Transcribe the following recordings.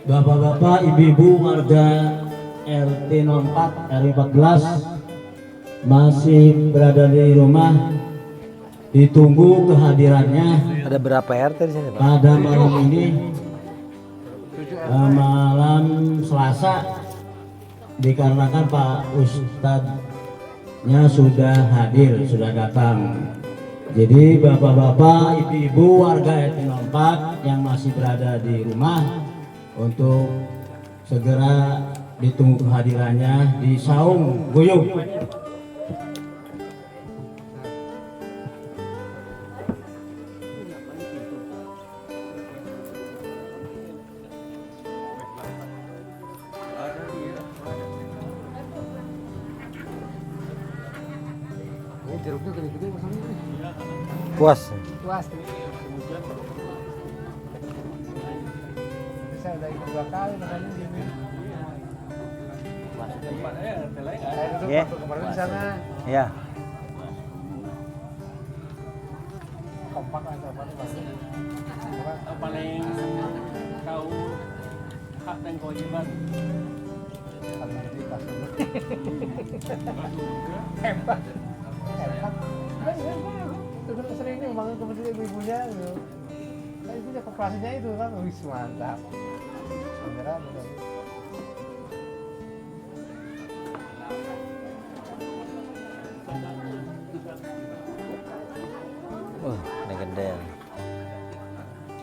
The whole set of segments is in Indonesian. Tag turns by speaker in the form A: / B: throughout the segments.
A: Bapak-bapak, ibu-ibu warga RT 04 RW 14 masih berada di rumah, ditunggu kehadirannya.
B: Ada berapa RT di sini, Pak?
A: Pada malam ini, malam Selasa, dikarenakan Pak Ustadznya sudah hadir, sudah datang. Jadi bapak-bapak, ibu-ibu warga RT 04 yang masih berada di rumah, untuk segera ditunggu kehadirannya di saung guyub.
C: Jeruknya gede-gede masalahnya ini.
B: Puas.
C: Puas. Bisa udah ikut 2 kali makanya gini. Saya duduk
B: Iya.
C: waktu kemarin di sana.
B: Iya.
C: Kompak lah tempatnya bagus.
D: Paling kau hak dan kewajiban.
C: Karena di pas dulu. Hebat. Hebat. Duduk sering nih bangun kemudian ibu-ibunya gitu. Kan ibunya koperasinya itu kan, wih mantap. Beneran bener.
B: Ini gede.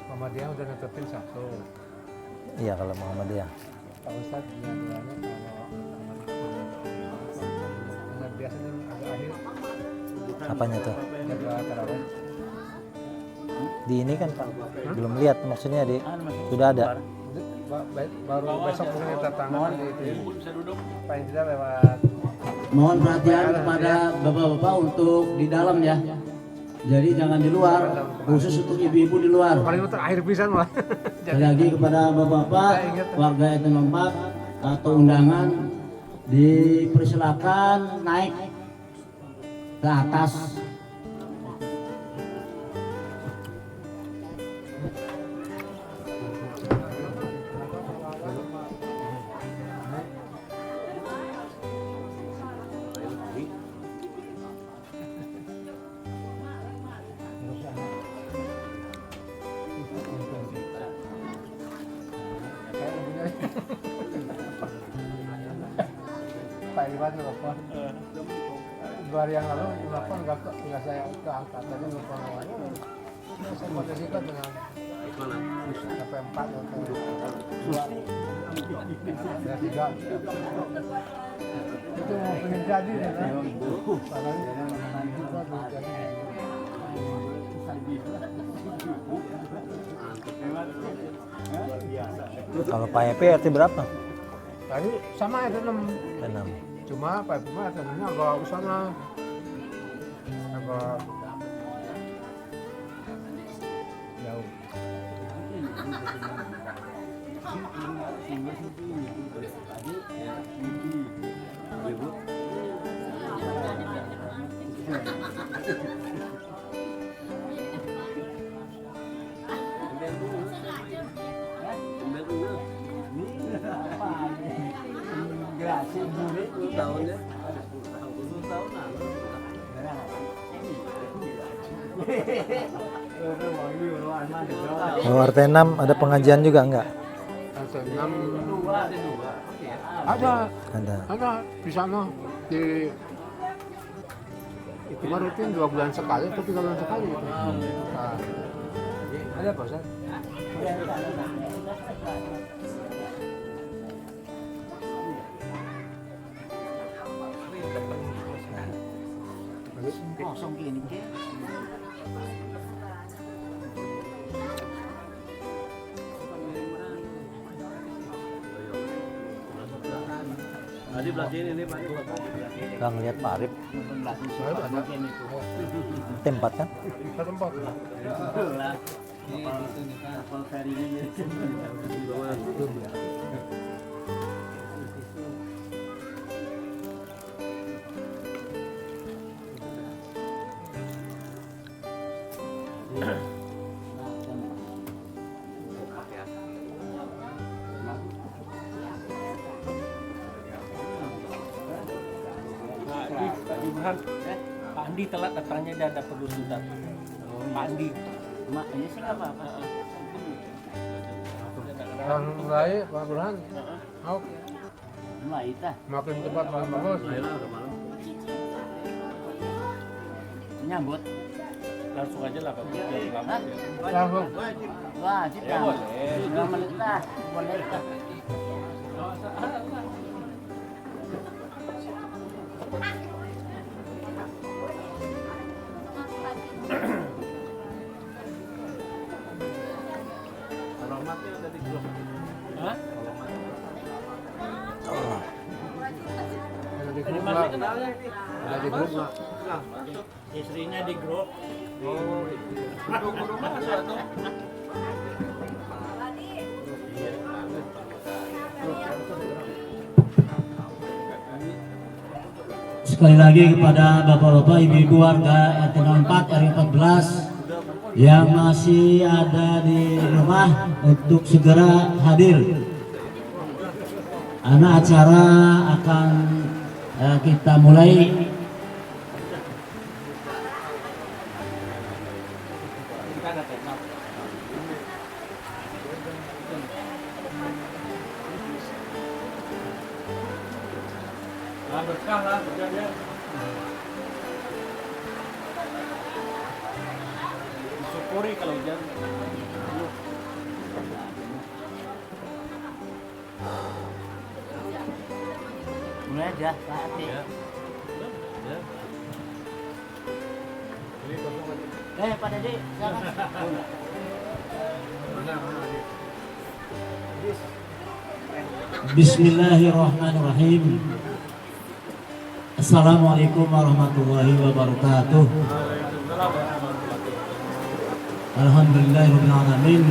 C: Mama dia udah netepin 1.
B: Iya, kalau Muhammadiyah.
C: Pak Ustadz bilang-bilangnya kalau biasanya agak akhir
B: Apanya tuh?
C: jaga tarawih.
B: Di ini kan, Pak. Belum lihat, maksudnya sudah ada.
C: Baru besok mungkin kita tangan di itu.
D: Bisa duduk.
C: Paling tidak lewat.
A: Mohon perhatian kepada bapak-bapak untuk di dalam ya. Jadi jangan di luar, khusus untuk ibu-ibu di luar.
C: Paling terakhir pisan malah.
A: Sekali lagi kepada bapak-bapak warga RT 04 atau undangan, dipersilakan naik ke atas.
C: Pak Iwan telepon. 2 hari yang lalu telepon nggak saya keangkat, tadi telepon lagi. Saya kondisikan dengan HP4 atau 2 ada 3 itu mau pengen jadi ya kan?
B: Kalau Pak EP RT berapa?
C: Tadi sama ada 6.
B: 6.
C: Cuma Pak Ibu mah tentunya agak sana agak jauh.
B: Kalau RT 6 ada pengajian juga enggak?
C: Ada di sana di itu mah rutin 2 bulan sekali atau 3 bulan sekali. Nah, ada Pak Ustaz?
D: Kosong gini ke. Tadi belah sini nih Pak.
B: Nggak ngeliat Pak Arif.
C: Ada
B: Tempat kan?
C: tempat.
D: Kapal ferinya Burhan. Pak Andi telat datangnya, dia ada perlu sudah. Pak Andi.
A: Mak, ini sih nggak apa-apa.
C: Yang mulai Pak Burhan, mau
A: Mulai tah.
C: makin cepat makin bagus.
A: Menyambut.
D: Langsung aja lah Pak.
A: Hah?
C: Langsung.
A: Wah, kita.
D: Ya, boleh.
A: 2 menit lah. Boleh lah.
D: Hah?
C: Ada di
D: Dari
C: grup
D: mana
C: lah.
D: kenalnya?
C: Ada di grup lah.
D: Istrinya di grup. Oh, duduk mana suatu?
A: Sekali lagi kepada bapak-bapak, ibu-ibu warga RT 04 RW 14 yang masih ada di rumah untuk segera hadir. Karena acara akan kita mulai.
D: Nah, berkah lah, berkah dia. Syukuri kalau hujan.
A: Mulai aja, Pak Ati. Pak Dede, silakan. Bismillahirrahmanirrahim. Assalamualaikum warahmatullahi wabarakatuh. Alhamdulillahirabbil alamin.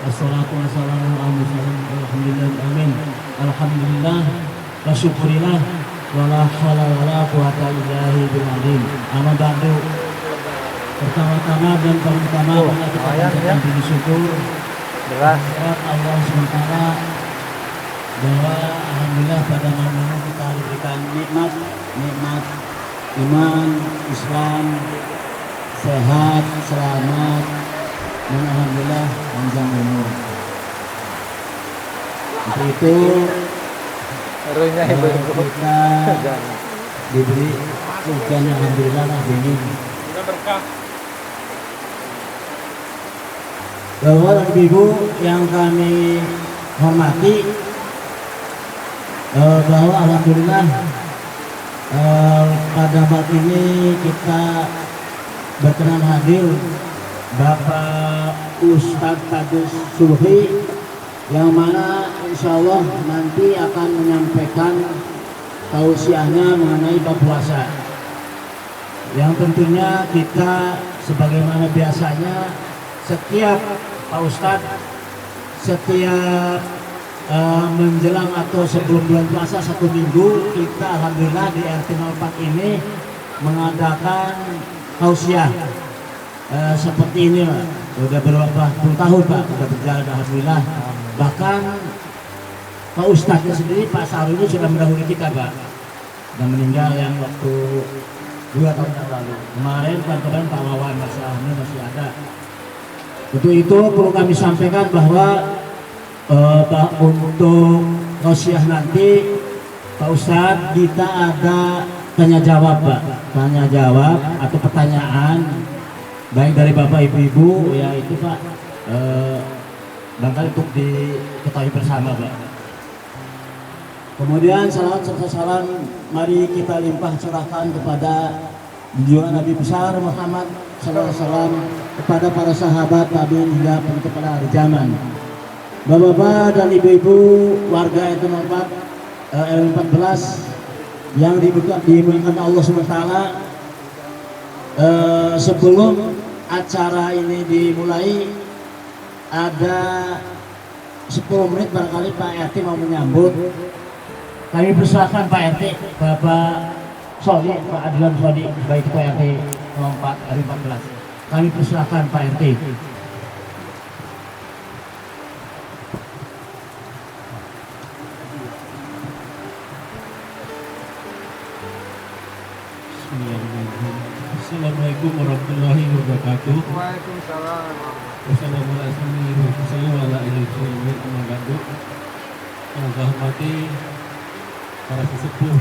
A: Wassalatu wassalamu ala mursalin. Alhamdulillah, amin. Alhamdulillah wa syukurillah wa la haula wa la quwata illa billah. Amma ba'du. Pertama-tama dan paling utama kita panjatkan puji syukur
B: Beras.
A: kehadirat Allah SWT bahwa alhamdulillah pada malam ini kita diberikan nikmat iman, Islam, sehat, selamat, dan alhamdulillah panjang umur. Untuk itu
B: Runya ibu-ibu.
A: kita diberi hujan yang alhamdulillah lah dingin.
D: Sudah berkah.
A: Bapak dan Ibu yang kami hormati, bahwa alhamdulillah pada malam ini kita berkenan hadir Bapak Ustadz Tadus Subhi yang mana insya Allah nanti akan menyampaikan tausiahnya mengenai bab puasa, yang tentunya kita sebagaimana biasanya setiap Pak Ustadz setiap menjelang atau sebelum bulan puasa 1 minggu kita alhamdulillah di RT 04 ini mengadakan tausiah seperti ini Pak. Sudah berapa puluh tahun Pak sudah berjalan alhamdulillah. Bahkan Pak Ustadznya sendiri Pak Saru ini sudah mendahului kita Pak, dan meninggal yang waktu 2 tahun yang lalu. Kemarin Pak Wawan masalahnya masih ada. Untuk itu perlu kami sampaikan bahwa untuk tausiah nanti Pak Ustadz kita ada tanya jawab Pak, tanya jawab atau pertanyaan baik dari Bapak Ibu-Ibu ya itu Pak, barangkali untuk diketahui bersama Pak. Kemudian salawat serta salam mari kita limpah curahkan kepada junjungan Nabi besar Muhammad SAW, kepada para sahabat tabi'in hingga penutup pada hari zaman. Bapak-bapak dan ibu-ibu warga RT 04 RW 14 yang dimuliakan Allah SWT, sebelum acara ini dimulai ada 10 menit barangkali Pak RT mau menyambut. Kami persilakan Pak RT, Bapak Sodi, Pak Adlan Sodi, baik Pak RT 04 RW 14. Kami persilakan Pak RT. Bismillahirrahmanirrahim.
C: Waalaikumsalam.
E: Wassalamualaikum warahmatullahi wabarakatuh. Yang saya hormati para sesepuh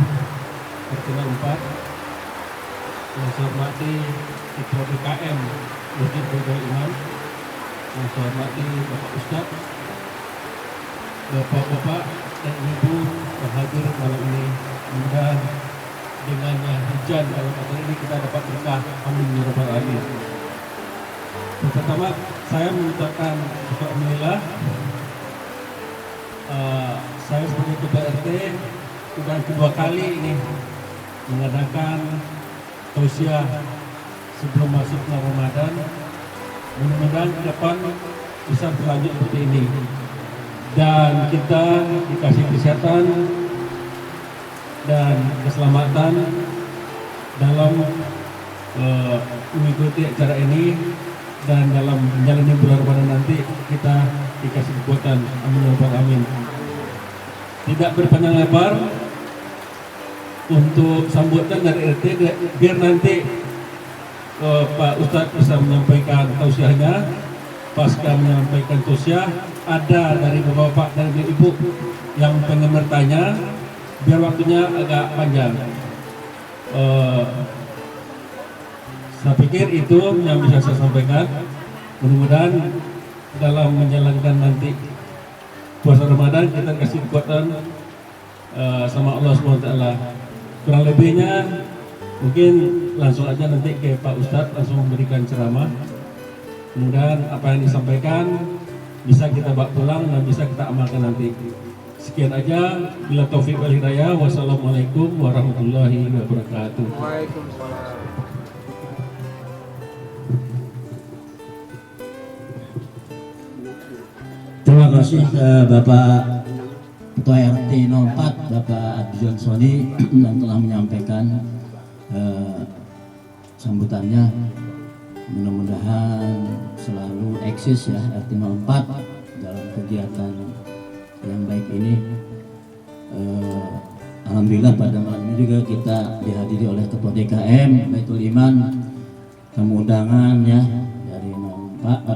E: Pertino 4, yang saya hormati Ketua BKM Masjid Baitul Iman, yang saya hormati Bapak Ustaz, Bapak-bapak dan ibu yang hadir malam ini. Mudah dengan hujan dalam acara ini kita dapat berkah. Amin ya rabbal alamin. Pertama, saya mengucapkan alhamdulillah. Saya sebagai ketua RT sudah kedua kali ini mengadakan tausiah sebelum masuk bulan Ramadan. Mudah-mudahan ke depan bisa berlanjut seperti ini dan kita dikasih kesehatan dan keselamatan dalam mengikuti acara ini, dan dalam menjalani bulan Ramadan nanti kita dikasih kekuatan. Amin ya rabbal alamin. Tidak berpanjang lebar untuk sambutan dari RT, biar nanti Pak Ustadz bisa menyampaikan tausiahnya. Pasca menyampaikan tausiah, ada dari bapak-bapak dan ibu yang pengen bertanya, biar waktunya agak panjang. Saya pikir itu yang bisa saya sampaikan. Mudah-mudahan dalam menjalankan nanti puasa Ramadan kita kasih kekuatan sama Allah SWT. Kurang lebihnya mungkin langsung aja nanti ke Pak Ustadz langsung memberikan ceramah. Mudah-mudahan apa yang disampaikan bisa kita bawa pulang dan bisa kita amalkan nanti. Sekian aja. Bila taufik wal hidayah. Wassalamualaikum warahmatullahi wabarakatuh.
C: Waalaikumsalam.
A: Terima kasih Bapak Ketua RT 04 Bapak Abdul Soni yang telah menyampaikan sambutannya. Mudah-mudahan selalu eksis ya RT 04 dalam kegiatan yang baik ini. Alhamdulillah pada malam ini juga kita dihadiri oleh Ketua DKM Baitul Iman, tamu undangan ya dari 02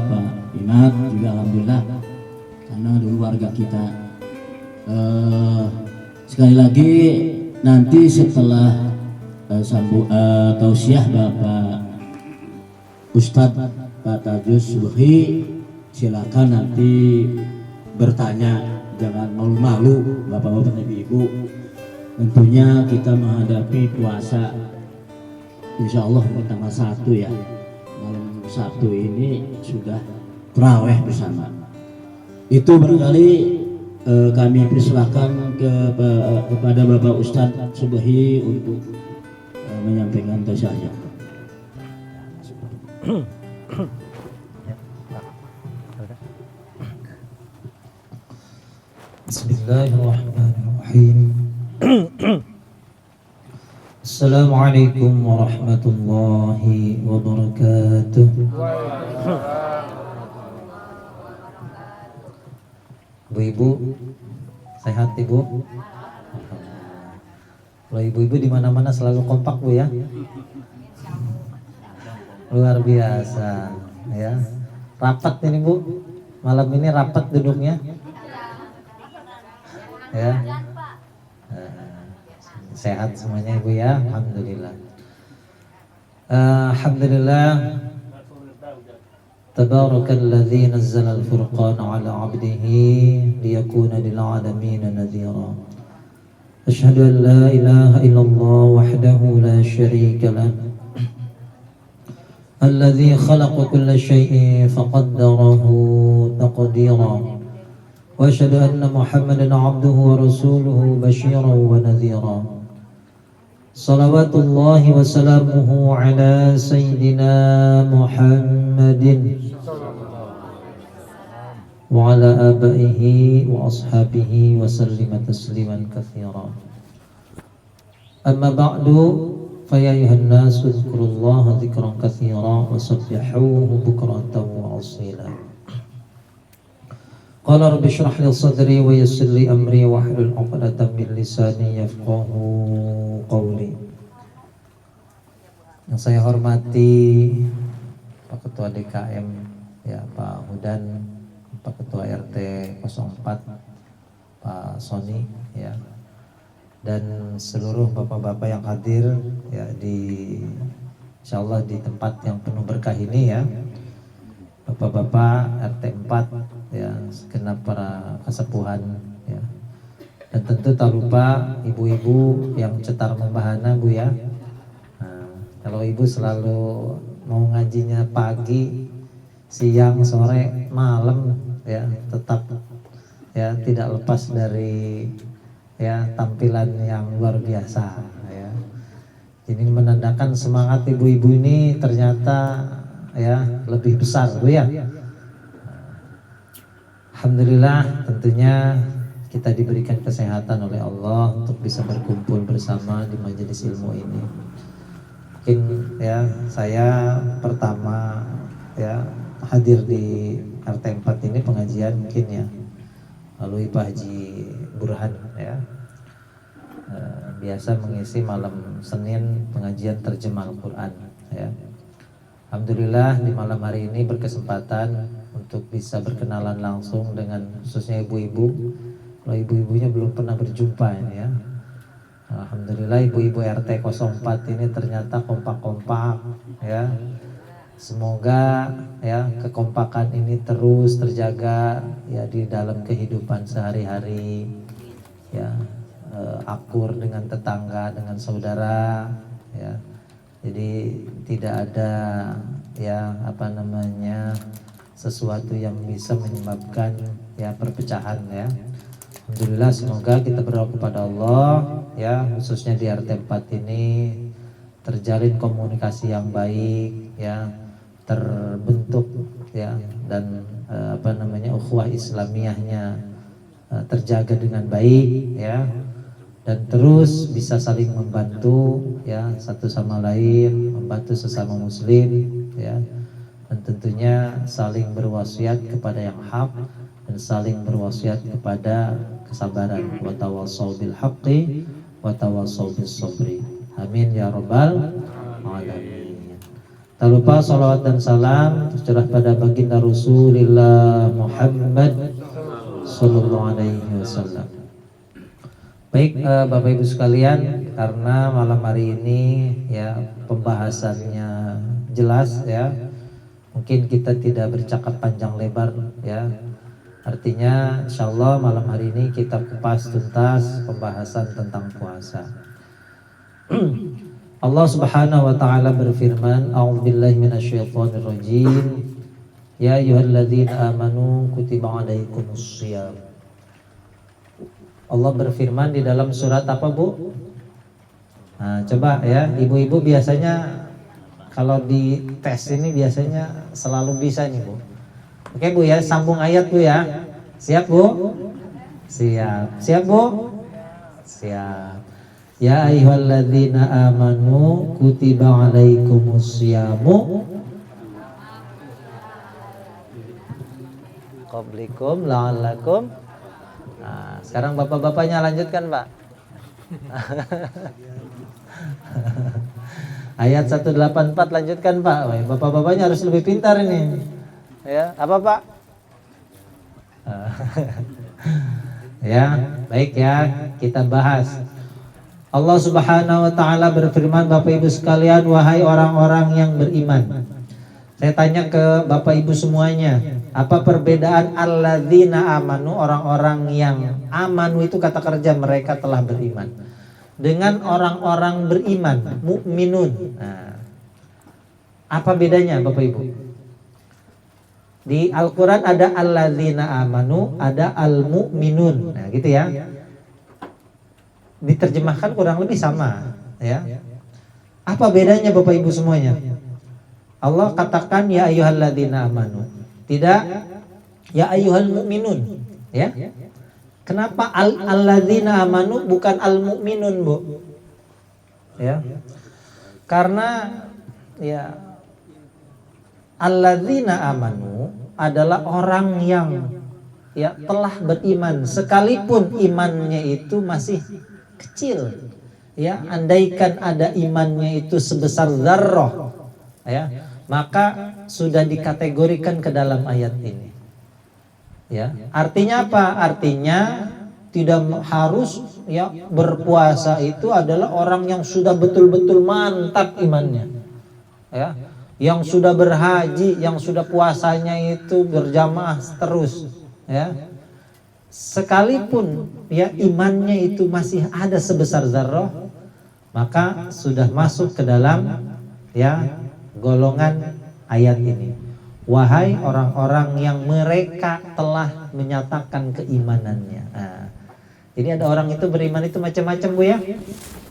A: Pak Imad juga alhamdulillah karena dulu warga kita. Sekali lagi nanti setelah tausiah Bapak Ustadz Pak Tajus Subhi, silakan nanti bertanya, jangan malu-malu bapak-bapak dan ibu. Tentunya kita menghadapi puasa insya Allah tanggal 1 ya, malam Sabtu ini sudah tarawih bersama. Itu barangkali kami persilahkan kepada Bapak Ustadz Subhi untuk menyampaikan tausiahnya.
B: Bismillahirrahmanirrahim. Assalamualaikum warahmatullahi wabarakatuh. Ibu-ibu sehat ibu? Kalau ibu-ibu di mana-mana selalu kompak bu ya. Luar biasa ya. Rapat ini bu, malam ini rapat duduknya ya. Sehat semuanya ibu ya, alhamdulillah. Alhamdulillah. Tabarakalladzi nazzala al-furqana 'ala 'abdihi liyakuna lil 'alamin nadhira. Asyhadu an la ilaha illallah wahdahu la syarika lah. Alladzi khalaqa kulla syai'in faqaddarahu taqdira. وأشهد أن محمدا عبده ورسوله بشيرا ونذيرا صلوات الله وسلامه على سيدنا محمد وعلى آبائه وأصحابه وسلم تسليما كثيرا أما بعد فيا أيها الناس اذكروا الله ذكرا كثيرا وسبحوه بكرة وأصيلا قال رب اشرح لي صدري ويسر لي أمري واحلل عقدة من لساني يفقهوا قولي. Yang saya hormati Pak Ketua DKM ya Pak Hudan, Pak Ketua RT 04 Pak Sony ya, dan seluruh bapak-bapak yang hadir ya di insyaallah di tempat yang penuh berkah ini ya, bapak-bapak RT 4 ya, segenap para kesepuhan ya, dan tentu tak lupa ibu-ibu yang cetar membahana Bu ya. Nah, kalau ibu selalu mau ngajinya pagi, siang, sore, malam ya, tetap ya tidak lepas dari ya tampilan yang luar biasa ya. Ini menandakan semangat ibu-ibu ini ternyata ya lebih besar Bu ya. Alhamdulillah, tentunya kita diberikan kesehatan oleh Allah untuk bisa berkumpul bersama di majelis ilmu ini. Mungkin ya saya pertama ya hadir di RT 4 ini pengajian mungkin ya, lalu Pak Haji Burhan ya biasa mengisi malam Senin pengajian terjemah Al-Quran ya. Alhamdulillah di malam hari ini berkesempatan untuk bisa berkenalan langsung dengan khususnya ibu-ibu. Kalau ibu-ibunya belum pernah berjumpa ini ya. Alhamdulillah ibu-ibu RT 04 ini ternyata kompak-kompak ya. Semoga ya kekompakan ini terus terjaga ya di dalam kehidupan sehari-hari ya, akur dengan tetangga, dengan saudara ya. Jadi tidak ada ya apa namanya sesuatu yang bisa menyebabkan ya perpecahan ya. Alhamdulillah, semoga kita berdoa kepada Allah ya, khususnya di RT 4 ini terjalin komunikasi yang baik ya, terbentuk ya, dan apa namanya ukhuwah Islamiyahnya terjaga dengan baik ya, dan terus bisa saling membantu ya satu sama lain, membantu sesama muslim ya, dan tentunya saling berwasiat kepada yang hak dan saling berwasiat kepada kesabaran. Wa tawassaw bil haqqi wa tawassaw bis sabri. Amin ya rabbal alamin. Tak lupa salawat dan salam tercurah pada baginda Rasulullah Muhammad sallallahu alaihi wasallam. Baik Bapak Ibu sekalian, karena malam hari ini ya pembahasannya jelas ya, mungkin kita tidak bercakap panjang lebar ya. Artinya insyaallah malam hari ini kita kupas tuntas pembahasan tentang puasa. Allah Subhanahu wa taala berfirman, a'udzubillahi minasyaitonir rajim. Ya ayyuhalladzina amanu kutiba alaikumusshiyam. Allah berfirman di dalam surat apa Bu? Nah, coba ya, ibu-ibu biasanya kalau di tes ini biasanya selalu bisa nih Bu. Oke Bu ya, sambung ayat Bu ya. Siap Bu? Siap. Siap Bu? Siap. Ya ayyuhalladzina amanu kutiba alaikumusyamu qablikum la'allakum. Nah, sekarang bapak-bapaknya lanjutkan Pak. Ayat 184 lanjutkan Pak. Bapak-bapaknya harus lebih pintar ini. Ya, apa Pak? Ya, baik ya, kita bahas. Allah Subhanahu wa taala berfirman, Bapak Ibu sekalian, wahai orang-orang yang beriman. Saya tanya ke Bapak Ibu semuanya, apa perbedaan alladzina amanu, orang-orang yang amanu itu kata kerja mereka telah beriman, dengan orang-orang beriman, mukminun. Nah, apa bedanya Bapak Ibu? Di Al-Quran ada alladzina amanu, ada al-mu'minun. Nah gitu ya. Diterjemahkan kurang lebih sama ya. Apa bedanya Bapak Ibu semuanya? Allah katakan ya ayyuhalladzina amanu, tidak ya ayyuhal mu'minun ya. Kenapa alladzina amanu bukan al-mu'minun Bu? Ya. Karena ya alladzina amanu adalah orang yang ya telah beriman sekalipun imannya itu masih kecil. Ya, andaikan ada imannya itu sebesar dzarrah ya, maka sudah dikategorikan ke dalam ayat ini. Ya, artinya apa? Artinya tidak harus ya berpuasa itu adalah orang yang sudah betul-betul mantap imannya. Ya, yang sudah berhaji, yang sudah puasanya itu berjamaah terus, ya. Sekalipun ya imannya itu masih ada sebesar zarrah, maka sudah masuk ke dalam ya golongan ayat ini. Wahai orang-orang yang mereka telah menyatakan keimanannya. Nah, jadi ada orang itu beriman itu macam-macam Bu ya.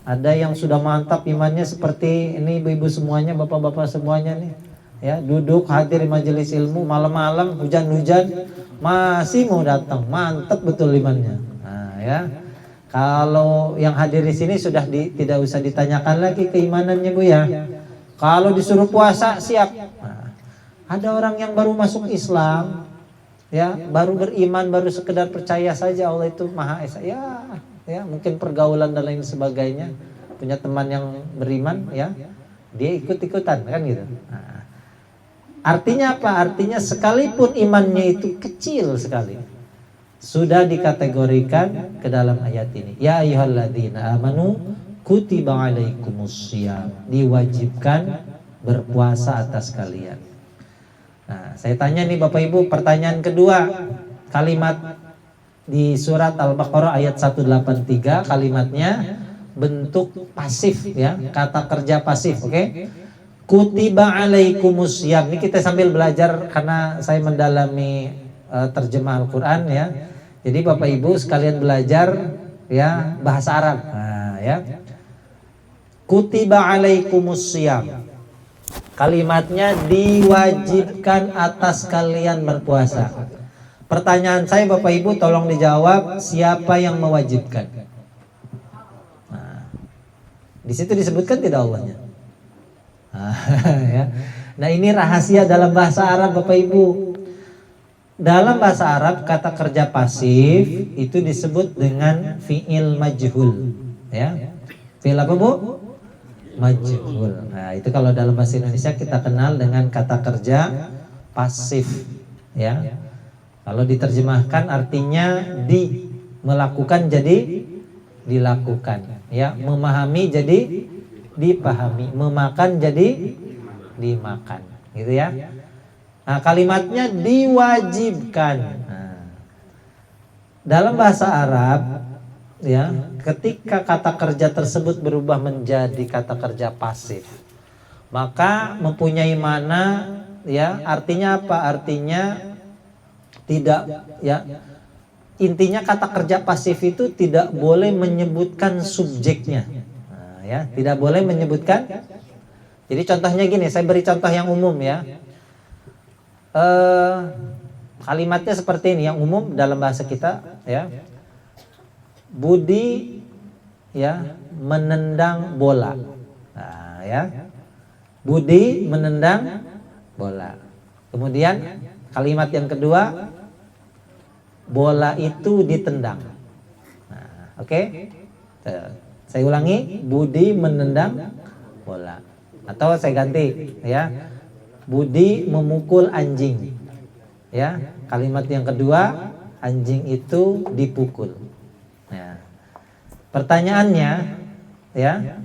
B: Ada yang sudah mantap imannya seperti ini ibu-ibu semuanya, bapak-bapak semuanya nih. Ya, duduk hadir di majelis ilmu malam-malam hujan-hujan masih mau datang, mantap betul imannya. Nah, ya. Kalau yang hadir di sini sudah tidak usah ditanyakan lagi keimanannya Bu ya. Kalau disuruh puasa siap. Nah, ada orang yang baru masuk Islam, ya, baru beriman, baru sekedar percaya saja Allah itu Maha Esa. Ya, mungkin pergaulan dan lain sebagainya, punya teman yang beriman, ya, dia ikut-ikutan kan gitu. Nah, artinya apa? Artinya sekalipun imannya itu kecil sekali, sudah dikategorikan ke dalam ayat ini. Ya ayyuhalladzina amanu kutiba alaikumussyam, diwajibkan berpuasa atas kalian. Nah, saya tanya nih Bapak Ibu, pertanyaan kedua, kalimat di surat Al-Baqarah ayat 183, kalimatnya bentuk pasif ya, kata kerja pasif, oke? Kutiba alaikumussyam. Ini kita sambil belajar karena saya mendalami terjemah Al-Qur'an ya. Jadi Bapak Ibu sekalian belajar ya bahasa Arab. Nah, ya. Kutiba alaikumussyam. Kalimatnya diwajibkan atas kalian berpuasa. Pertanyaan saya Bapak Ibu tolong dijawab, siapa yang mewajibkan? Nah, di situ disebutkan tidak Allahnya. Ya. Nah, ini rahasia dalam bahasa Arab Bapak Ibu. Dalam bahasa Arab kata kerja pasif itu disebut dengan fi'il majhul. Ya. Fi'il apa Bu? Majhul. Nah, itu kalau dalam bahasa Indonesia kita kenal dengan kata kerja pasif. Ya. Kalau diterjemahkan artinya melakukan jadi dilakukan, ya, memahami jadi dipahami, memakan jadi dimakan, gitu ya. Nah, kalimatnya diwajibkan. Nah, dalam bahasa Arab, ya, ketika kata kerja tersebut berubah menjadi kata kerja pasif, maka mempunyai mana, ya, artinya apa? Artinya tidak, ya, intinya kata kerja pasif itu tidak boleh menyebutkan subjeknya. Nah, ya, tidak boleh menyebutkan. Jadi contohnya gini, saya beri contoh yang umum ya. Kalimatnya seperti ini yang umum dalam bahasa kita ya. Budi ya menendang bola. Nah, ya. Budi menendang bola. Kemudian kalimat yang kedua, bola itu ditendang. Nah, oke. Saya ulangi, Budi menendang bola. Atau saya ganti ya. Budi memukul anjing. Ya, kalimat yang kedua, anjing itu dipukul. Nah, pertanyaannya ya,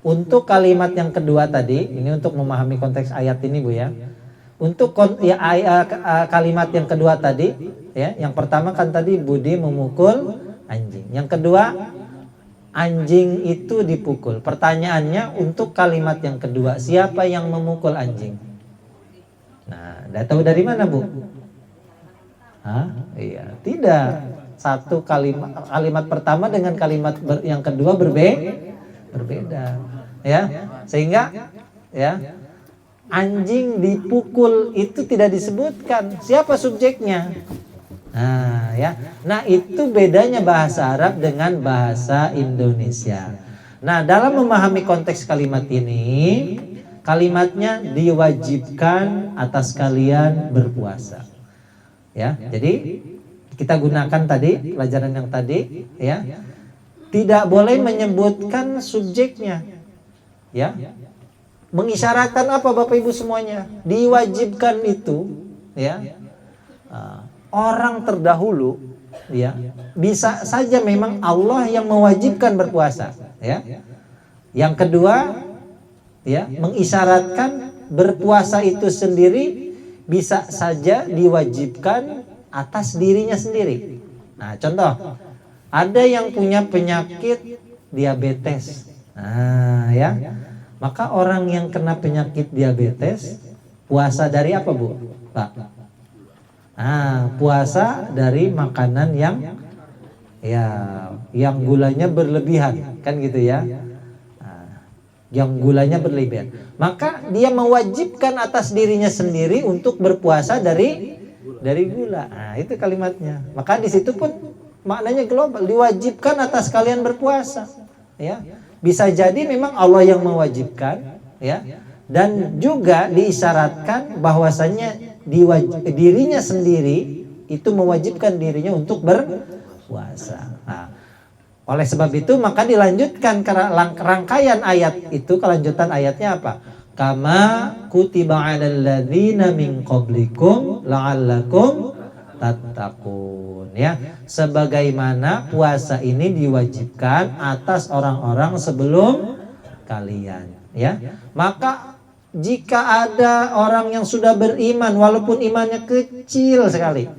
B: untuk kalimat yang kedua tadi, ini untuk memahami konteks ayat ini Bu ya. Untuk kalimat yang kedua tadi, ya, yang pertama kan tadi Budi memukul anjing. Yang kedua, anjing itu dipukul. Pertanyaannya untuk kalimat yang kedua, siapa yang memukul anjing? Nah, udah tahu dari mana Bu? Iya, tidak. Satu kalimat pertama dengan kalimat yang kedua berbeda. Ya, sehingga ya. Anjing dipukul itu tidak disebutkan siapa subjeknya. Nah, ya. Nah, itu bedanya bahasa Arab dengan bahasa Indonesia. Nah, dalam memahami konteks kalimat ini, kalimatnya diwajibkan atas kalian berpuasa. Ya, jadi kita gunakan tadi pelajaran yang tadi ya. Tidak boleh menyebutkan subjeknya. Ya. mengisyaratkan apa Bapak Ibu semuanya? Diwajibkan itu ya orang terdahulu ya, bisa saja memang Allah yang mewajibkan berpuasa ya. Yang kedua ya, mengisyaratkan berpuasa itu sendiri bisa saja diwajibkan atas dirinya sendiri. Nah, contoh, ada yang punya penyakit diabetes. Nah, ya. Maka orang yang kena penyakit diabetes puasa dari apa, Bu? Pak. Nah, puasa dari makanan yang gulanya berlebihan, kan gitu ya. Nah, yang gulanya berlebihan. Maka dia mewajibkan atas dirinya sendiri untuk berpuasa dari gula. Nah, itu kalimatnya. Maka di situ pun maknanya global, diwajibkan atas kalian berpuasa, ya. Bisa jadi memang Allah yang mewajibkan, ya. Dan juga diisyaratkan bahwasanya dirinya sendiri itu mewajibkan dirinya untuk berpuasa. Nah, oleh sebab itu maka dilanjutkan rangkaian ayat itu, kelanjutan ayatnya apa? Kama kutiba 'alal ladzina min qablikum la'allakum tattaqun, ya. Sebagaimana puasa ini diwajibkan atas orang-orang sebelum kalian, ya. Maka jika ada orang yang sudah beriman walaupun imannya kecil sekali,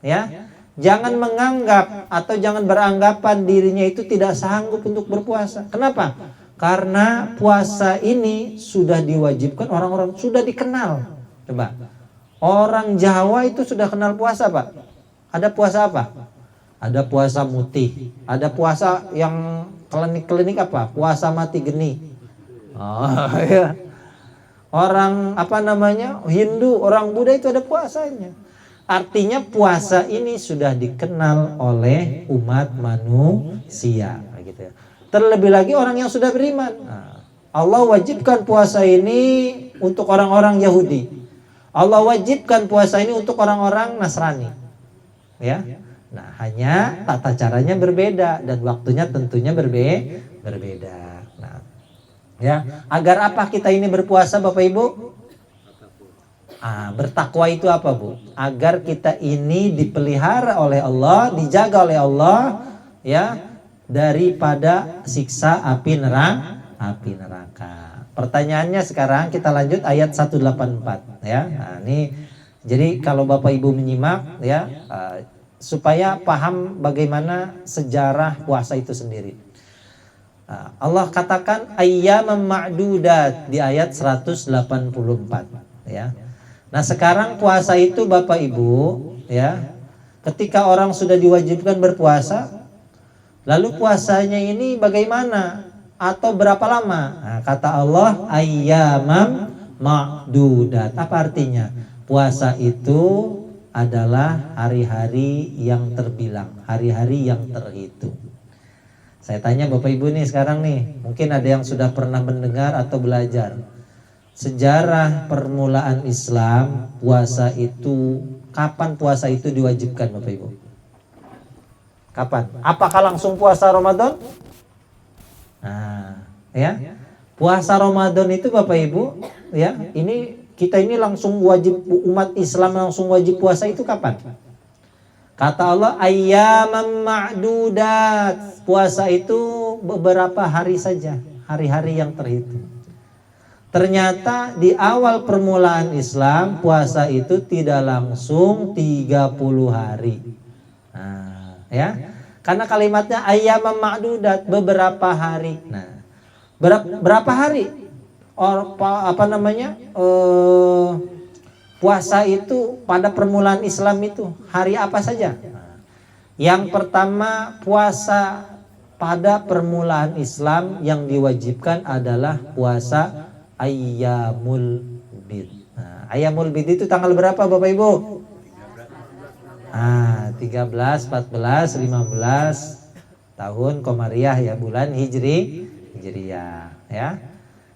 B: ya, jangan menganggap atau jangan beranggapan dirinya itu tidak sanggup untuk berpuasa. Kenapa? Karena puasa ini sudah diwajibkan orang-orang, sudah dikenal. Coba, orang Jawa itu sudah kenal puasa, Pak. Ada puasa apa? Ada puasa mutih, ada puasa yang klinik-klinik apa? Puasa mati geni. Oh, ya. Orang Hindu, orang Buddha itu ada puasanya. Artinya puasa ini sudah dikenal oleh umat manusia, gitu ya. Terlebih lagi orang yang sudah beriman. Nah, Allah wajibkan puasa ini untuk orang-orang Yahudi. Allah wajibkan puasa ini untuk orang-orang Nasrani. Ya. Nah, hanya tata caranya berbeda dan waktunya tentunya berbeda. Nah, ya, agar apa kita ini berpuasa, Bapak Ibu? Bertakwa itu apa, Bu? Agar kita ini dipelihara oleh Allah, dijaga oleh Allah, ya, daripada siksa api neraka. Pertanyaannya sekarang kita lanjut ayat 184, ya. Nah, ini jadi kalau Bapak Ibu menyimak, ya, supaya paham bagaimana sejarah puasa itu sendiri. Allah katakan ayyaman ma'dudat di ayat 184, ya. Nah, sekarang puasa itu Bapak Ibu, ya, ketika orang sudah diwajibkan berpuasa, lalu puasanya ini bagaimana atau berapa lama? Nah, kata Allah ayyamam ma'dudat. Apa artinya? Puasa itu adalah hari-hari yang terbilang, hari-hari yang terhitung. Saya tanya Bapak Ibu nih sekarang nih, mungkin ada yang sudah pernah mendengar atau belajar sejarah permulaan Islam. Puasa itu, kapan puasa itu diwajibkan Bapak Ibu? Kapan? Apakah langsung puasa Ramadan? Nah, ya. Puasa Ramadan itu Bapak Ibu, ya, ini kita ini langsung wajib, umat Islam langsung wajib puasa itu kapan? Kata Allah ayyaman ma'dudat. Puasa itu beberapa hari saja, hari-hari yang terhitung. Ternyata di awal permulaan Islam puasa itu tidak langsung 30 hari. Nah, ya. Karena kalimatnya ayyaman ma'dudat, beberapa hari. Nah, berapa hari? Puasa itu pada permulaan Islam itu hari apa saja? Yang pertama, puasa pada permulaan Islam yang diwajibkan adalah puasa Ayyamul Bid. Nah, Ayyamul Bid itu tanggal berapa Bapak Ibu? 13, 14, 15 tahun Komariah, ya, bulan Hijriyah, ya.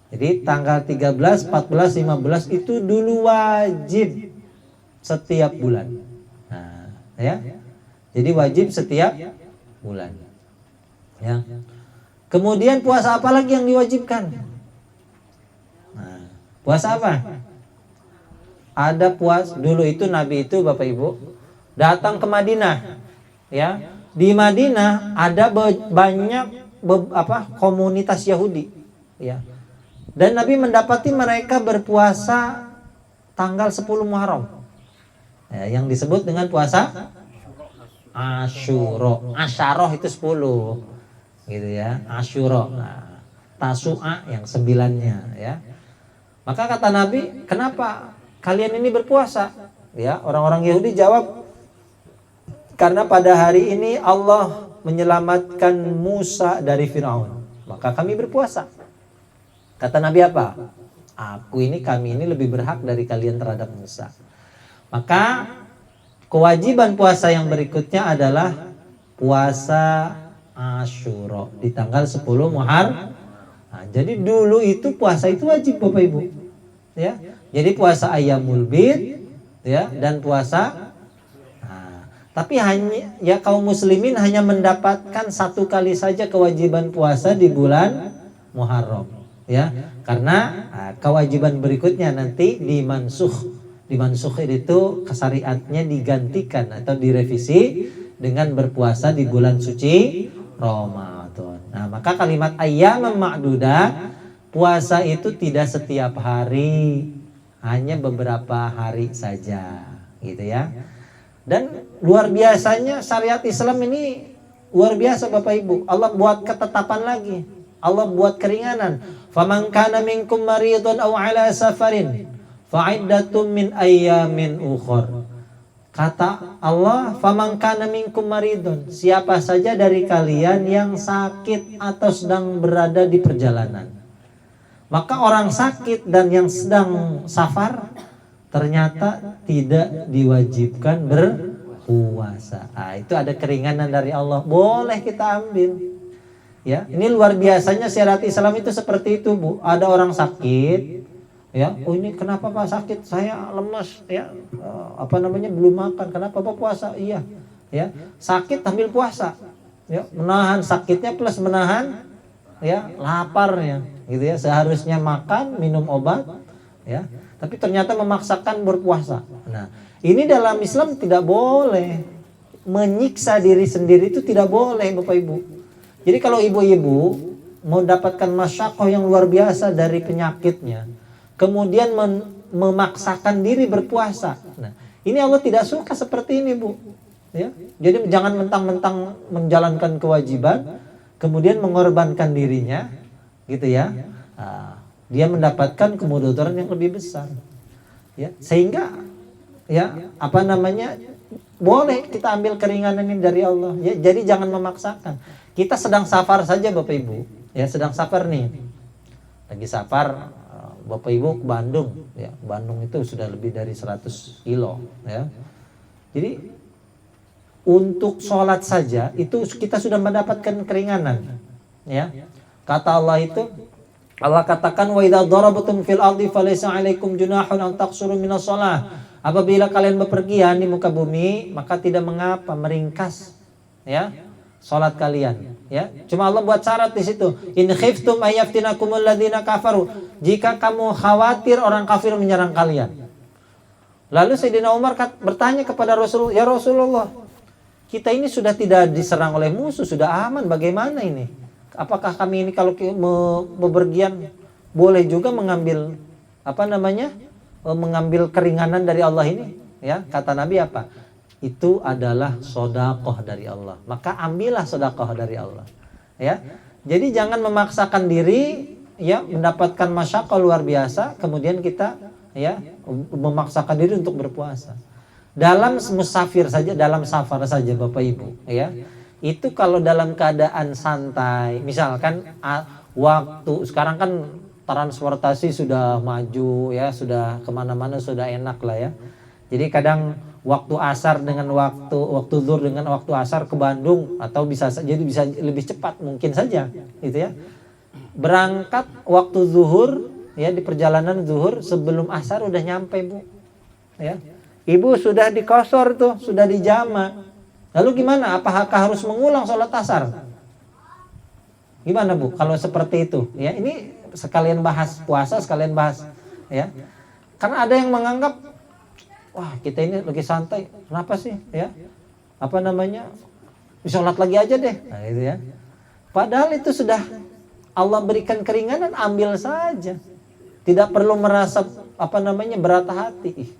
B: Jadi tanggal 13, 14, 15 itu dulu wajib setiap bulan. Nah, ya. Jadi wajib setiap bulan. Ya. Kemudian puasa apa lagi yang diwajibkan? Nah, Puasa apa? Ada dulu itu Nabi itu Bapak Ibu datang ke Madinah, ya. Di Madinah ada banyak komunitas Yahudi, ya. Dan Nabi mendapati mereka berpuasa tanggal 10 Muharram, ya, yang disebut dengan puasa Asyura. Asyarah itu 10, gitu ya. Asyura. Nah, Tasu'a yang 9-nya, ya. Maka kata Nabi, kenapa kalian ini berpuasa? Ya, orang-orang Yahudi jawab, karena pada hari ini Allah menyelamatkan Musa dari Firaun, maka kami berpuasa. Kata Nabi apa? Kami ini lebih berhak dari kalian terhadap Musa. Maka kewajiban puasa yang berikutnya adalah puasa Asyura di tanggal 10 Muharram. Nah, jadi dulu itu puasa itu wajib Bapak Ibu. Ya. Jadi puasa Ayyamul Bid, ya, dan puasa. Tapi hanya ya kaum muslimin hanya mendapatkan 1 kali saja kewajiban puasa di bulan Muharram, ya. Karena kewajiban berikutnya nanti dimansukh itu syariatnya digantikan atau direvisi dengan berpuasa di bulan suci Ramadan. Nah, maka kalimat ayyam ma'dudah, puasa itu tidak setiap hari, hanya beberapa hari saja, gitu ya. Dan luar biasanya syariat Islam ini luar biasa Bapak Ibu. Allah buat ketetapan lagi. Allah buat keringanan. Faman kana minkum maridun aw ala safarin fa'iddatun min ayyamin ukhra. Kata Allah, faman kana minkum maridun, siapa saja dari kalian yang sakit atau sedang berada di perjalanan. Maka orang sakit dan yang sedang safar ternyata tidak diwajibkan berpuasa. Itu ada keringanan dari Allah, boleh kita ambil. Ya, ini luar biasanya syariat Islam itu seperti itu, Bu. Ada orang sakit, ya, ini kenapa Pak sakit? Saya lemas, ya, belum makan. Kenapa Pak puasa? Iya, ya, sakit sambil puasa, ya, menahan sakitnya plus menahan, ya, laparnya, gitu ya. Seharusnya makan, minum obat, ya. Tapi ternyata memaksakan berpuasa. Nah, ini dalam Islam tidak boleh. Menyiksa diri sendiri itu tidak boleh Bapak Ibu. Jadi kalau ibu-ibu mau dapatkan masyakoh yang luar biasa dari penyakitnya, kemudian memaksakan diri berpuasa. Nah, ini Allah tidak suka seperti ini, Bu. Ya, jadi jangan mentang-mentang menjalankan kewajiban, kemudian mengorbankan dirinya, gitu ya. Dia mendapatkan kemudaratan yang lebih besar, ya, sehingga ya boleh kita ambil keringanan ini dari Allah, ya. Jadi jangan memaksakan. Kita sedang safar saja Bapak Ibu, ya, sedang safar nih, lagi safar Bapak Ibu ke Bandung, ya. Bandung itu sudah lebih dari 100 kilo, ya. Jadi untuk sholat saja itu kita sudah mendapatkan keringanan, ya. Kata Allah itu, Allah katakan wa idza darabtum fil ardi falaysa 'alaikum junahun an taqsuru minas shalah. Apabila kalian bepergian di muka bumi, maka tidak mengapa meringkas, ya, salat kalian, ya. Cuma Allah buat syarat di situ. In khiftum ayaftinakumul ladzina kafaru. Jika kamu khawatir orang kafir menyerang kalian. Lalu Sayyidina Umar bertanya kepada Rasulullah, "Ya Rasulullah, kita ini sudah tidak diserang oleh musuh, sudah aman, bagaimana ini? Apakah kami ini kalau bepergian boleh juga mengambil mengambil keringanan dari Allah ini?" Ya, kata Nabi apa? Itu adalah sedekah dari Allah. Maka ambillah sedekah dari Allah. Ya. Jadi jangan memaksakan diri, ya, mendapatkan masyaqqah luar biasa kemudian kita, ya, memaksakan diri untuk berpuasa. Dalam musafir saja, dalam safar saja Bapak Ibu, ya. Itu kalau dalam keadaan santai, misalkan waktu sekarang kan transportasi sudah maju, ya, sudah kemana-mana sudah enak lah, ya. Jadi kadang waktu asar dengan waktu zuhur dengan waktu asar ke Bandung atau bisa lebih cepat mungkin saja, gitu ya. Berangkat waktu zuhur, ya, di perjalanan zuhur sebelum asar udah nyampe, Bu, ya. Ibu sudah di qashar tuh, sudah di jama. Lalu gimana? Apakah harus mengulang sholat asar? Gimana Bu? Kalau seperti itu, ya, ini sekalian bahas puasa, sekalian bahas ya. Karena ada yang menganggap, wah kita ini lagi santai, kenapa sih, ya? Apa namanya? Sholat lagi aja deh, nah, gitu ya. Padahal itu sudah Allah berikan keringanan, ambil saja. Tidak perlu merasa berat hati.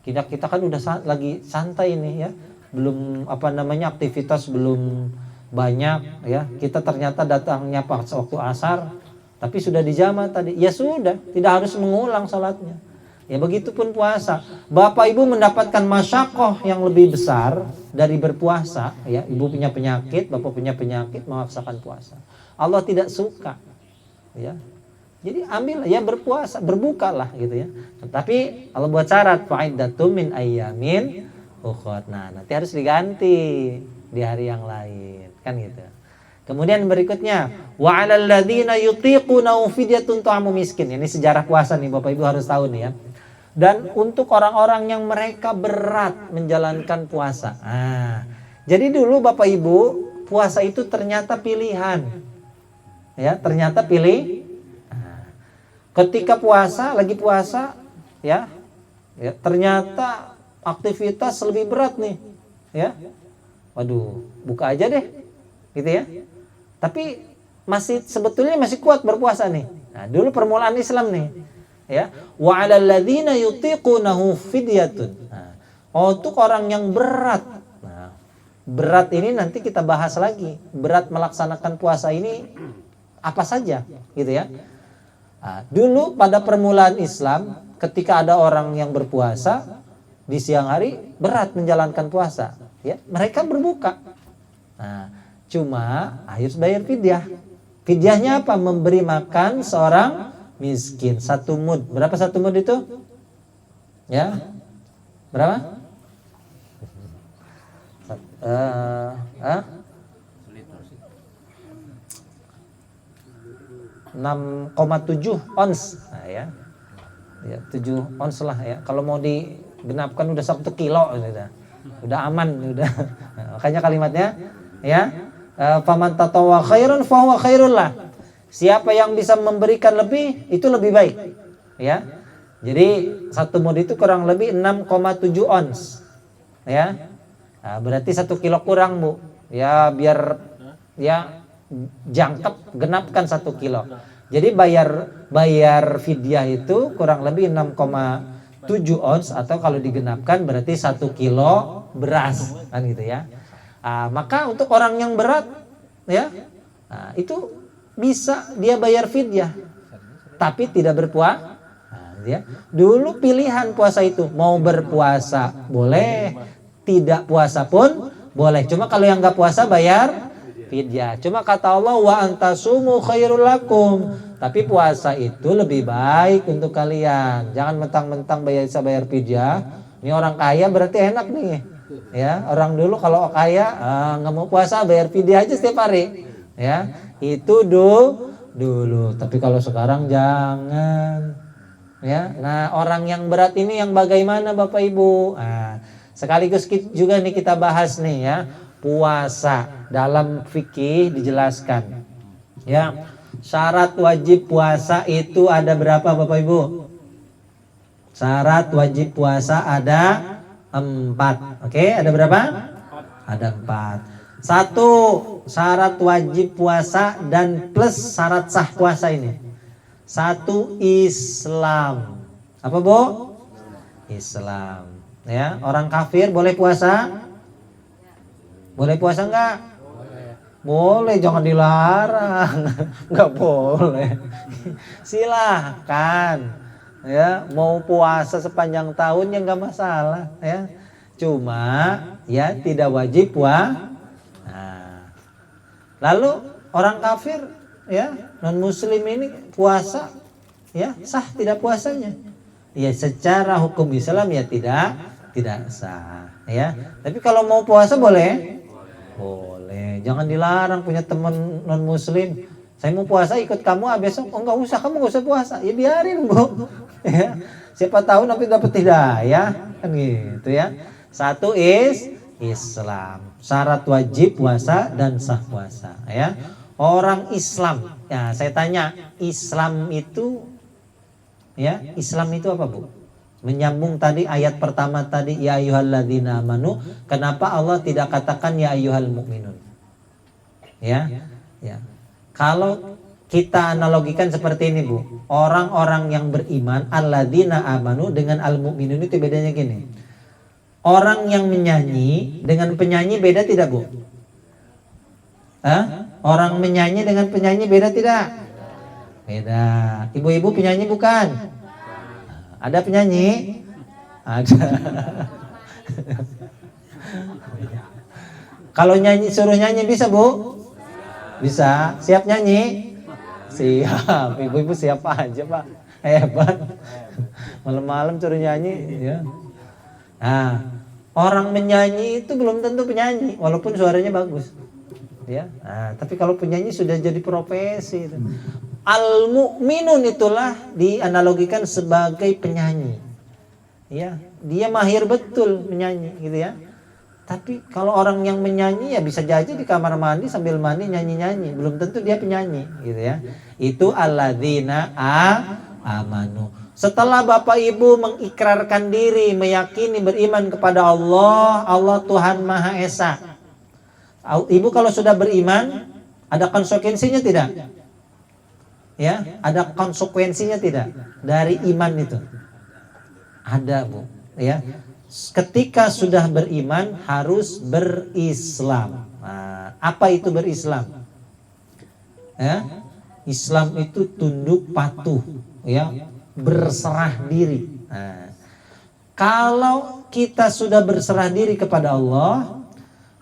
B: Kita kan udah lagi santai nih ya. Belum aktivitas belum banyak ya. Kita ternyata datangnya pas waktu asar, tapi sudah dijama tadi. Ya sudah, tidak harus mengulang salatnya. Ya begitupun puasa. Bapak Ibu mendapatkan masyakoh yang lebih besar dari berpuasa ya. Ibu punya penyakit, Bapak punya penyakit, memaksakan puasa. Allah tidak suka. Ya. Jadi ambil ya berpuasa, berbukalah gitu ya. Tapi Allah buat syarat fa'iddatum min ayyamin ukhra. Nah, nanti harus diganti di hari yang lain, kan gitu. Kemudian berikutnya wa 'alal ladzina yutiquna fidyatun ta'amu miskin. Ini sejarah puasa nih Bapak Ibu harus tahu nih ya. Dan untuk orang-orang yang mereka berat menjalankan puasa. Nah, jadi dulu Bapak Ibu, puasa itu ternyata pilihan. Ya, ternyata pilih. Ketika lagi puasa, ya, ternyata aktivitas lebih berat nih, ya. Waduh, buka aja deh, gitu ya. Tapi sebetulnya masih kuat berpuasa nih. Nah, dulu permulaan Islam nih, ya. Wa 'alal ladzina yutiqunahu fidyatun. Nah, untuk orang yang berat. Nah, berat ini nanti kita bahas lagi. Berat melaksanakan puasa ini apa saja, gitu ya. Nah, dulu pada permulaan Islam ketika ada orang yang berpuasa di siang hari berat menjalankan puasa, ya mereka berbuka. Nah, cuma harus bayar fidyah. Fidyahnya apa? Memberi makan seorang miskin 1 mud. Berapa 1 mud itu? Ya, berapa? 6,7 ons. Nah, ya 7 ons lah ya. Kalau mau digenapkan udah 1 kilo udah aman udah. Nah, makanya kalimatnya ya faman tatawwa khairun fahuwa khairul lah. Siapa yang bisa memberikan lebih itu lebih baik ya. Jadi 1 mud itu kurang lebih 6,7 ons ya. Nah, berarti 1 kilo kurang Bu ya, biar ya jangkep genapkan 1 kilo. Jadi bayar fidyah itu kurang lebih 6,7 ons atau kalau digenapkan berarti 1 kilo beras kan gitu ya. Maka untuk orang yang berat ya, itu bisa dia bayar fidyah tapi tidak berpuasa. Ya. Dulu pilihan puasa itu mau berpuasa boleh, tidak puasa pun boleh. Cuma kalau yang nggak puasa bayar fidyah. Cuma kata Allah wa antasumu khairul lakum. Tapi puasa itu lebih baik untuk kalian. Jangan mentang-mentang bisa bayar fidyah. Ini orang kaya berarti enak nih. Ya, orang dulu kalau kaya nggak mau puasa bayar fidyah aja setiap hari. Ya, itu dulu. Tapi kalau sekarang jangan. Ya, nah orang yang berat ini yang bagaimana Bapak Ibu? Nah, sekaligus juga nih kita bahas nih ya. Puasa dalam fikih dijelaskan ya, syarat wajib puasa itu ada berapa Bapak Ibu? Syarat wajib puasa ada 4. Oke, ada berapa? Ada 4. 1 syarat wajib puasa dan plus syarat sah puasa ini. 1 Islam. Apa Bu? Islam ya. Orang kafir boleh puasa? Boleh puasa enggak? Boleh, jangan dilarang. Enggak boleh. Silahkan. Ya, mau puasa sepanjang tahun ya enggak masalah ya. Cuma ya tidak wajib puasa. Nah. Lalu orang kafir ya, non muslim ini puasa ya sah tidak puasanya? Ya secara hukum Islam ya tidak sah ya. Tapi kalau mau puasa boleh? Boleh, jangan dilarang. Punya teman non muslim, saya mau puasa ikut kamu, besok enggak usah, kamu enggak usah puasa. Ya biarin Bu. Ya. Siapa tahu nanti dapat hidayah kan gitu ya. 1 Islam. Syarat wajib puasa dan sah puasa ya. Orang Islam. Ya, saya tanya, Islam itu Ya, Islam itu apa, Bu? Menyambung tadi ayat pertama tadi, ya ayyuhalladzina amanu, kenapa Allah tidak katakan ya ayyuhal mu'minun? Ya. Ya. Kalau kita analogikan seperti ini, Bu. Orang-orang yang beriman, alladzina amanu dengan al-mu'minun itu bedanya gini. Orang yang menyanyi dengan penyanyi beda tidak, Bu? Hah? Orang menyanyi dengan penyanyi beda tidak? Beda. Ibu-ibu penyanyi bukan? Ada penyanyi? Ada. Kalau nyanyi, suruh nyanyi bisa, Bu? Bisa. Siap nyanyi? Siap. Ibu-ibu siap aja, Pak. Hebat. Malam-malam suruh nyanyi, ya. Nah, orang menyanyi itu belum tentu penyanyi, walaupun suaranya bagus. Ya. Nah, tapi kalau penyanyi sudah jadi profesi itu. Al-mu'minun itulah dianalogikan sebagai penyanyi. Ya, dia mahir betul menyanyi gitu ya. Tapi kalau orang yang menyanyi ya bisa jadi di kamar mandi sambil mandi nyanyi-nyanyi, belum tentu dia penyanyi gitu ya. Itu alladzina amanu. Setelah Bapak Ibu mengikrarkan diri, meyakini beriman kepada Allah, Allah Tuhan Maha Esa. Ibu kalau sudah beriman, ada konsekuensinya tidak? Ya, ada konsekuensinya tidak dari iman itu? Ada, Bu. Ya, ketika sudah beriman harus berislam. Nah, apa itu berislam? Ya, Islam itu tunduk patuh, ya, berserah diri. Nah, kalau kita sudah berserah diri kepada Allah,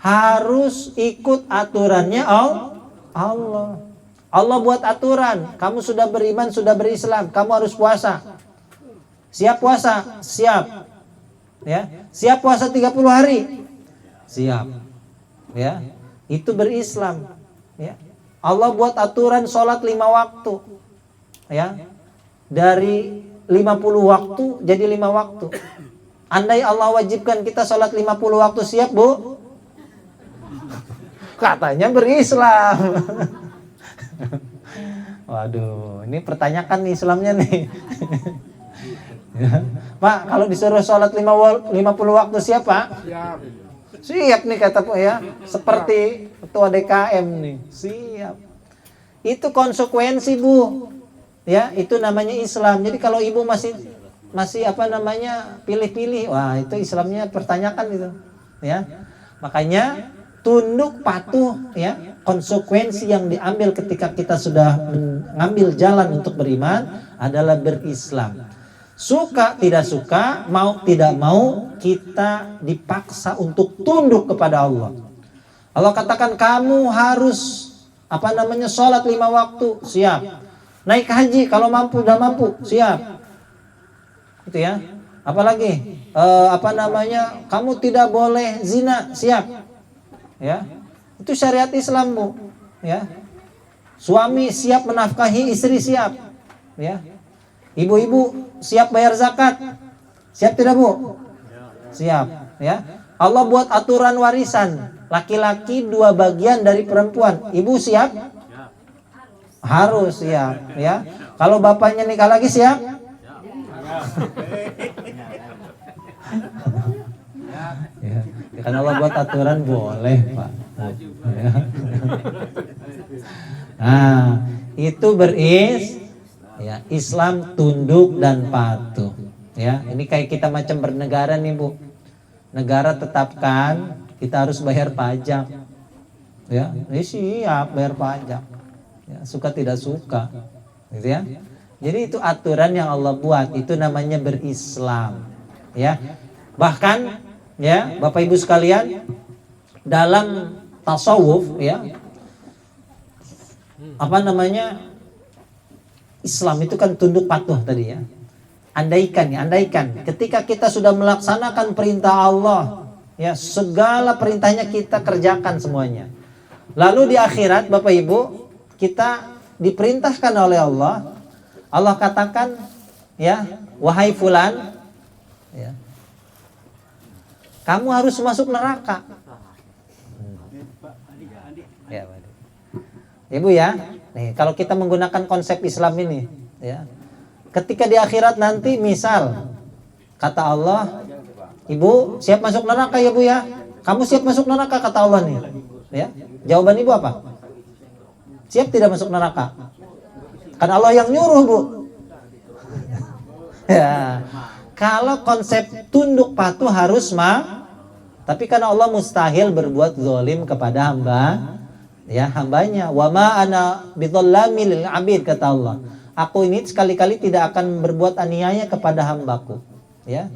B: harus ikut aturannya Allah. Allah buat aturan, kamu sudah beriman, sudah berislam, kamu harus puasa. Siap puasa? Siap. Ya, siap puasa 30 hari? Siap. Ya, itu berislam. Ya. Allah buat aturan sholat 5 waktu. Ya. Dari 50 waktu jadi 5 waktu. Andai Allah wajibkan kita sholat 50 waktu, siap, Bu? Katanya berislam. Waduh, ini pertanyakan nih Islamnya nih. Ya. Pak, kalau disuruh sholat 50 waktu siap, Pak?
C: Siap.
B: Siap nih kata Pak ya. Seperti ketua DKM nih. Siap. Itu konsekuensi, Bu. Ya, itu namanya Islam. Jadi kalau Ibu masih apa namanya pilih-pilih, wah itu Islamnya pertanyakan itu. Ya. Makanya tunduk patuh, ya, konsekuensi yang diambil ketika kita sudah mengambil jalan untuk beriman adalah berislam. Suka tidak suka, mau tidak mau, kita dipaksa untuk tunduk kepada Allah. Allah katakan kamu harus apa namanya sholat 5 waktu, siap. Naik haji kalau mampu, udah mampu, siap. Itu ya. Apalagi apa namanya kamu tidak boleh zina, siap. Ya, itu syariat Islam, Bu. Ya, suami siap menafkahi istri, siap. Ya, ibu-ibu siap bayar zakat, siap tidak, Bu? Siap. Ya, Allah buat aturan warisan, laki-laki 2 bagian dari perempuan. Ibu siap? Harus siap. Ya, kalau bapaknya nikah lagi siap? Ya. Karena Allah buat aturan boleh, Pak. Ya. Nah, itu ya, Islam tunduk dan patuh. Ya, ini kayak kita macam bernegara nih, Bu. Negara tetapkan kita harus bayar pajak. Ya, ini siap bayar pajak. Ya, suka tidak suka. Gitu ya. Jadi itu aturan yang Allah buat, itu namanya berislam. Ya. Bahkan ya, Bapak Ibu sekalian, dalam tasawuf ya, apa namanya, Islam itu kan tunduk patuh tadi ya. Andaikan ketika kita sudah melaksanakan perintah Allah, ya, segala perintahnya kita kerjakan semuanya. Lalu di akhirat Bapak Ibu, kita diperintahkan oleh Allah. Allah katakan, ya, wahai fulan, ya, kamu harus masuk neraka. Ya, Ibu ya. Nih, kalau kita menggunakan konsep Islam ini, ya. ketika di akhirat nanti, misal kata Allah, ibu siap masuk neraka ya bu ya, kamu siap masuk neraka kata Allah nih, ya, jawaban ibu apa? Siap tidak masuk neraka? Kan Allah yang nyuruh bu. Ya, kalau konsep tunduk patuh harus tapi karena Allah mustahil berbuat zalim kepada hambanya. Wa ma ana bidzallamil lil abid kata Allah. Aku ini sekali-kali tidak akan berbuat aniaya kepada hambaku. Ya.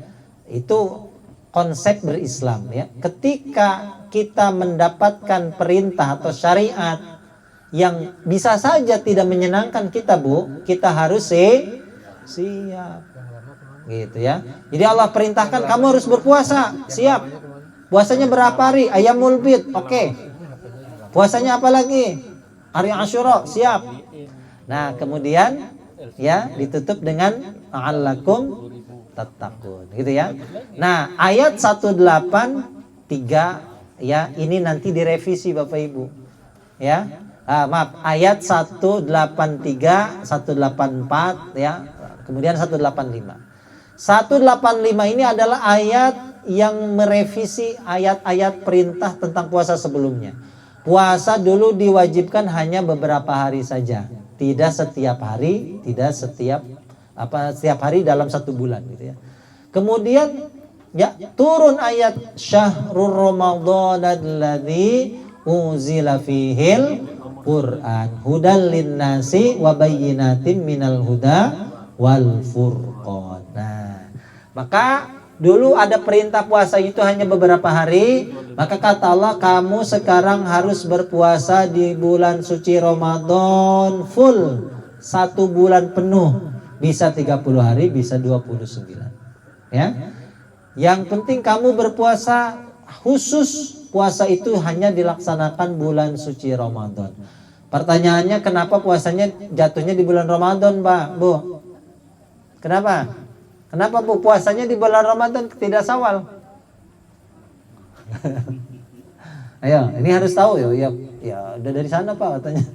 B: Itu konsep berislam ya. Ketika kita mendapatkan perintah atau syariat yang bisa saja tidak menyenangkan kita, Bu, kita harus siap. Gitu ya. Jadi Allah perintahkan kamu harus berpuasa, siap. Puasanya berapa hari? Ayyamul bid, oke. Puasanya apa lagi? Hari Asyura, siap. Nah, kemudian ya ditutup dengan la'allakum tattaqun, gitu ya. Nah, ayat 183 ya, ini nanti direvisi Bapak Ibu. Ya. Maaf, ayat 183, 184 ya. Kemudian 185. 185 ini adalah ayat yang merevisi ayat-ayat perintah tentang puasa sebelumnya. Puasa dulu diwajibkan hanya beberapa hari saja, tidak setiap hari, tidak setiap hari dalam satu bulan gitu ya. Kemudian ya turun ayat syahrul ramadhanalladzi unzila fihil Qur'an hudal linnasi wa bayyinatin minal huda wal furqan. Nah, maka dulu ada perintah puasa itu hanya beberapa hari, maka kata Allah kamu sekarang harus berpuasa di bulan suci Ramadan full 1 bulan penuh, bisa 30 hari, bisa 29. Ya. Yang penting kamu berpuasa khusus, puasa itu hanya dilaksanakan bulan suci Ramadan. Pertanyaannya kenapa puasanya jatuhnya di bulan Ramadan, Pak, Bu? Kenapa? Kenapa Bu puasanya di bulan Ramadan tidak Syawal? Ayo, ini harus tahu ya. Ya, udah dari sana Pak katanya.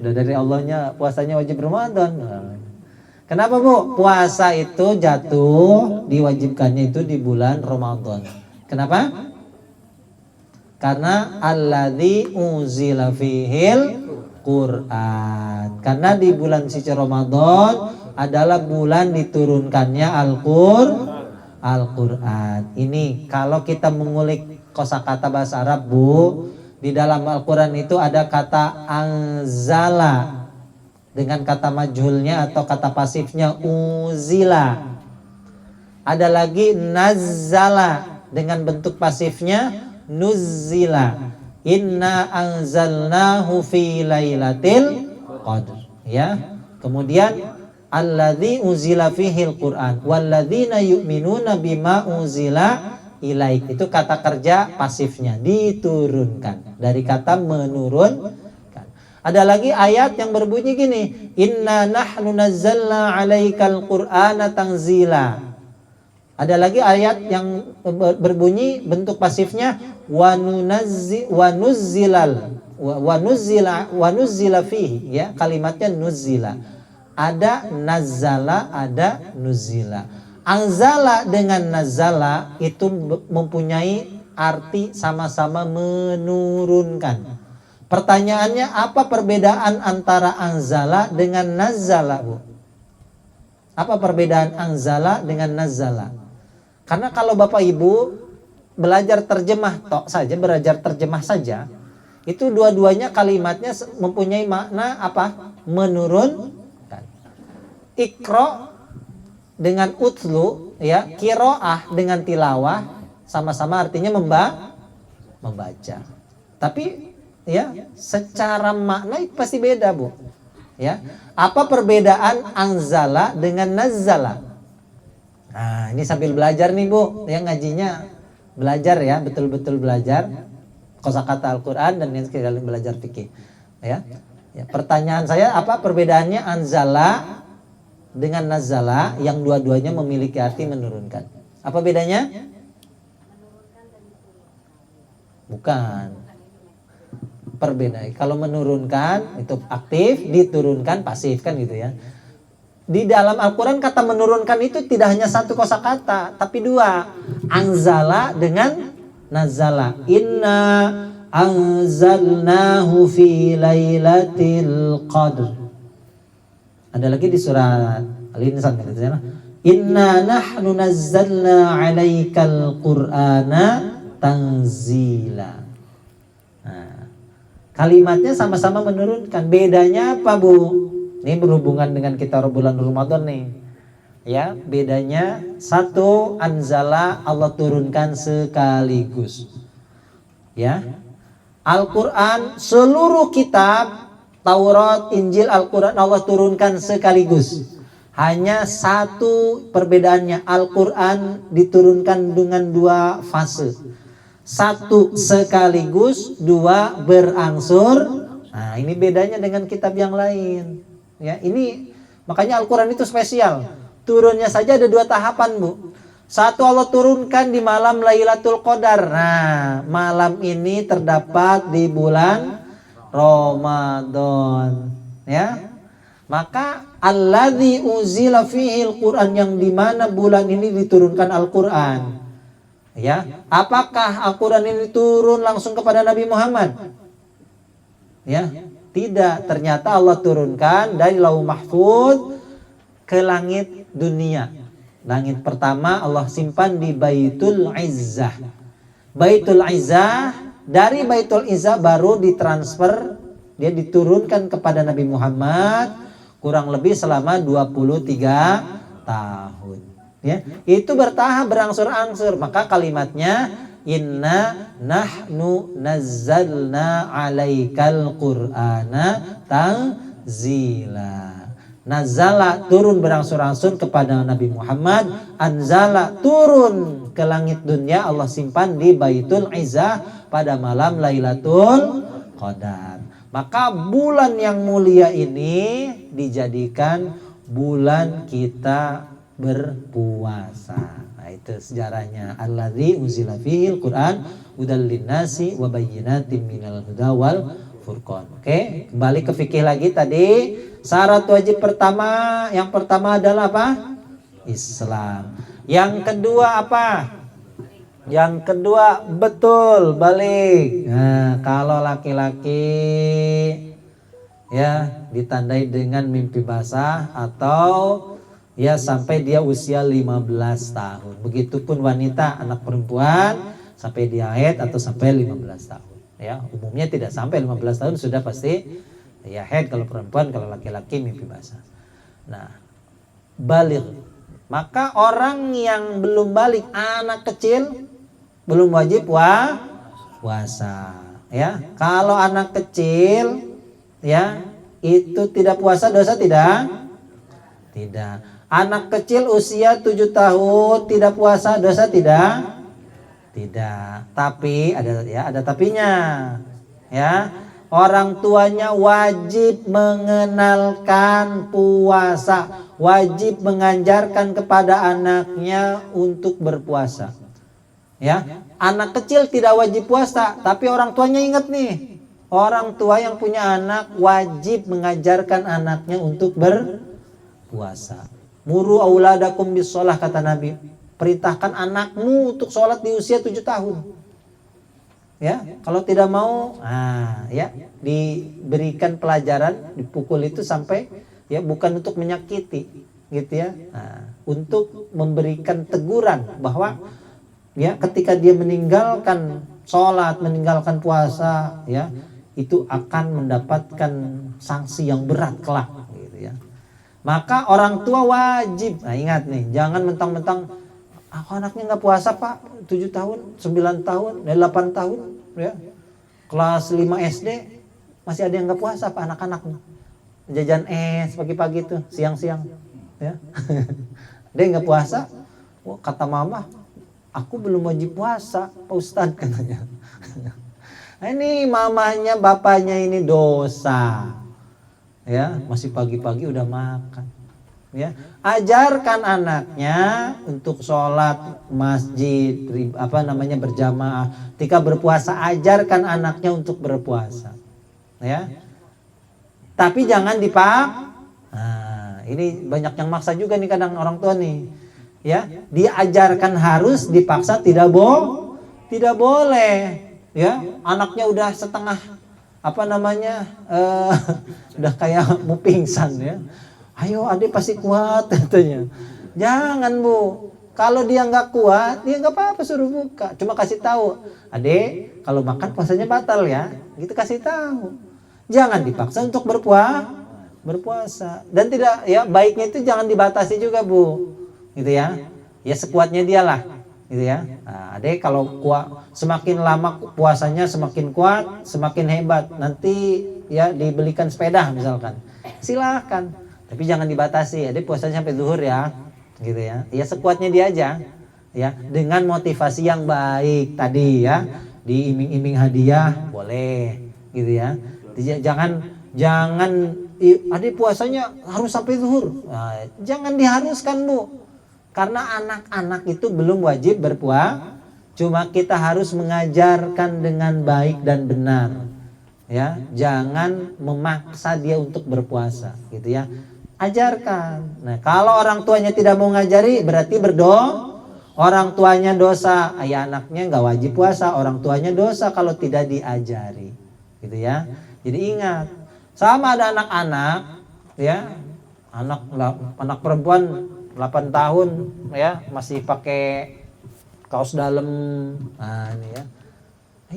B: Udah dari Allahnya puasanya wajib Ramadan. Kenapa Bu? Puasa itu jatuh diwajibkannya itu di bulan Ramadan. Kenapa? Karena alladzi unzila fihil Qur'an. Karena di bulan suci Ramadan adalah bulan diturunkannya Al-Qur'an. Ini kalau kita mengulik kosakata bahasa Arab, Bu, di dalam Al-Qur'an itu ada kata anzala dengan kata majhulnya atau kata pasifnya uzila. Ada lagi nazzala dengan bentuk pasifnya nuzzila. Inna anzalnahu fi lailatul qadr. Ya. Kemudian alladzi unzila fihil Qur'an walladzina yu'minuna bima unzila ilaik. Itu kata kerja pasifnya, diturunkan. Dari kata menurunkan. Ada lagi ayat yang berbunyi gini, inna nahnu nazzalna 'alaikal Qur'ana tanzila. Ada lagi ayat yang berbunyi bentuk pasifnya wa nuzzila fihi, ya, kalimatnya nuzzila. Ada nazzala, ada nuzzila. Anzala dengan nazzala itu mempunyai arti sama-sama menurunkan. Pertanyaannya, apa perbedaan antara anzala dengan nazzala, Bu? Apa perbedaan anzala dengan nazzala? Karena kalau Bapak Ibu belajar terjemah belajar terjemah saja, itu dua-duanya kalimatnya mempunyai makna apa? Menurunkan. Iqra dengan utlu, ya, qiraah dengan tilawah sama-sama artinya membaca. Tapi ya, secara makna itu pasti beda, Bu. Ya. Apa perbedaan anzala dengan nazzala? Nah, ini sambil belajar nih, Bu. Yang ngajinya belajar ya, betul-betul belajar kosakata Al-Qur'an dan yang sekali belajar fikih. Ya. Ya, pertanyaan saya, apa perbedaannya anzala dengan nazzala yang dua-duanya memiliki arti menurunkan? Apa bedanya? Bukan. Perbedaan. Kalau menurunkan itu aktif, diturunkan pasif kan gitu ya. di dalam Al-Quran kata menurunkan itu tidak hanya satu kosakata, tapi dua. Anzala dengan nazala. Inna anzalnahu fi lailatul qadr. Ada lagi di surat Al-Insan katanya. Inna nahnu nazzalna 'alaikal qur'ana tanzila. Nah, kalimatnya sama-sama menurunkan. Bedanya apa, Bu? Ini berhubungan dengan kita bulan Ramadan nih. Ya, bedanya satu, anzala Allah turunkan sekaligus. Ya. Al-Qur'an seluruh kitab Taurat, Injil, Al-Qur'an Allah turunkan sekaligus. Hanya satu perbedaannya, Al-Qur'an diturunkan dengan dua fase. Satu sekaligus, dua berangsur. Nah, ini bedanya dengan kitab yang lain. Ya, ini makanya Al-Quran itu spesial. Turunnya saja ada dua tahapan, Bu. Satu, Allah turunkan di malam Lailatul Qadar. Nah, malam ini terdapat di bulan Ramadan. Ya. Maka alladzi uzila fihil Quran, yang dimana bulan ini diturunkan Al-Quran. Ya, apakah Al-Quran ini turun langsung kepada Nabi Muhammad? Ya, tidak. Ternyata Allah turunkan dari Lauh Mahfuz ke langit dunia. Langit pertama Allah simpan di Baitul Izzah. Baitul Izzah, dari Baitul Izzah baru ditransfer, dia diturunkan kepada Nabi Muhammad kurang lebih selama 23 tahun. Ya, itu bertahap, berangsur-angsur. Maka kalimatnya inna nahnu nazzalna 'alaikal qur'ana tanzila. Nazala turun berangsur-angsur kepada Nabi Muhammad, anzala turun ke langit dunia, Allah simpan di Baitul Izzah pada malam Lailatul Qadar. Maka bulan yang mulia ini dijadikan bulan kita berpuasa. Nah, itu sejarahnya. Alladzi unzila fihil Qur'an hudal linnasi wa bayyinatin minal huda wal furqan. Oke, kembali ke fikih lagi tadi. Syarat wajib pertama, yang pertama adalah apa? Islam. Yang kedua apa? Yang kedua, betul, balik. Nah, kalau laki-laki ya ditandai dengan mimpi basah atau ya sampai dia usia 15 tahun. Begitupun wanita, anak perempuan sampai dia haid atau sampai 15 tahun. Ya, umumnya tidak sampai 15 tahun sudah pasti ya haid kalau perempuan, kalau laki-laki mimpi basah. Nah, balik. Maka orang yang belum balik, anak kecil, belum wajib puasa. Ya, kalau anak kecil ya itu tidak puasa, dosa tidak? Tidak. Anak kecil usia 7 tahun tidak puasa, dosa tidak? Tidak. Tapi ada tapinya. Ya. Orang tuanya wajib mengenalkan puasa, wajib mengajarkan kepada anaknya untuk berpuasa. Ya, anak kecil tidak wajib puasa, tapi orang tuanya ingat nih. Orang tua yang punya anak wajib mengajarkan anaknya untuk berpuasa. Muru auladakum bis-shalah, kata Nabi. Perintahkan anakmu untuk sholat di usia 7 tahun. Ya, kalau tidak mau, ya diberikan pelajaran, dipukul itu sampai ya bukan untuk menyakiti, gitu ya. Untuk memberikan teguran bahwa ya ketika dia meninggalkan sholat, meninggalkan puasa, ya itu akan mendapatkan sanksi yang berat kelak, gitu ya. Maka orang tua wajib, ingat nih, jangan mentang-mentang anaknya nggak puasa Pak, 7 tahun, 9 tahun, 8 tahun, ya kelas 5 SD masih ada yang nggak puasa Pak anak-anaknya. Jajan es pagi-pagi tuh, siang-siang, ya. Dia nggak puasa, kata mama, aku belum wajib puasa, Pak Ustadz, katanya. Ini mamanya, bapaknya ini dosa. Ya, masih pagi-pagi udah makan. Ya, ajarkan anaknya untuk sholat masjid, berjamaah. Ketika berpuasa, ajarkan anaknya untuk berpuasa. Ya, tapi jangan Nah, ini banyak yang maksa juga nih kadang orang tua nih. Ya, diajarkan harus, dipaksa tidak boleh. Ya, anaknya udah setengah udah kayak mau pingsan ya. Ayo adik pasti kuat katanya. Jangan Bu, kalau dia nggak kuat, dia nggak apa-apa suruh buka. Cuma kasih tahu, adik kalau makan puasanya batal ya. Gitu kasih tahu. Jangan dipaksa untuk berpuasa. Dan tidak ya baiknya itu jangan dibatasi juga Bu, gitu ya. Ya sekuatnya dia lah, gitu ya. Nah, adik kalau kuat, semakin lama puasanya semakin kuat, semakin hebat. Nanti ya dibelikan sepeda misalkan, silakan. Tapi jangan dibatasi. Adik puasanya sampai zuhur ya, gitu ya. Ya sekuatnya dia aja, ya. Dengan motivasi yang baik tadi ya, diiming-iming hadiah boleh, gitu ya. Jangan adik puasanya harus sampai zuhur. Nah, jangan diharuskan Bu. Karena anak-anak itu belum wajib berpuasa. Cuma kita harus mengajarkan dengan baik dan benar. Ya, jangan memaksa dia untuk berpuasa, gitu ya. Ajarkan. Nah, kalau orang tuanya tidak mau ngajari berarti berdoa. Orang tuanya dosa, ayah anaknya nggak wajib puasa. Orang tuanya dosa kalau tidak diajari, gitu ya. Jadi ingat, sama ada anak-anak, ya, anak perempuan 8 tahun, ya, masih pakai kaos dalam. Nah ini ya,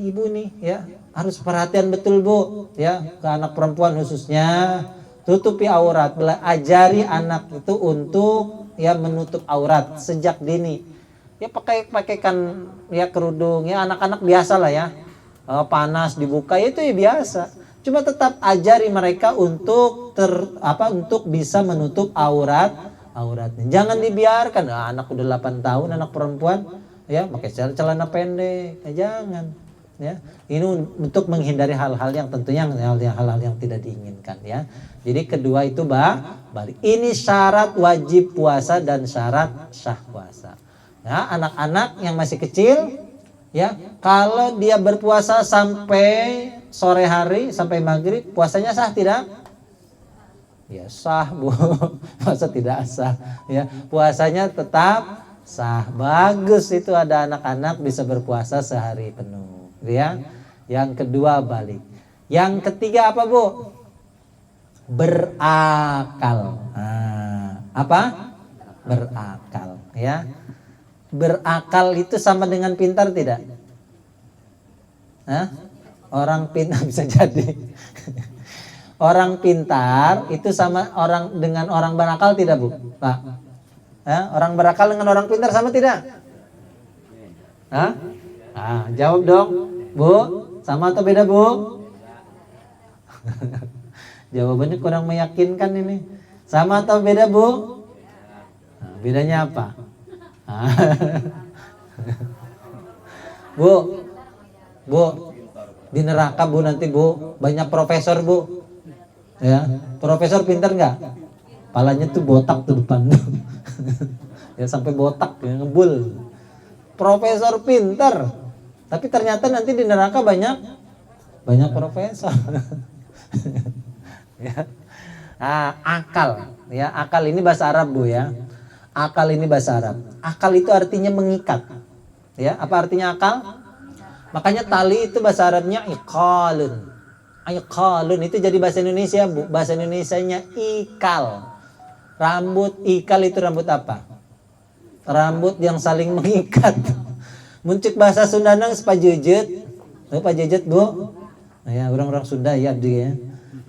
B: ibu nih, ya, harus perhatian betul Bu, ya, ke anak perempuan khususnya. Tutupi aurat, ajari anak itu untuk ya menutup aurat sejak dini. Ya pakaikan ya kerudung, ya anak-anak biasa lah ya. Panas dibuka itu ya biasa. Cuma tetap ajari mereka untuk untuk bisa menutup auratnya. Jangan dibiarkan anak udah 8 tahun anak perempuan ya pakai celana pendek. Jangan. Ya, ini untuk menghindari hal-hal yang tentunya hal-hal yang tidak diinginkan ya. Jadi kedua itu balik. Ini syarat wajib puasa dan syarat sah puasa. Ya, anak-anak yang masih kecil ya, kalau dia berpuasa sampai sore hari sampai maghrib, puasanya sah tidak? Ya sah Bu, puasa tidak sah. Ya, puasanya tetap sah. Bagus itu ada anak-anak bisa berpuasa sehari penuh. Ya, yang kedua balik. Yang ketiga apa Bu? Berakal. Nah, apa? Berakal. Ya, berakal itu sama dengan pintar tidak? Hah? Orang pintar bisa jadi. Orang pintar itu sama dengan orang berakal tidak Bu? Pak? Orang berakal dengan orang pintar sama tidak? Hah? Jawab dong Bu, sama atau beda Bu? Jawabannya kurang meyakinkan ini. Sama atau beda Bu? Bedanya apa? Bu, di neraka Bu nanti Bu banyak profesor Bu. Ya, profesor pintar nggak? Palanya tuh botak tuh depan. Ya sampai botak ya, ngebul. Profesor pintar, tapi ternyata nanti di neraka banyak profesor. Ya. Akal, ya akal ini bahasa Arab Bu ya. Akal ini bahasa Arab. Akal itu artinya mengikat. Ya, apa artinya akal? Makanya tali itu bahasa Arabnya iqalun. Iqalun itu jadi bahasa Indonesia Bu. Bahasa Indonesianya ikal. Rambut ikal itu rambut apa? Rambut yang saling mengikat. Muncul bahasa Sunda nang pajejet. Tahu pajejet Bu? Nah, ya orang-orang Sunda ya dia.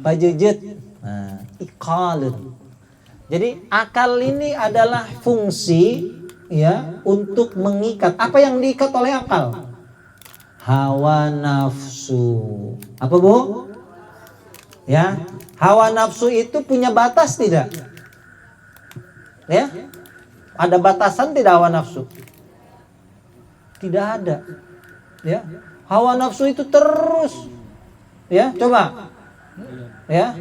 B: Pajejet. Nah, iqalun. Jadi akal ini adalah fungsi ya untuk mengikat. Apa yang diikat oleh akal? Hawa nafsu. Apa Bu? Ya, hawa nafsu itu punya batas tidak? Ya, ada batasan tidak hawa nafsu? Tidak ada. Ya, hawa nafsu itu terus. Ya, coba. Ya,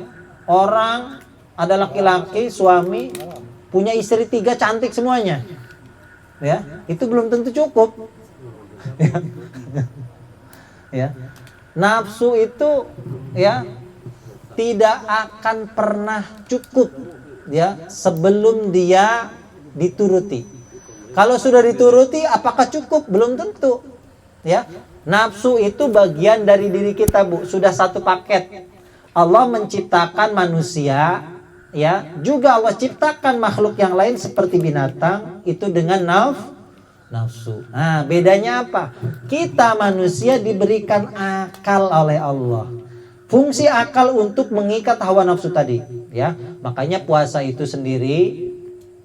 B: orang ada laki-laki suami punya istri 3 cantik semuanya. Ya, itu belum tentu cukup. Ya, nafsu itu ya tidak akan pernah cukup ya sebelum dia dituruti. Kalau sudah dituruti apakah cukup? Belum tentu. Ya. Nafsu itu bagian dari diri kita, Bu. Sudah satu paket. Allah menciptakan manusia, ya. Juga Allah ciptakan makhluk yang lain seperti binatang itu dengan nafsu. Nah, bedanya apa? Kita manusia diberikan akal oleh Allah. Fungsi akal untuk mengikat hawa nafsu tadi, ya. Makanya puasa itu sendiri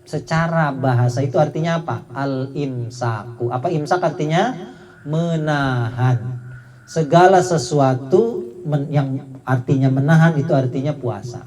B: secara bahasa itu artinya apa? Al-imsaku. Apa imsak artinya? Menahan. Segala sesuatu yang artinya menahan itu artinya puasa.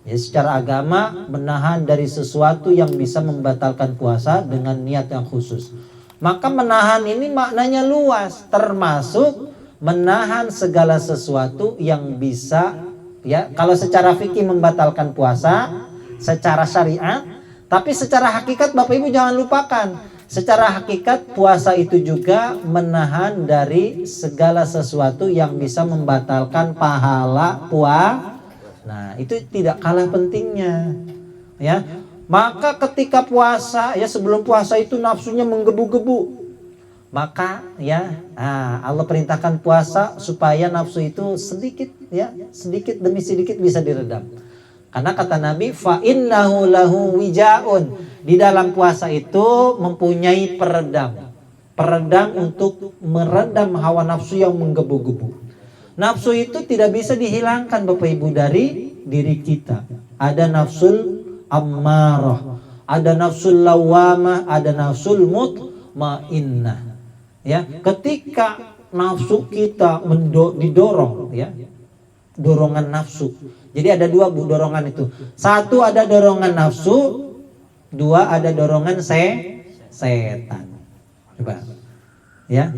B: Ya, secara agama menahan dari sesuatu yang bisa membatalkan puasa dengan niat yang khusus. Maka menahan ini maknanya luas, termasuk menahan segala sesuatu yang bisa, ya, kalau secara fikih membatalkan puasa secara syariat. Tapi secara hakikat Bapak Ibu jangan lupakan, secara hakikat puasa itu juga menahan dari segala sesuatu yang bisa membatalkan pahala puasa. Nah, itu tidak kalah pentingnya, ya. Maka ketika puasa, ya sebelum puasa itu nafsunya menggebu-gebu. Maka ya, Allah perintahkan puasa supaya nafsu itu sedikit, ya, sedikit demi sedikit bisa diredam. Karena kata Nabi, fa innahu lahu wijaun. Di dalam puasa itu mempunyai peredam. Peredam untuk meredam hawa nafsu yang menggebu-gebu. Nafsu itu tidak bisa dihilangkan Bapak Ibu dari diri kita. Ada nafsul ammarah, ada nafsul lawamah, ada nafsul mutmainnah. Ya, ketika nafsu kita didorong, ya, dorongan nafsu. Jadi ada dua, Bu, dorongan itu. Satu ada dorongan nafsu, dua ada dorongan setan. Coba. Ya.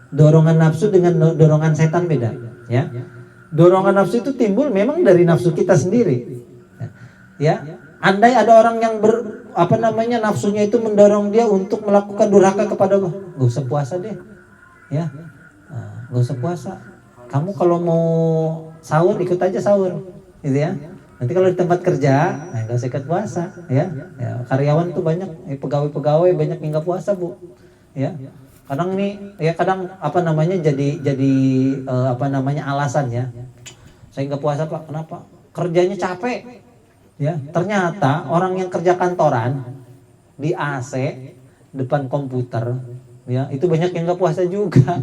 B: Dorongan nafsu dengan dorongan setan beda, ya. Dorongan nafsu itu timbul memang dari nafsu kita sendiri. Ya. Andai ada orang yang nafsunya itu mendorong dia untuk melakukan durhaka kepada Allah, gak usah puasa deh. Ya. Gak usah puasa. Kamu kalau mau sahur ikut aja sahur, gitu ya. Nanti kalau di tempat kerja, nggak usah ikut puasa, ya. Karyawan tuh banyak, pegawai-pegawai banyak yang nggak puasa, Bu, ya. Kadang nih, ya kadang jadi alasan, ya. Saya nggak puasa Pak, kenapa? Kerjanya capek, ya. Ternyata orang yang kerja kantoran di AC depan komputer, ya, itu banyak yang nggak puasa juga.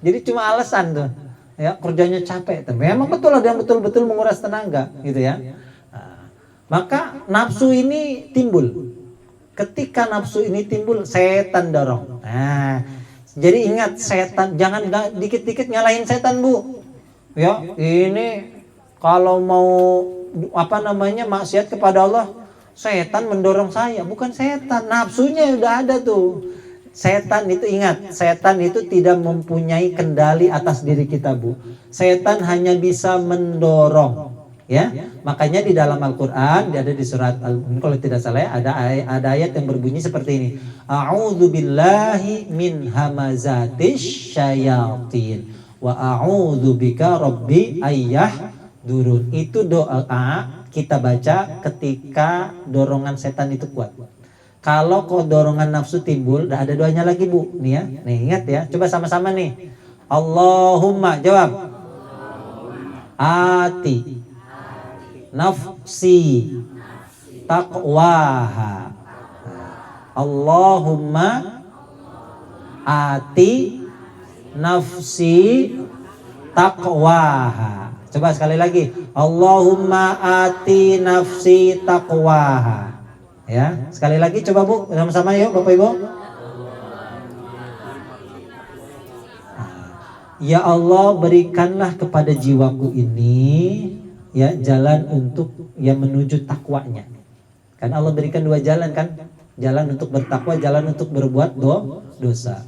B: Jadi cuma alasan tuh. Ya, kerjanya capek. Memang betul ada yang betul-betul menguras tenaga, gitu ya. Maka nafsu ini timbul. Ketika nafsu ini timbul, setan dorong. Nah, jadi ingat setan, jangan dikit-dikit nyalahin setan, Bu. Ya, ini kalau mau maksiat kepada Allah, setan mendorong saya, bukan setan, nafsunya udah ada tuh. Setan itu ingat, setan itu tidak mempunyai kendali atas diri kita, Bu. Setan hanya bisa mendorong, ya. Makanya di dalam Al-Qur'an ada di surat kalau tidak salah ya, ada ayat yang berbunyi seperti ini. A'udzubillahi min hamazatis syayatin wa a'udzubika rabbi durun. Itu doa kita baca ketika dorongan setan itu kuat. Kalau dorongan nafsu timbul, ada doanya lagi, Bu. Nih ya, nih ingat ya. Coba sama-sama nih. Allahumma, jawab. Ati nafsi taqwaha. Allahumma ati nafsi taqwaha. Coba sekali lagi. Allahumma ati nafsi taqwaha. Ya, sekali lagi coba, Bu, sama-sama yuk Bapak Ibu. Ya Allah, berikanlah kepada jiwaku ini, ya, jalan untuk menuju takwanya. Kan Allah berikan dua jalan, kan? Jalan untuk bertakwa, jalan untuk berbuat dosa.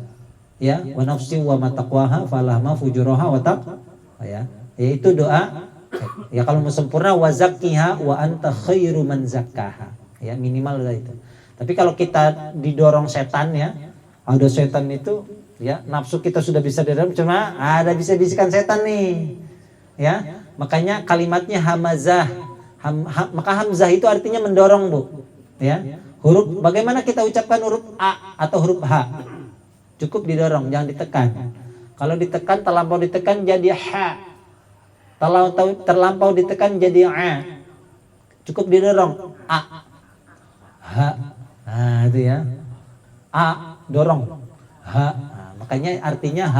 B: Ya, wa nafsi wa mataqwaha falahma fujuraha wa ya. Yaitu doa. Ya, kalau mau sempurna wa zakkiha wa anta khairu man zakkaha. Ya, minimal lah itu. Tapi kalau kita didorong setan, ya, ada setan itu, ya, nafsu kita sudah bisa diredam, cuma ada bisa bisikan setan nih, ya. Makanya kalimatnya hamazah. Maka hamzah itu artinya mendorong, Bu. Ya. Huruf, bagaimana kita ucapkan huruf A atau huruf H? Cukup didorong, jangan ditekan. Kalau ditekan, terlampau ditekan jadi H. Terlampau ditekan jadi A. Cukup didorong, A. H. Nah, itu ya. A, dorong. H. Nah, makanya artinya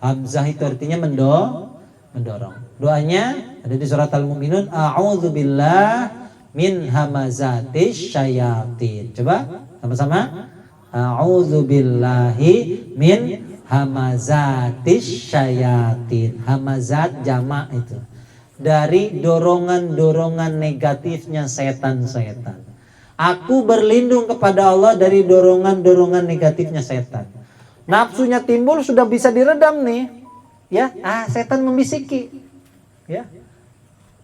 B: hamzah itu artinya mendorong. Doanya ada di surat Al-Mu'minun, a'udzubillah min hamazatis syayatin. Coba sama-sama. A'udzubillahi min hamazatis syayatin. Hamazat jamak itu. Dari dorongan-dorongan negatifnya setan-setan. Aku berlindung kepada Allah dari dorongan-dorongan negatifnya setan. Nafsunya timbul sudah bisa diredam nih. Ya, setan membisiki. Ya.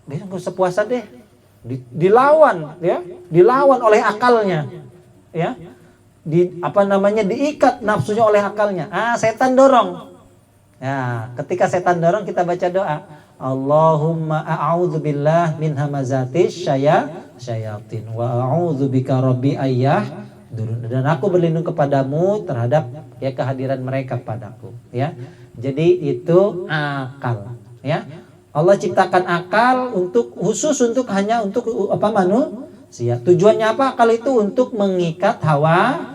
B: Dia enggak usah puasa deh. Dilawan, ya. Dilawan oleh akalnya. Ya. Diikat nafsunya oleh akalnya. Setan dorong. Ya, ketika setan dorong kita baca doa. Allahumma a'udzubillah min hamazatis syayatin wa a'udzubika rabbi dan aku berlindung kepadamu terhadap ya kehadiran mereka padaku, ya. Jadi itu akal, ya. Allah ciptakan akal hanya untuk manusia. Tujuannya apa? Akal itu untuk mengikat hawa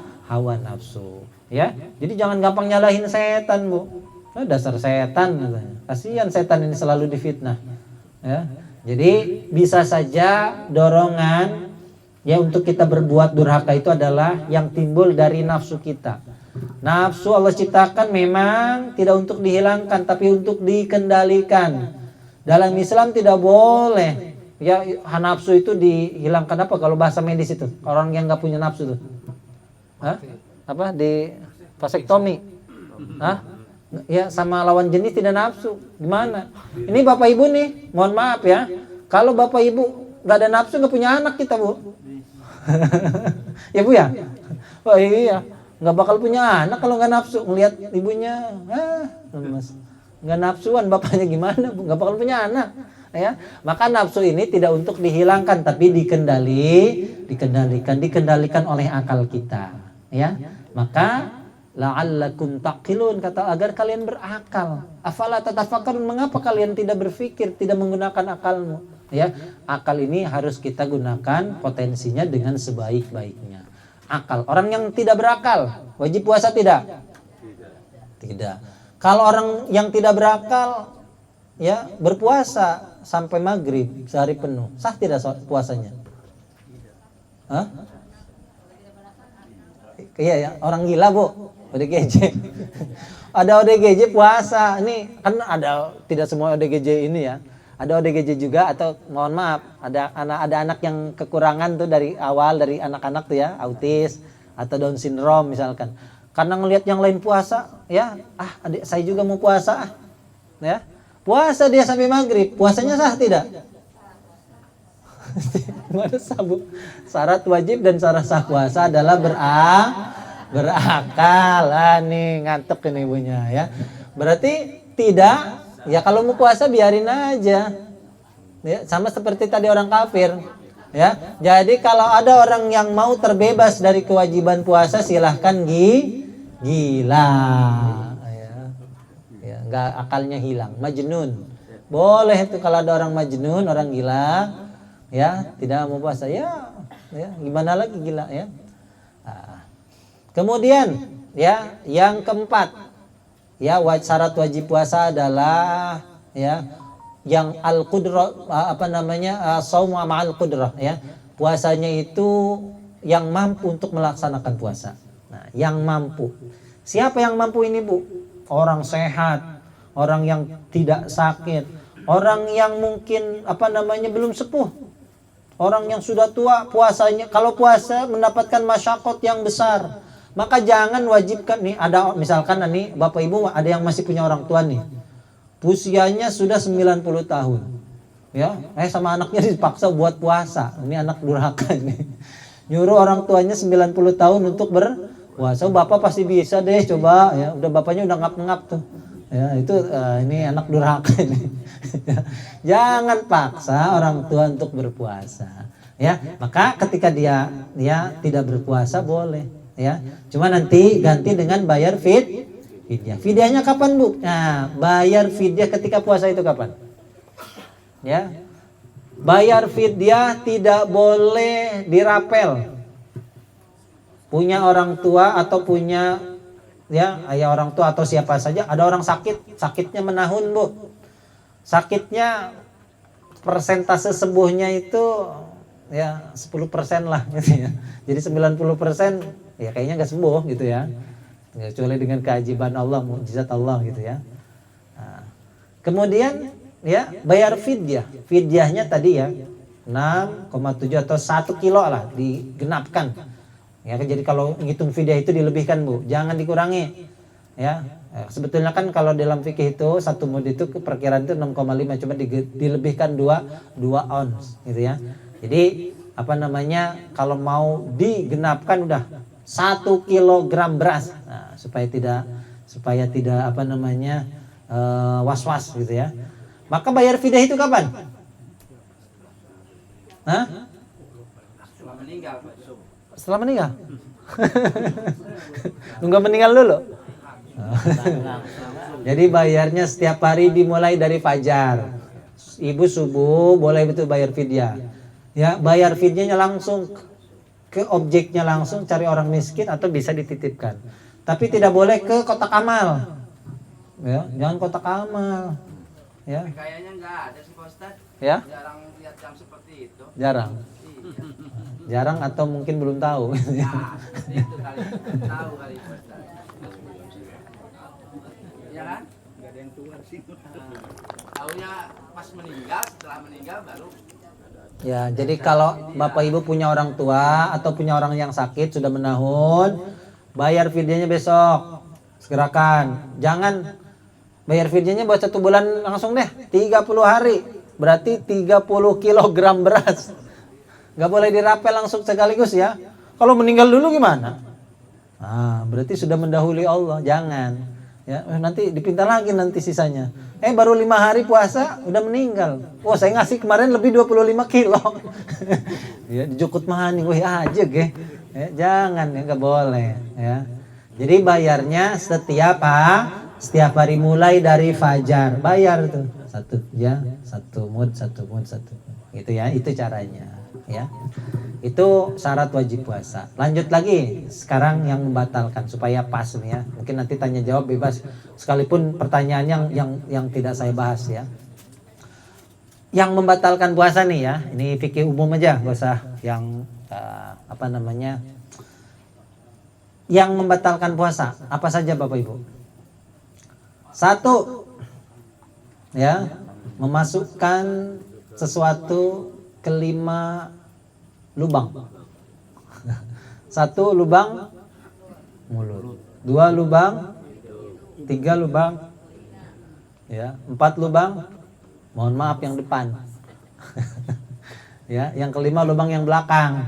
B: nafsu, ya. Jadi jangan gampang nyalahin setan, Bu. Dasar setan, kasihan setan ini selalu difitnah, ya. Jadi bisa saja dorongan ya untuk kita berbuat durhaka itu adalah yang timbul dari nafsu kita. Nafsu Allah ciptakan memang tidak untuk dihilangkan tapi untuk dikendalikan. Dalam Islam tidak boleh ya nafsu itu dihilangkan. Apa kalau bahasa medis itu? Orang yang nggak punya nafsu tuh, apa di vasektomi? Ya sama lawan jenis tidak nafsu. Gimana? Ini Bapak Ibu nih, mohon maaf ya. Kalau Bapak Ibu nggak ada nafsu nggak punya anak kita, Bu. Ya Bu ya. Oh iya, nggak bakal punya anak kalau nggak nafsu. Ngelihat ibunya, lemas. Nggak nafsuan bapaknya gimana, Bu? Nggak bakal punya anak. Ya, maka nafsu ini tidak untuk dihilangkan tapi dikendalikan oleh akal kita. Ya, maka la'allakum taqilun, kata agar kalian berakal. Afala tatafakkarun, mengapa kalian tidak berpikir, tidak menggunakan akalmu? Ya, akal ini harus kita gunakan potensinya dengan sebaik-baiknya. Akal. Orang yang tidak berakal wajib puasa tidak? Tidak. Kalau orang yang tidak berakal ya berpuasa sampai maghrib sehari penuh, sah tidak puasanya? Iya ya, orang gila, Bu. ODGJ. Ada ODGJ puasa. Ini kan ada, tidak semua ODGJ ini ya. Ada ODGJ juga, atau mohon maaf, ada anak yang kekurangan tuh dari awal, dari anak-anak tuh ya, autis atau Down syndrome misalkan. Karena ngelihat yang lain puasa, ya, adik saya juga mau puasa, ya. Puasa dia sampai maghrib, puasanya sah tidak? Mana sabu? Syarat wajib dan syarat sah puasa adalah berakal. Nih ngantuk ini ibunya ya. Berarti tidak, ya kalau mau puasa biarin aja. Ya, sama seperti tadi orang kafir. Ya. Jadi kalau ada orang yang mau terbebas dari kewajiban puasa silahkan gila. Ya, enggak akalnya hilang, majnun. Boleh itu kalau ada orang majnun, orang gila. Ya, tidak mau puasa ya gimana lagi gila ya. Kemudian ya yang keempat ya syarat wajib puasa adalah ya yang al-qudrah shaum ma'al qudrah ya. Puasanya itu yang mampu untuk melaksanakan puasa. Nah, yang mampu. Siapa yang mampu ini, Bu? Orang sehat, orang yang tidak sakit, orang yang mungkin belum sepuh. Orang yang sudah tua puasanya, kalau puasa mendapatkan masyakot yang besar, maka jangan wajibkan nih. Ada misalkan nih Bapak Ibu ada yang masih punya orang tua nih, usianya sudah 90 tahun, ya, sama anaknya dipaksa buat puasa. Ini anak durhaka nih, nyuruh orang tuanya 90 tahun untuk berpuasa. Bapak pasti bisa deh, coba ya. Udah bapaknya udah ngap-ngap tuh, Ya, itu ini anak durhaka ini. Jangan paksa orang tua untuk berpuasa. Ya, maka ketika dia tidak berpuasa boleh, ya. Cuma nanti ganti dengan bayar fidyah. Fidyahnya kapan, Bu? Nah, bayar fidyah ketika puasa itu kapan? Ya. Bayar fidyah tidak boleh dirapel. Punya orang tua atau punya ayah orang tua atau siapa saja, ada orang sakitnya menahun, Bu. Sakitnya persentase sembuhnya itu 10% lah gitu ya. Jadi 90% ya kayaknya nggak sembuh gitu ya. Kecuali dengan keajaiban Allah, mukjizat Allah gitu ya. Nah, kemudian bayar fidyah. Fidyahnya tadi 6,7 atau 1 kilo lah digenapkan. Ya, jadi kalau ngitung fidyah itu dilebihkan, Bu, jangan dikurangi. Ya, sebetulnya kan kalau dalam fikih itu 1 mud itu perkiraan itu 6,5, cuma dilebihkan 2 ons gitu ya. Jadi kalau mau digenapkan udah 1 kilogram beras. Nah, supaya tidak was-was gitu ya. Maka bayar fidyah itu kapan? Hah? Setelah meninggal. Nunggu meninggal dulu. Jadi bayarnya setiap hari dimulai dari fajar. Ibu subuh boleh betul bayar fidyah. Ya, bayar fidyahnya langsung ke objeknya, langsung cari orang miskin atau bisa dititipkan. Tapi tidak boleh ke kotak amal. Ya, jangan kotak amal. Ya.
F: Kayaknya enggak ada sih, Pak Ustadz.
B: Ya?
F: Jarang lihat yang seperti itu.
B: Jarang.
F: Iya.
B: Jarang atau mungkin belum tahu.
F: Ya, seperti itu kali. Tahu kali, Pak Ustadz. Iya kan? Enggak ada yang tua sih. Tahunya pas meninggal, setelah meninggal baru.
B: Ya, jadi kalau Bapak Ibu punya orang tua atau punya orang yang sakit sudah menahun, bayar fidyahnya besok. Segerakan. Jangan bayar fidyahnya buat 1 bulan langsung deh, 30 hari. Berarti 30 kilogram beras. Gak boleh dirapel langsung sekaligus ya. Kalau meninggal dulu gimana? Ah, berarti sudah mendahului Allah. Jangan. Ya, nanti dipinta lagi nanti sisanya. Baru 5 hari puasa udah meninggal. Oh, saya ngasih kemarin lebih 25 kilo. Ya, dijukut mahani, wih aja ge. Jangan ya, nggak boleh ya. Jadi bayarnya setiap hari mulai dari fajar. Bayar tuh. 1 mud. Gitu ya, itu caranya ya. Itu syarat wajib puasa. Lanjut lagi sekarang yang membatalkan supaya pas nih ya. Mungkin nanti tanya jawab bebas sekalipun pertanyaan yang tidak saya bahas ya. Yang membatalkan puasa nih ya. Ini fikih umum aja, enggak usah yang Yang membatalkan puasa apa saja Bapak Ibu? 1 ya, memasukkan sesuatu ke 5 lubang. 1 lubang mulut, 2 lubang, 3 lubang, ya, 4 lubang, mohon maaf yang depan. Ya, yang kelima lubang yang belakang.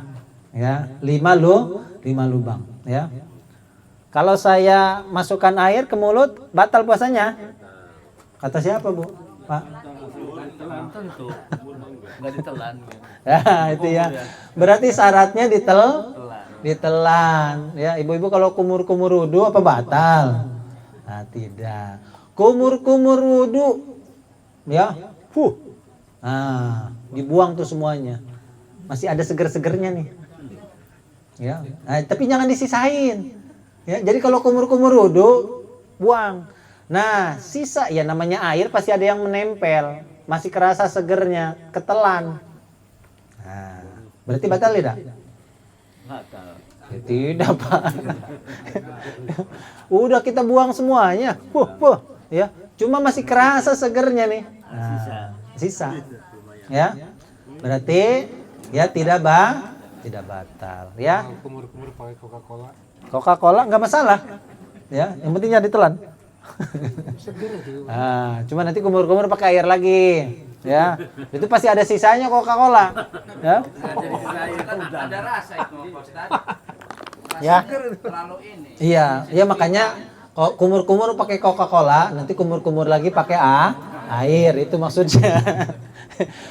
B: Ya, 5 lubang, ya. Kalau saya masukkan air ke mulut, batal puasanya. Kata siapa, Bu? Pak?
D: Tentu. Enggak ditelan.
B: Ya, itu ya. Berarti syaratnya ditelan. Ya, ibu-ibu kalau kumur-kumur wudu apa batal? Nah, tidak. Kumur-kumur wudu ya. Nah, dibuang tuh semuanya. Masih ada seger-segernya nih. Ya. Nah, tapi jangan disisain. Ya, jadi kalau kumur-kumur wudu buang. Nah, sisa ya namanya air pasti ada yang menempel. Masih kerasa segernya, ketelan. Nah, berarti batal tidak?
D: Batal.
B: Ya, tidak, Pak. Udah kita buang semuanya. Ya, cuma masih kerasa segernya nih. Nah, sisa. Ya. Berarti ya tidak batal, ya.
C: Kumur-kumur pakai Coca-Cola.
B: Coca-Cola enggak masalah. Ya, yang penting jangan ditelan. Nah, cuma nanti kumur-kumur pakai air lagi, ya. Itu pasti ada sisanya Coca-Cola, ya.
F: Jadi saya kan ada rasa itu, Pak Ustadz.
B: Ya.
F: Terlalu ini.
B: Iya, makanya Kok kumur-kumur pakai Coca-Cola, nanti kumur-kumur lagi pakai air, itu maksudnya.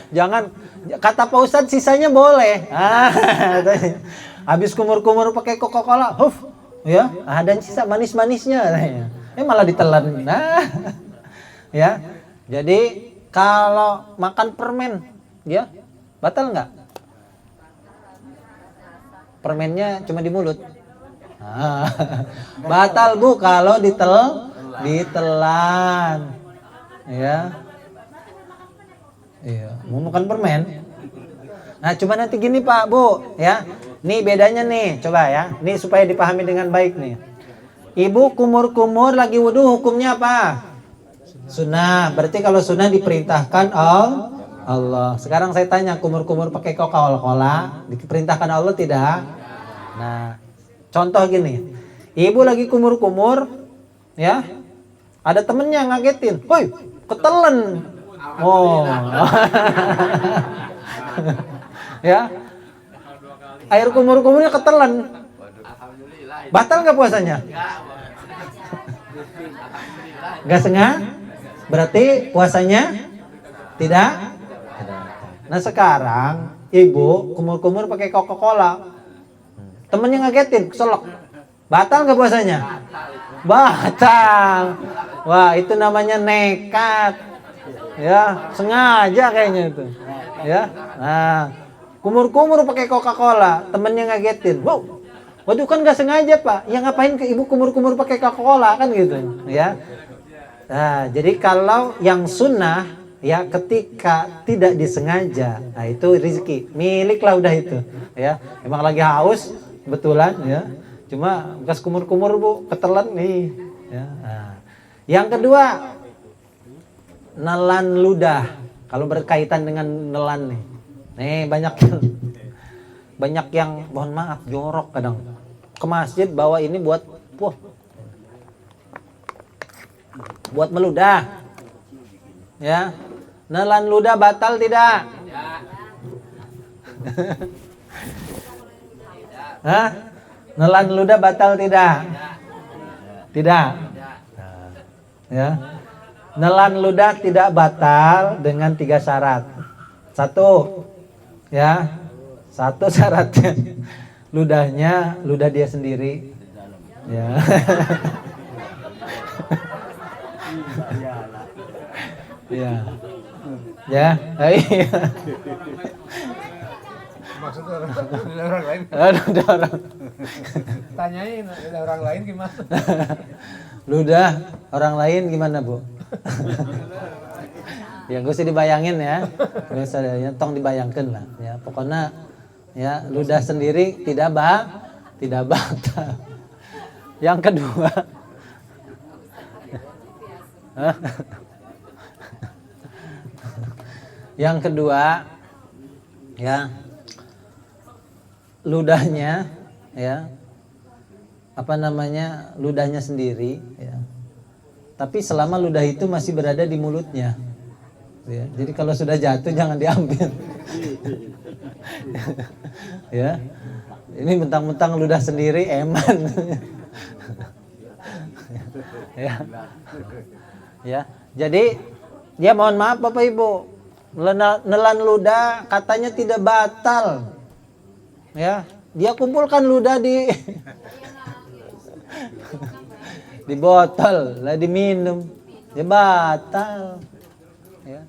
B: Jangan kata Pak Ustadz sisanya boleh. Habis kumur-kumur pakai Coca-Cola, ya, ada sisa manis-manisnya. Malah ditelan. Nah, ya. Jadi kalau makan permen, ya, batal nggak? Permennya cuma di mulut. Batal Bu kalau ditelan. Ya. Iya, mau makan permen. Nah, cuma nanti gini Pak, Bu, ya. Nih bedanya nih, coba ya. Nih supaya dipahami dengan baik nih. Ibu kumur-kumur lagi wudhu hukumnya apa? Sunnah. Berarti kalau sunnah diperintahkan Allah. Sekarang saya tanya, kumur-kumur pakai Coca-Cola diperintahkan Allah tidak? Nah, contoh gini, ibu lagi kumur-kumur, ya, ada temennya ngagetin, woi, ketelen, ya, air kumur-kumurnya ketelen, batal nggak puasanya? Nggak sengaja, berarti puasanya tidak. Nah sekarang ibu kumur-kumur pakai Coca-Cola. Temennya ngagetin, keselak. Batal nggak puasanya? Batal. Wah, itu namanya nekat. Ya, sengaja kayaknya itu. Ya. Nah, kumur-kumur pakai Coca-Cola, temennya ngagetin. Wow. Waduh, kan nggak sengaja, Pak. Ya ngapain ke ibu kumur-kumur pakai Coca-Cola kan gitu, ya. Nah, jadi kalau yang sunnah ya ketika tidak disengaja, nah itu rezeki, miliklah udah itu, ya. Emang lagi haus, kebetulan ya, cuma bekas kumur-kumur Bu, ketelan nih ya. Nah, yang kedua, nelan ludah. Kalau berkaitan dengan nelan nih banyak yang mohon maaf jorok kadang ke masjid bawa ini buat meludah ya. Nelan ludah batal tidak? Hah? Nelan ludah batal tidak? Tidak. Ya. Nelan ludah tidak batal dengan 3 syarat. 1, ya. 1 syaratnya ludah dia sendiri. Ya. Ya. Ya. Iya.
C: Maksudnya orang lain.
B: Ada orang.
C: Tanyain ada orang lain gimana?
B: Ludah orang lain gimana Bu? Ya gak usah dibayangin ya. Gak usah ya, tong dibayangkan lah. Ya pokoknya ya ludah sendiri tidak batal. Yang kedua. Yang kedua ya, ludahnya ya, ludahnya sendiri ya. Tapi selama ludah itu masih berada di mulutnya ya. Jadi kalau sudah jatuh jangan diambil. Ya. Ini mentang-mentang ludah sendiri eman. Ya. Ya. Jadi ya mohon maaf Bapak Ibu, nelan ludah katanya tidak batal. Ya, dia kumpulkan ludah di botol, lah diminum, ya batal. Ya.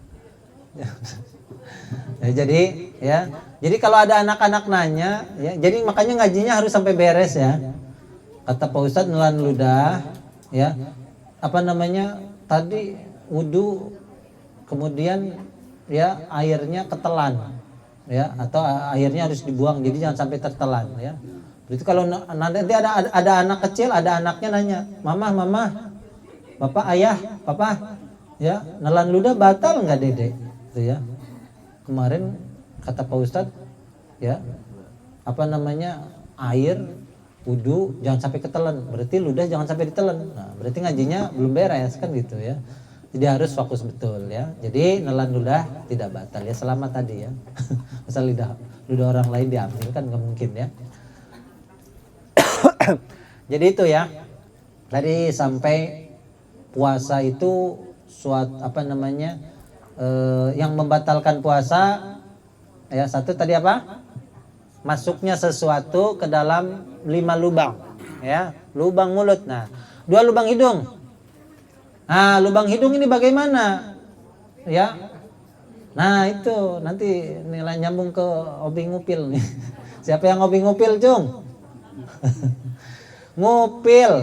B: Ya, jadi kalau ada anak-anak nanya, ya, jadi makanya ngajinya harus sampai beres ya. Kata Pak Ustadz nelan ludah, ya, tadi wudu, kemudian ya airnya ketelan. Ya, atau airnya harus dibuang, jadi jangan sampai tertelan ya. Berarti kalau nanti ada anak kecil, ada anaknya nanya, mama, bapak, ayah, papa, ya nelan ludah batal nggak Dede? Gitu ya. Kemarin kata Pak Ustadz, ya air wudu jangan sampai ketelan, berarti ludah jangan sampai ditelan. Nah, berarti ngajinya belum beres kan gitu ya. Jadi harus fokus betul ya. Jadi nelan ludah tidak batal ya, selama tadi ya. Asal ludah orang lain diambil kan nggak mungkin ya. Jadi itu ya. tadi sampai puasa itu yang membatalkan puasa ya, satu tadi apa? Masuknya sesuatu ke dalam 5 lubang ya, lubang mulut. Nah, 2 lubang hidung. Nah, lubang hidung ini bagaimana? Ya. Nah, itu nanti nilai nyambung ke hobi ngupil nih. Siapa yang hobi ngupil, Cung? Ngupil,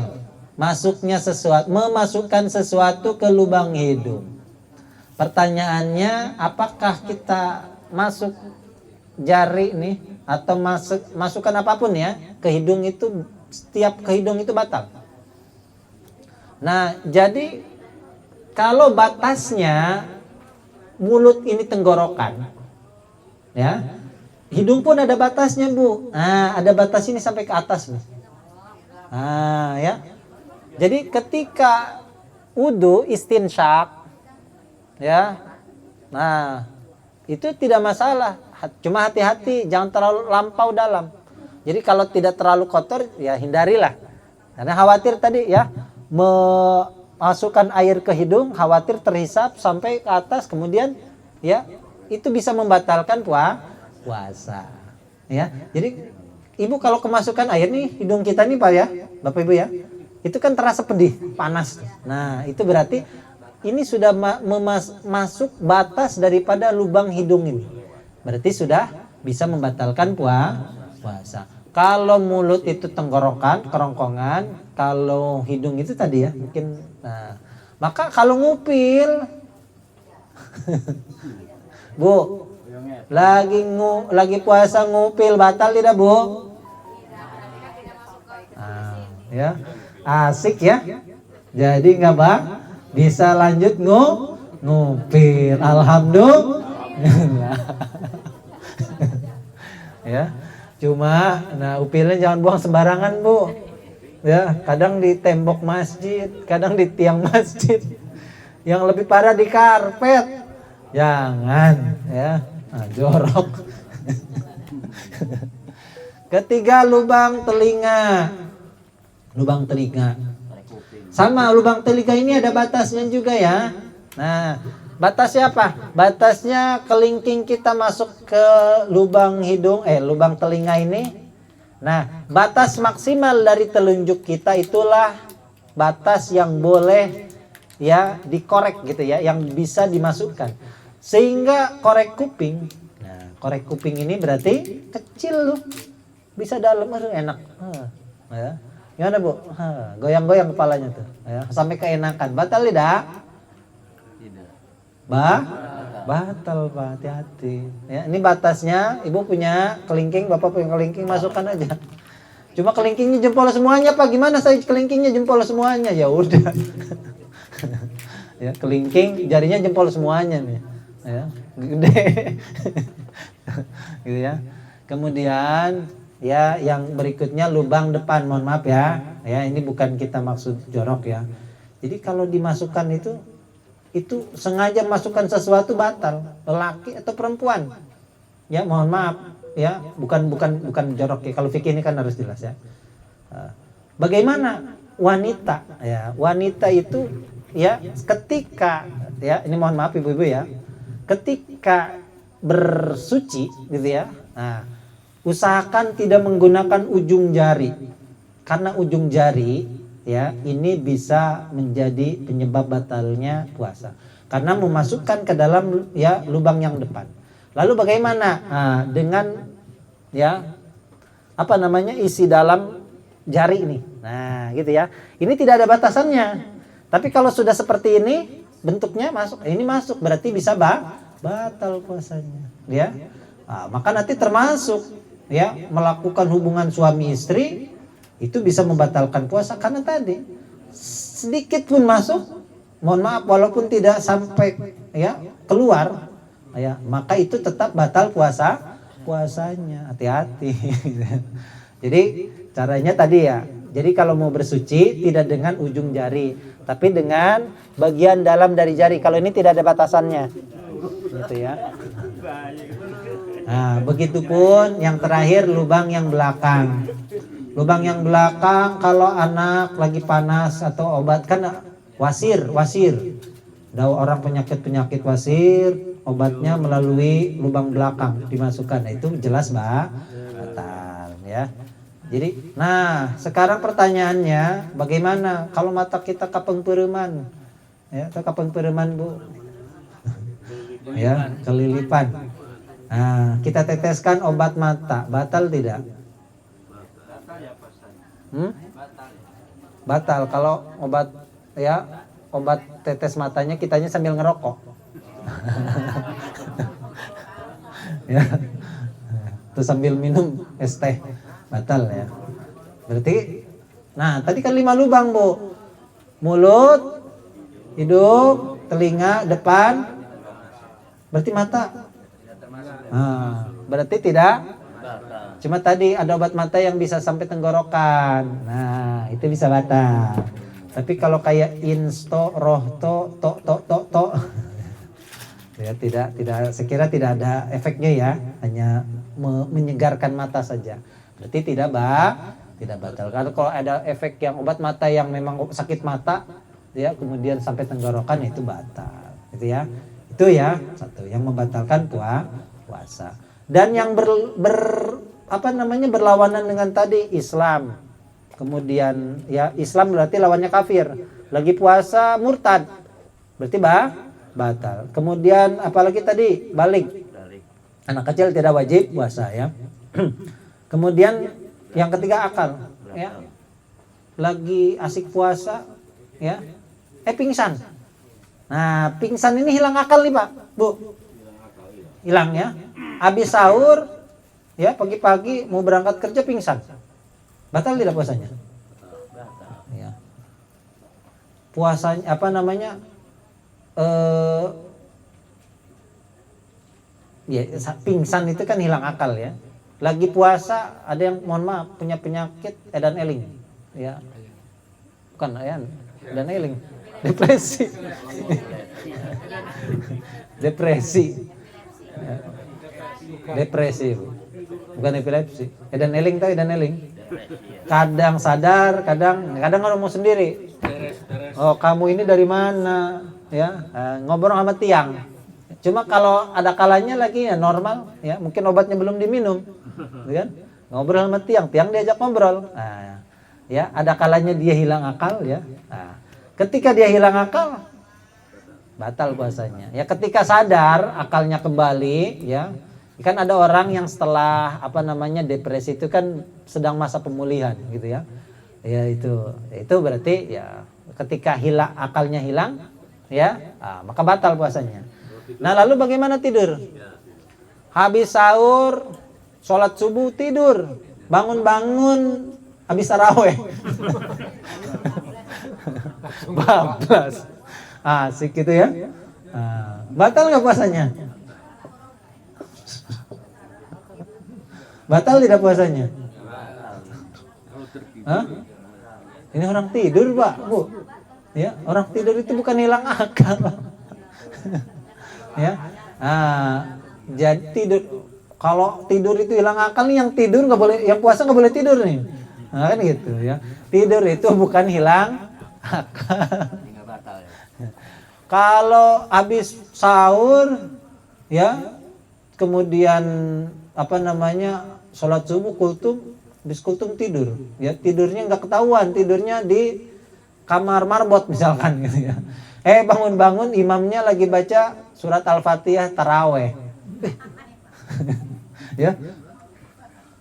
B: memasukkan sesuatu ke lubang hidung. Pertanyaannya, apakah kita masuk jari nih atau masukkan apapun ya ke hidung itu, setiap ke hidung itu batal. Nah, jadi kalau batasnya mulut ini tenggorokan, ya, hidung pun ada batasnya, Bu. Nah, ada batas ini sampai ke atas nih. Nah, ya. Jadi ketika wudu istinsyak, ya, nah itu tidak masalah. Cuma hati-hati, jangan terlalu lampau dalam. Jadi kalau tidak terlalu kotor, ya hindarilah. Karena khawatir tadi ya, memasukkan air ke hidung, khawatir terhisap sampai ke atas, kemudian ya itu bisa membatalkan puasa. Ya, jadi ibu kalau kemasukan air nih hidung kita nih Pak ya, Bapak Ibu ya, itu kan terasa pedih, panas. Nah itu berarti ini sudah masuk batas daripada lubang hidung ini. Berarti sudah bisa membatalkan puasa. Kalau mulut itu tenggorokan, kerongkongan, kalau hidung itu tadi ya, mungkin. Nah, maka kalau ngupil, Bu, lagi puasa ngupil batal tidak, Bu? Nah, ya, asik ya. Jadi nggak Bang? Bisa lanjut ngupil. Alhamdulillah. Ya. Cuma nah upilnya jangan buang sembarangan, Bu. Ya, kadang di tembok masjid, kadang di tiang masjid. Yang lebih parah di karpet. Jangan, ya. Nah, jorok. Ketiga, lubang telinga. Lubang telinga. Sama lubang telinga ini ada batasnya juga ya. Nah, batasnya apa? Batasnya kelingking kita masuk ke lubang hidung, lubang telinga ini. Nah, batas maksimal dari telunjuk kita itulah batas yang boleh ya dikorek gitu ya, yang bisa dimasukkan. Sehingga korek kuping. Nah, korek kuping ini berarti kecil loh. Bisa dalam, enak. Ya. Gimana, Bu? Goyang-goyang kepalanya tuh. Ya, sampai keenakan. Batal tidak? Batal Pak, hati-hati. Ya, ini batasnya, Ibu punya kelingking, Bapak punya kelingking, masukkan aja. Cuma kelingkingnya jempol semuanya Pak, gimana saya kelingkingnya jempol semuanya? Ya udah. Ya, kelingking jarinya jempol semuanya nih. Ya, gede. Gitu ya. Kemudian ya yang berikutnya lubang depan, mohon maaf ya. Ya, ini bukan kita maksud jorok ya. Jadi kalau dimasukkan itu sengaja masukkan sesuatu batal, lelaki atau perempuan. Ya, mohon maaf ya, bukan jorok ya. Kalau fikih ini kan harus jelas ya. Bagaimana wanita ya? Wanita itu ya ketika ya, ini mohon maaf Ibu-ibu ya. Ketika bersuci gitu ya. Nah, usahakan tidak menggunakan ujung jari. Karena ujung jari ya ini bisa menjadi penyebab batalnya puasa karena memasukkan ke dalam ya lubang yang depan. Lalu bagaimana dengan ya isi dalam jari ini? Nah gitu ya, ini tidak ada batasannya. Tapi kalau sudah seperti ini bentuknya masuk, ini masuk berarti bisa batal puasanya ya. Maka nanti termasuk ya melakukan hubungan suami istri itu bisa membatalkan puasa karena tadi sedikit pun masuk, mohon maaf walaupun tidak sampai ya keluar ya, maka itu tetap batal puasanya. Hati-hati. Jadi caranya tadi ya. Jadi kalau mau bersuci tidak dengan ujung jari, tapi dengan bagian dalam dari jari. Kalau ini tidak ada batasannya. Gitu ya. Nah, begitupun yang terakhir lubang yang belakang. Lubang yang belakang kalau anak lagi panas atau obat kan wasir. Ada orang penyakit wasir, obatnya melalui lubang belakang dimasukkan. Nah, itu jelas batal ya. Jadi, nah sekarang pertanyaannya bagaimana kalau mata kita kapeng pereman? Ya, atau kapeng pereman Bu? Ya, kelilipan. Nah, kita teteskan obat mata, batal tidak? Batal kalau obat tetes matanya kitanya sambil ngerokok. Ya. Terus sambil minum es teh, batal ya. Berarti nah, tadi kan 5 lubang, Bu. Mulut, hidung, telinga, depan. Berarti mata. Nah, berarti tidak. Cuma tadi ada obat mata yang bisa sampai tenggorokan. Nah, itu bisa batal. Tapi kalau kayak insto, rohto, to ya tidak sekira tidak ada efeknya ya, hanya menyegarkan mata saja. Berarti tidak batal. Kalau ada efek yang obat mata yang memang sakit mata ya, kemudian sampai tenggorokan itu batal. Gitu ya. Itu ya, satu yang membatalkan puasa. Dan yang berlawanan dengan tadi Islam. Kemudian ya Islam berarti lawannya kafir. Lagi puasa murtad. Berarti batal. Kemudian apalagi tadi balik. Anak kecil tidak wajib puasa ya. Kemudian yang ketiga akal ya. Lagi asik puasa ya. Pingsan. Nah, pingsan ini hilang akal nih Pak, Bu. Hilang ya. Habis sahur ya, pagi-pagi mau berangkat kerja pingsan. Batal tidak puasanya? Ya. Puasanya pingsan itu kan hilang akal ya. Lagi puasa ada yang mohon maaf punya penyakit edan eling. Ya. Bukan edan eling. Depresi. Depresi. Bukan epilepsi. Edan eling tahu edan eling? Kadang sadar, kadang ngomong sendiri. Oh, kamu ini dari mana? Ya, ngobrol sama tiang. Cuma kalau ada kalanya lagi ya normal, ya mungkin obatnya belum diminum, kan? Ngobrol sama tiang diajak ngobrol. Nah, ya ada kalanya dia hilang akal ya. Nah, ketika dia hilang akal, batal puasanya. Ya ketika sadar, akalnya kembali, ya. Kan ada orang yang setelah depresi itu kan sedang masa pemulihan gitu ya. Ya itu berarti ya ketika akalnya hilang ya, maka batal puasanya. Nah, lalu bagaimana tidur? Habis sahur, sholat subuh tidur, bangun habis taraweh. Bablas. Asik gitu ya. Batal nggak puasanya? Batal tidak puasanya? Hah? Ini orang tidur Pak, Bu. Ya, orang tidur itu bukan hilang akal. Ya. Jadi tidur, kalau tidur itu hilang akal nih, yang tidur nggak boleh, yang puasa nggak boleh tidur nih. Nah, kan gitu ya. Tidur itu bukan hilang akal. Kalau habis sahur ya, kemudian sholat subuh kultum tidur ya, tidurnya nggak ketahuan, tidurnya di kamar marbot misalkan gitu ya. Bangun imamnya lagi baca surat Al-Fatihah taraweh.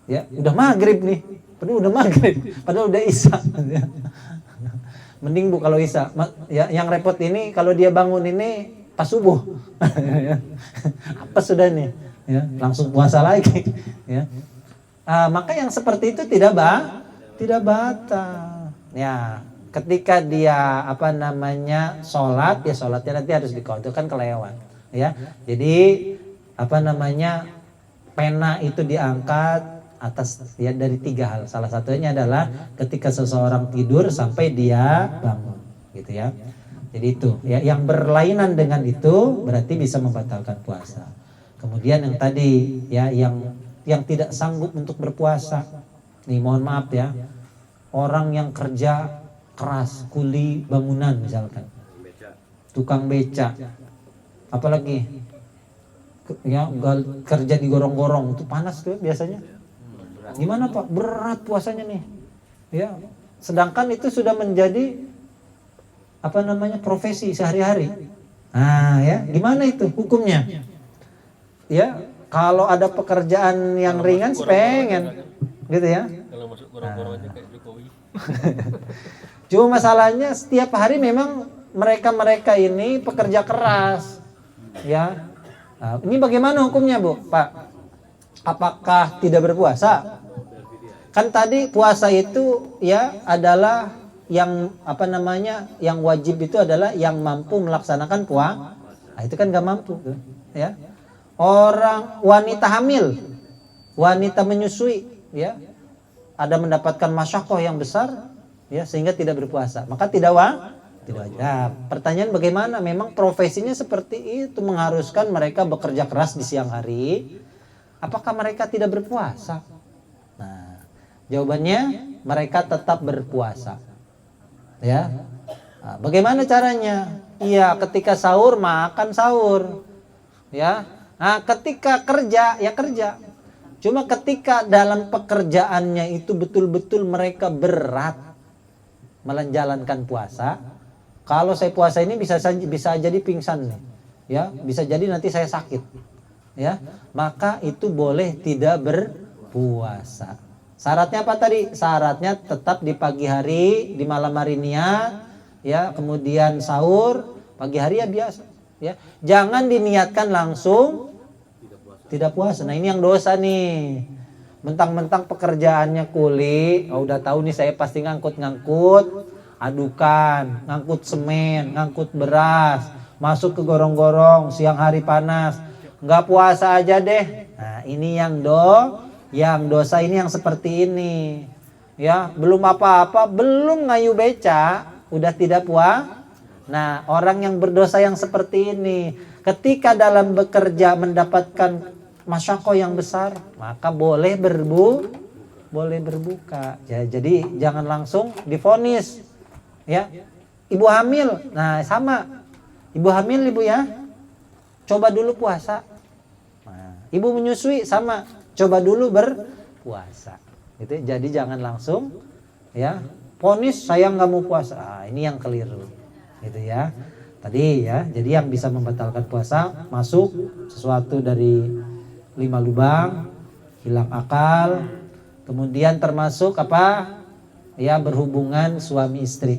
B: Ya udah maghrib nih, padahal udah isya ya. Mending Bu kalau isya ya, yang repot ini kalau dia bangun ini pas subuh. Apa sudah nih ya, langsung puasa lagi ya. Maka yang seperti itu tidak batal ya. Ketika dia sholat ya, sholatnya nanti harus diqadha, kan kelewat ya. Jadi pena itu diangkat atas ya dari 3 hal. Salah satunya adalah ketika seseorang tidur sampai dia bangun gitu ya. Jadi itu ya, yang berlainan dengan itu berarti bisa membatalkan puasa. Kemudian yang tadi ya, yang tidak sanggup untuk berpuasa Nih mohon maaf ya, orang yang kerja keras, kuli bangunan misalkan, tukang beca, apalagi ya kerja di gorong-gorong itu panas tuh biasanya. Gimana Pak? Berat puasanya nih. Ya, sedangkan itu sudah menjadi profesi sehari-hari. Nah, ya, gimana itu hukumnya? Ya, kalau ada pekerjaan yang ringan pengen gitu ya.
E: Kalau masuk gorong-gorong aja kayak Jokowi.
B: Cuma masalahnya setiap hari memang mereka ini pekerja keras. Ya. Nah, ini bagaimana hukumnya, Bu? Pak? Apakah tidak berpuasa? Kan tadi puasa itu ya adalah yang yang wajib itu adalah yang mampu melaksanakan puasa. Nah, itu kan gak mampu tuh, ya. Orang wanita hamil, wanita menyusui, ya, ada mendapatkan masyakoh yang besar, ya, sehingga tidak berpuasa. Maka tidak wajib. Nah, pertanyaan bagaimana? Memang profesinya seperti itu, mengharuskan mereka bekerja keras di siang hari. Apakah mereka tidak berpuasa? Nah, jawabannya mereka tetap berpuasa. Ya. Nah, bagaimana caranya? Iya, ketika sahur makan sahur. Ya. Nah, ketika kerja ya kerja. Cuma ketika dalam pekerjaannya itu betul-betul mereka berat menjalankan puasa. Kalau saya puasa ini bisa jadi pingsan nih. Ya, bisa jadi nanti saya sakit. Ya, maka itu boleh tidak berpuasa. Syaratnya apa tadi? Syaratnya tetap di pagi hari, di malam hari niat, ya, kemudian sahur, pagi hari ya biasa, ya. Jangan diniatkan langsung tidak puasa. Nah, ini yang dosa nih. Mentang-mentang pekerjaannya kuli, udah tahu nih saya pasti ngangkut adukan, ngangkut semen, ngangkut beras, masuk ke gorong-gorong, siang hari panas, nggak puasa aja deh. Nah, ini yang dosa ini yang seperti ini. Ya, belum apa-apa, belum ngayu beca, udah tidak puasa. Nah, orang yang berdosa yang seperti ini, ketika dalam bekerja mendapatkan masyakoh yang besar, maka boleh berbuka. Ya, jadi jangan langsung divonis. Ya, ibu hamil, nah sama, ibu hamil ibu ya, coba dulu puasa. Nah, ibu menyusui sama, coba dulu berpuasa. Gitu. Jadi jangan langsung ya vonis saya nggak mau puasa. Ah, ini yang keliru. Gitu ya. Tadi ya, jadi yang bisa membatalkan puasa masuk sesuatu dari 5 lubang, hilang akal, kemudian termasuk apa? Ya, berhubungan suami istri.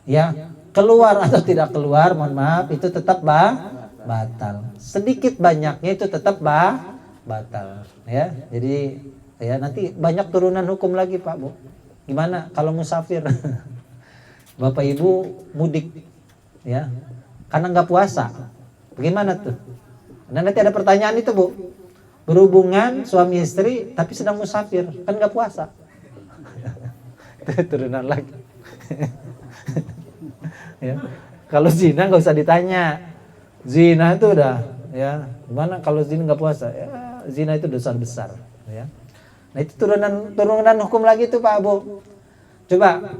B: Ya, keluar atau tidak keluar, mohon maaf, itu tetap batal. Sedikit banyaknya itu tetap batal. Ya, jadi ya nanti banyak turunan hukum lagi Pak Bu. Gimana kalau musafir? Bapak Ibu mudik, ya, karena nggak puasa. Bagaimana tuh? Dan nanti ada pertanyaan itu Bu. Berhubungan suami istri tapi sedang musafir, kan nggak puasa. Turunan lagi. Ya. Kalau zina nggak usah ditanya. Zina itu udah, ya. Gimana kalau zina nggak puasa? Ya, zina itu dosa besar. Ya. Nah itu turunan hukum lagi tuh Pak Bu. Coba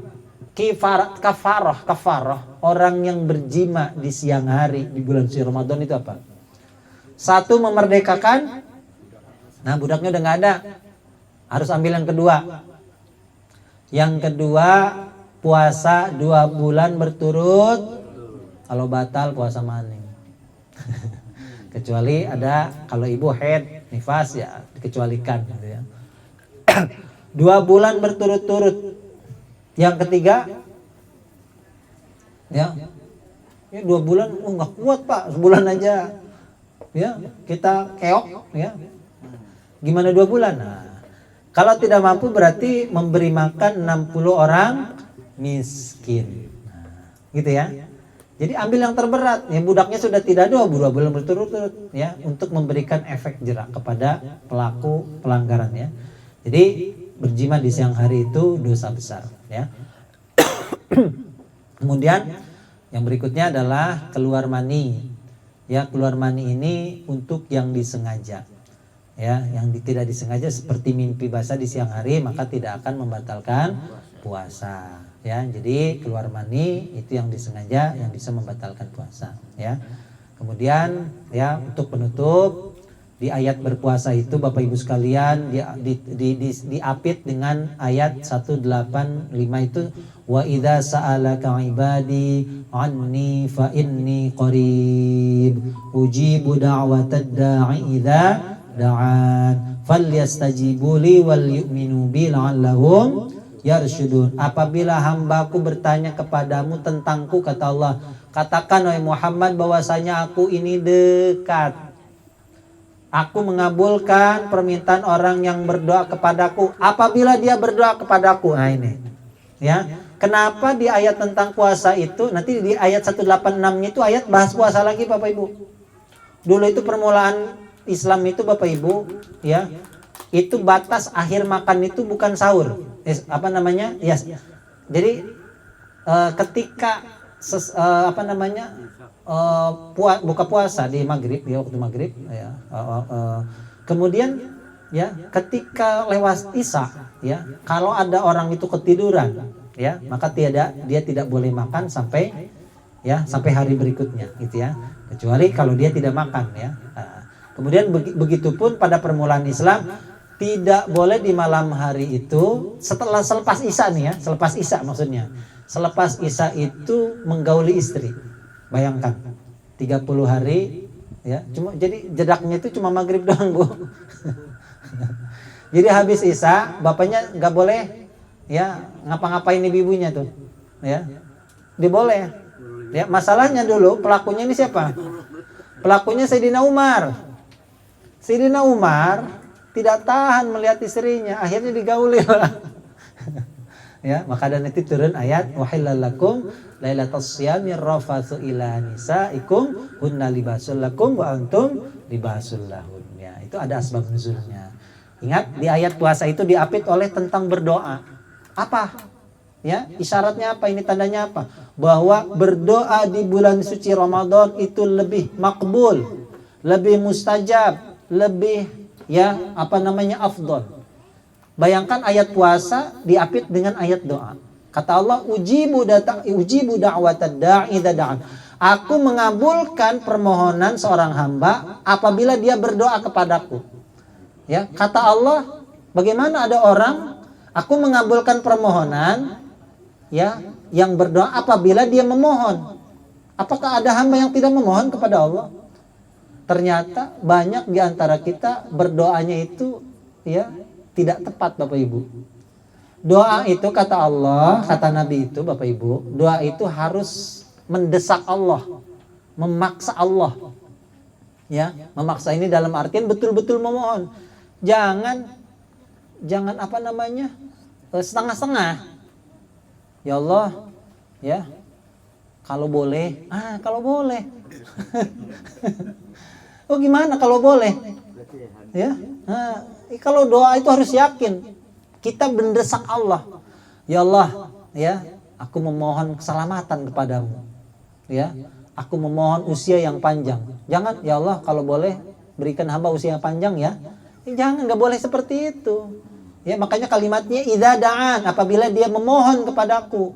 B: kafarah orang yang berjima di siang hari di bulan suci Ramadan itu apa? Satu, memerdekakan. Nah budaknya udah nggak ada. Harus ambil yang kedua. Yang kedua, puasa 2 bulan berturut. Kalau batal puasa maning. Kecuali ada kalau ibu haid, nifas ya dikecualikan gitu ya. 2 bulan berturut-turut. Yang ketiga, ya 2 bulan, nggak kuat Pak, sebulan aja. Ya, kita keok, ya. Gimana 2 bulan? Nah, kalau tidak mampu berarti memberi makan 60 orang miskin. Nah, gitu ya. Jadi ambil yang terberat, yang budaknya sudah tidak ada 2 bulan berturut-turut ya, untuk memberikan efek jerak kepada pelaku pelanggaran ya. Jadi berjima di siang hari itu dosa besar ya. Kemudian yang berikutnya adalah keluar mani. Ya, keluar mani ini untuk yang disengaja. Ya, yang tidak disengaja seperti mimpi basah di siang hari maka tidak akan membatalkan puasa. Ya, jadi keluar mani itu yang disengaja yang bisa membatalkan puasa. Ya, kemudian ya untuk penutup di ayat berpuasa itu Bapak Ibu sekalian diapit dengan ayat 185 itu wa idza sa'alaka ibadi anni fa inni qarib ujibu da'watad da'i idza da'an falyastajibu li wal yu'minu bi la'allahum yarsyudun. Apabila hambaku bertanya kepadamu tentangku, kata Allah, katakan wahai Muhammad bahwasanya aku ini dekat. Aku mengabulkan permintaan orang yang berdoa kepadaku apabila dia berdoa kepadaku. Nah ini ya, kenapa di ayat tentang puasa itu nanti di ayat 186-nya itu ayat bahas puasa lagi Bapak Ibu. Dulu itu permulaan Islam itu Bapak Ibu ya, itu batas akhir makan itu bukan sahur. Ya. Jadi ketika buka puasa di maghrib ya, waktu maghrib ya, kemudian ya ketika lewat isya ya, kalau ada orang itu ketiduran ya, maka dia tidak boleh makan sampai hari berikutnya gitu ya, kecuali kalau dia tidak makan ya. Kemudian begitupun pada permulaan Islam tidak boleh di malam hari itu selepas isya nih ya, selepas isya maksudnya. Selepas isya itu menggauli istri. Bayangkan 30 hari ya, cuma jadi jedaknya itu cuma maghrib doang, Bu. Jadi habis isya bapaknya nggak boleh ya ngapa-ngapain ibunya tuh. Ya. Dia boleh. Ya, masalahnya dulu pelakunya ini siapa? Pelakunya Sayyidina Umar. Sayyidina Umar tidak tahan melihat istrinya, akhirnya digauli lah. Ya, maka dan itu turun ayat wahillalakum lailatas syiyami rafatsu ila nisaikum hunna libasul lakum wa antum libasul lahun. Ya, itu ada asbab nuzulnya. Ingat di ayat puasa itu diapit oleh tentang berdoa. Apa? Ya, isyaratnya apa? Ini tandanya apa? Bahwa berdoa di bulan suci Ramadan itu lebih makbul, lebih mustajab, lebih afdol. Bayangkan ayat puasa diapit dengan ayat doa. Kata Allah, ujibu da'watad da'i idza da'an. Aku mengabulkan permohonan seorang hamba apabila dia berdoa kepadaku. Ya, kata Allah, bagaimana ada orang aku mengabulkan permohonan ya yang berdoa apabila dia memohon. Apakah ada hamba yang tidak memohon kepada Allah? Ternyata banyak di antara kita berdoanya itu ya tidak tepat Bapak Ibu. Doa itu kata Allah, kata Nabi itu Bapak Ibu, doa itu harus mendesak Allah, memaksa Allah. Ya, memaksa ini dalam artian betul-betul memohon. Jangan setengah-setengah. Ya Allah, ya. Kalau boleh. Oh gimana kalau boleh? Ya, kalau doa itu harus yakin. Kita mendesak Allah. Ya Allah, ya, aku memohon keselamatan kepadamu. Ya, aku memohon usia yang panjang. Jangan, ya Allah, kalau boleh berikan hamba usia yang panjang ya. Jangan, nggak boleh seperti itu. Ya, makanya kalimatnya idza da'an, apabila dia memohon kepadaku.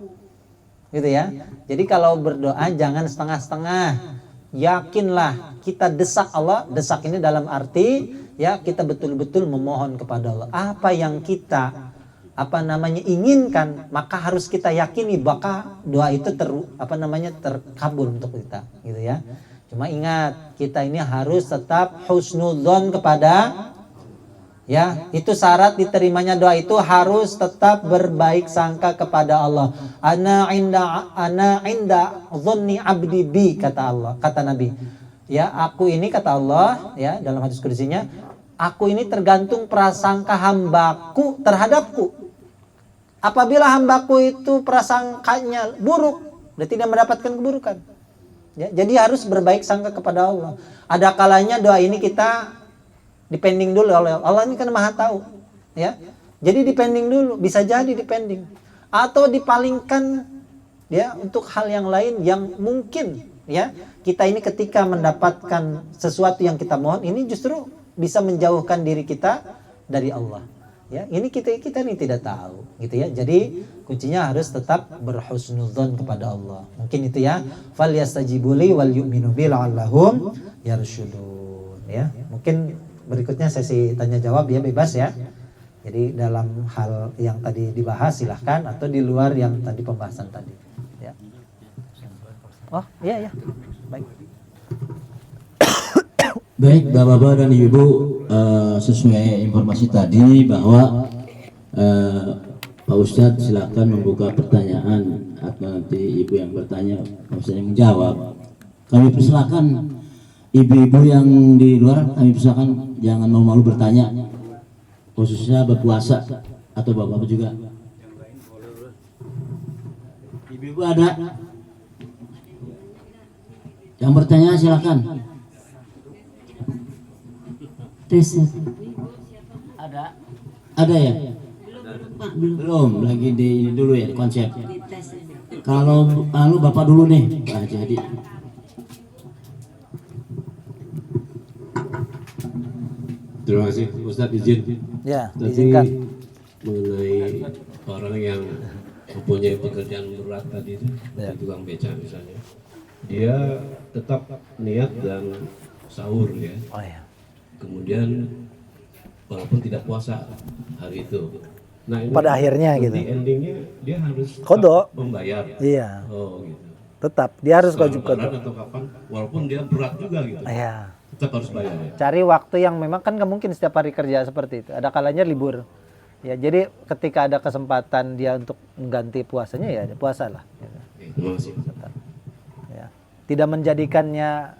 B: Gitu ya. Jadi kalau berdoa jangan setengah-setengah. Yakinlah kita desak Allah. Desak ini dalam arti ya kita betul-betul memohon kepada Allah. Apa yang kita inginkan, maka harus kita yakini bahwa doa itu terkabul untuk kita, gitu ya. Cuma ingat, kita ini harus tetap husnudzon kepada ya, itu syarat diterimanya doa itu harus tetap berbaik sangka kepada Allah. Ana inda dhanni abdi bi, kata Allah, kata Nabi. Ya, aku ini kata Allah ya dalam hadis kudusinya, aku ini tergantung prasangka hambaku terhadapku. Apabila hambaku itu prasangkanya buruk, dia tidak mendapatkan keburukan. Ya, jadi harus berbaik sangka kepada Allah. Ada kalanya doa ini kita dipending dulu oleh Allah, ini kan maha tahu ya. Jadi dipending dulu, bisa jadi dipending atau dipalingkan ya untuk hal yang lain yang mungkin ya kita ini ketika mendapatkan sesuatu yang kita mohon ini justru bisa menjauhkan diri kita dari Allah. Ya, ini kita ini tidak tahu, gitu ya. Jadi kuncinya harus tetap berhusnudzon kepada Allah. Mungkin itu ya. Falyastajibuli wal yu'minu bi la'allahum yarsyudun. Ya, mungkin berikutnya sesi tanya jawab ya, bebas ya. Jadi dalam hal yang tadi dibahas silahkan, atau di luar yang tadi pembahasan tadi. Ya. Oh iya ya, baik.
A: Baik, Bapak-bapak dan Ibu, sesuai informasi tadi bahwa Pak Ustadz silakan membuka pertanyaan, atau nanti Ibu yang bertanya, Pak Ustadz yang menjawab. Kami persilakan ibu-ibu yang di luar, kami persilakan jangan malu-malu bertanya, khususnya berpuasa atau bapak-bapak juga. Ibu-ibu ada yang bertanya, silakan. Ada ya? Belum, lagi di ini dulu ya, konsep. Kalau bapak dulu nih, Pak Jadi.
E: Terima kasih Ustadz, izin.
B: Ya,
E: Tadi
B: izinkan.
E: mengenai orang yang mempunyai pekerjaan berat tadi itu, seperti tukang beca misalnya, dia tetap niat dan sahur ya.
B: Oh ya.
E: Kemudian walaupun tidak puasa hari itu. Nah, ini
B: Pada akhirnya
E: nanti
B: gitu.
E: endingnya dia harus
B: Qadha.
E: membayar.
B: Iya,
E: Oh gitu.
B: tetap dia harus
E: Setelah
B: wajib
E: Lebaran
B: qadha.
E: atau kapan? Walaupun dia berat juga gitu.
B: Iya.
E: Tetap harus bayar ya.
B: Cari waktu yang memang kan nggak mungkin setiap hari kerja seperti itu. Ada kalanya libur. Ya, jadi ketika ada kesempatan dia untuk mengganti puasanya ya dia puasalah.
E: Oke, terima kasih.
B: Ya. Tidak menjadikannya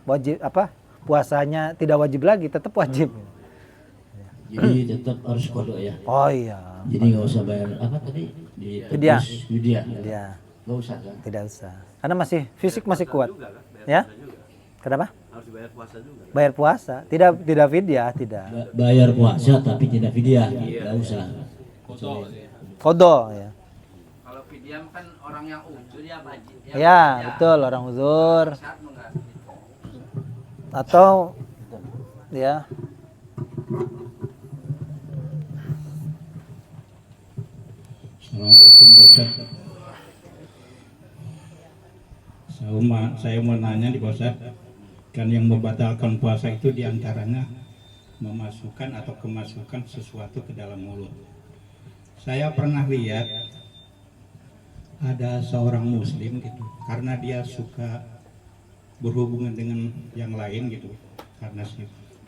B: wajib puasanya tidak wajib lagi, tetap wajib.
A: Jadi tetap harus kodok ya.
B: Oh iya.
A: Jadi nggak usah bayar apa tadi? Di
B: Vidya.
A: Vidya.
B: Dia
A: Nggak usah kan?
B: tidak usah. Karena masih fisik masih kuat. Ya? Kenapa?
F: Harus bayar puasa juga.
B: Bayar puasa, tidak fidyah, tidak.
A: Bayar puasa tapi tidak vidya. Nggak usah.
B: Qadha ya.
F: Kalau fidyah kan orang yang uzur ya wajib.
B: Ya, betul, orang uzur
F: Saat enggak.
B: atau ya.
G: Assalamualaikum Pak Ustadz. Saya mau nanya di Pak Ustadz, kan yang membatalkan puasa itu diantaranya memasukkan atau kemasukan sesuatu ke dalam mulut. Saya pernah lihat ada seorang muslim gitu, karena dia suka berhubungan dengan yang lain gitu, karena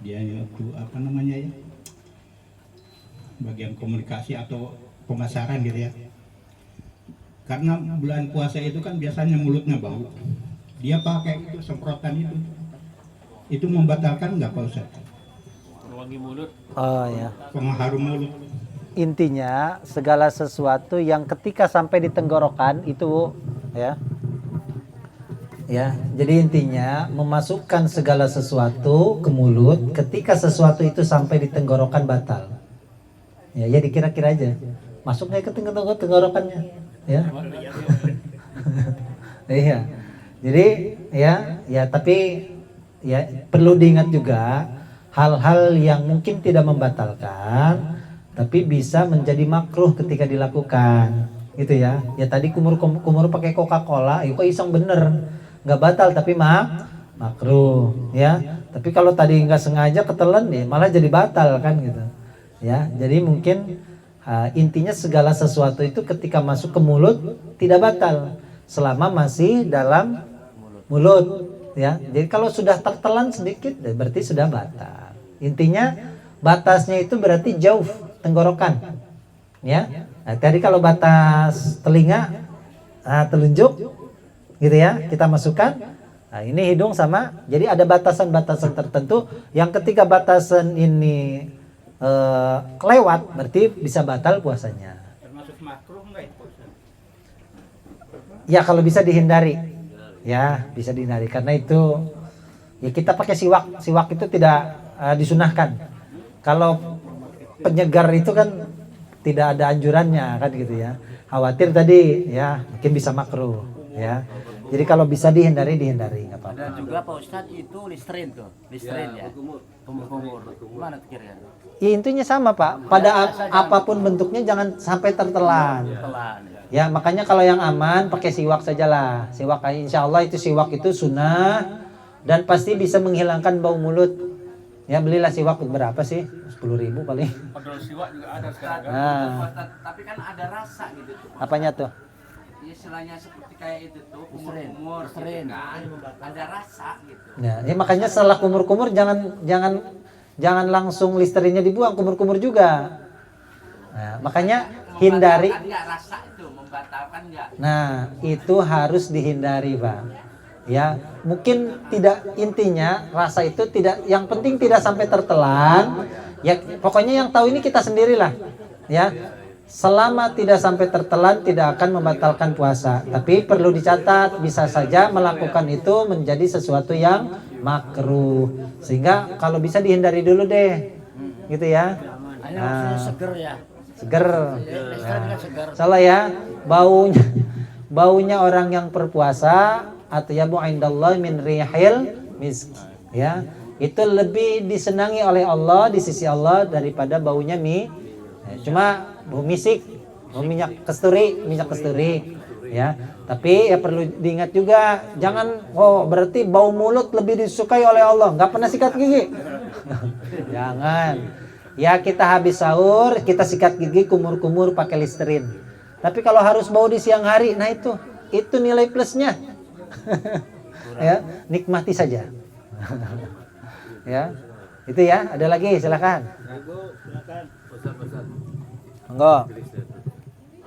G: dia itu apa namanya ya, bagian komunikasi atau pemasaran gitu ya. Karena bulan puasa itu kan biasanya mulutnya bau. Dia pakai itu semprotan itu membatalkan nggak Pak Ustaz?
D: Wangi mulut.
B: Oh ya.
G: Pengharum mulut.
B: Intinya segala sesuatu yang ketika sampai di tenggorokan itu ya. Ya, jadi intinya memasukkan segala sesuatu ke mulut ketika sesuatu itu sampai di tenggorokan batal. Ya, jadi kira-kira aja. Masuknya ke tenggorokannya, ya. Iya. Jadi ya tapi ya perlu diingat juga hal-hal yang mungkin tidak membatalkan tapi bisa menjadi makruh ketika dilakukan. Gitu ya. Ya tadi kumur pakai Coca-Cola, ya kok iseng bener. Nggak batal tapi makruh, ya. Tapi kalau tadi nggak sengaja ketelan nih malah jadi batal kan gitu. Ya, jadi mungkin intinya segala sesuatu itu ketika masuk ke mulut tidak batal selama masih dalam mulut, ya. Jadi kalau sudah tertelan sedikit berarti sudah batal. Intinya batasnya itu berarti jauh tenggorokan, ya. Nah, tadi kalau batas telinga, telunjuk, gitu ya, kita masukkan. Nah, ini hidung sama. Jadi ada batasan-batasan tertentu yang ketika batasan ini kelewat berarti bisa batal puasanya.
D: Termasuk makruh enggak itu?
B: Ya kalau bisa dihindari. Ya, bisa dihindari karena itu ya kita pakai siwak. Siwak itu tidak disunahkan. Kalau penyegar itu kan tidak ada anjurannya kan gitu ya. Khawatir tadi ya mungkin bisa makruh ya. Jadi kalau bisa dihindari nggak apa-apa.
D: Ada juga Pak Ustadz itu Listerin tuh, Listerin ya. Kumur-kumur. Gimana tuh kira-kira?
B: Ya, intinya sama Pak. Pada apapun bentuknya jangan sampai tertelan.
D: Telan.
B: Ya makanya kalau yang aman pakai siwak sajalah. Siwak insya Allah itu siwak itu sunnah dan pasti bisa menghilangkan bau mulut. Ya belilah siwak berapa sih? 10.000 paling.
D: Odol siwak juga ada sekarang.
B: Nah,
F: Tapi kan ada rasa gitu tuh.
B: apanya tuh?
F: Istilahnya seperti kayak itu tuh,
D: Listerin.
F: kumur
D: Listerin.
F: kan. Ada rasa gitu.
B: Ya makanya setelah kumur-kumur jangan langsung Listerinnya dibuang, kumur-kumur juga. Nah, makanya hindari.
F: Membatalkan nggak rasa itu, membatalkan nggak?
B: Nah, itu harus dihindari, Pak. Ya, mungkin tidak, intinya rasa itu tidak, yang penting tidak sampai tertelan. Ya, pokoknya yang tahu ini kita sendirilah. Ya. Selama tidak sampai tertelan tidak akan membatalkan puasa. Tapi perlu dicatat, bisa saja melakukan itu menjadi sesuatu yang makruh. Sehingga kalau bisa dihindari dulu deh. Gitu ya.
D: Ini maksudnya seger ya.
B: Seger.
D: Listerin kan seger.
B: Salah ya, baunya orang yang berpuasa atyabu indallah min rihil misk, ya. Itu lebih disenangi oleh Allah di sisi Allah daripada baunya mie. Ya, cuma bau misik, bau minyak kasturi, ya. Tapi ya perlu diingat juga, jangan berarti bau mulut lebih disukai oleh Allah, nggak pernah sikat gigi. Jangan. Ya kita habis sahur, kita sikat gigi kumur-kumur pakai Listerin. Tapi kalau harus bau di siang hari, nah itu nilai plusnya. Ya, nikmati saja. Ya, itu ya. Ada lagi, silakan. Enggak.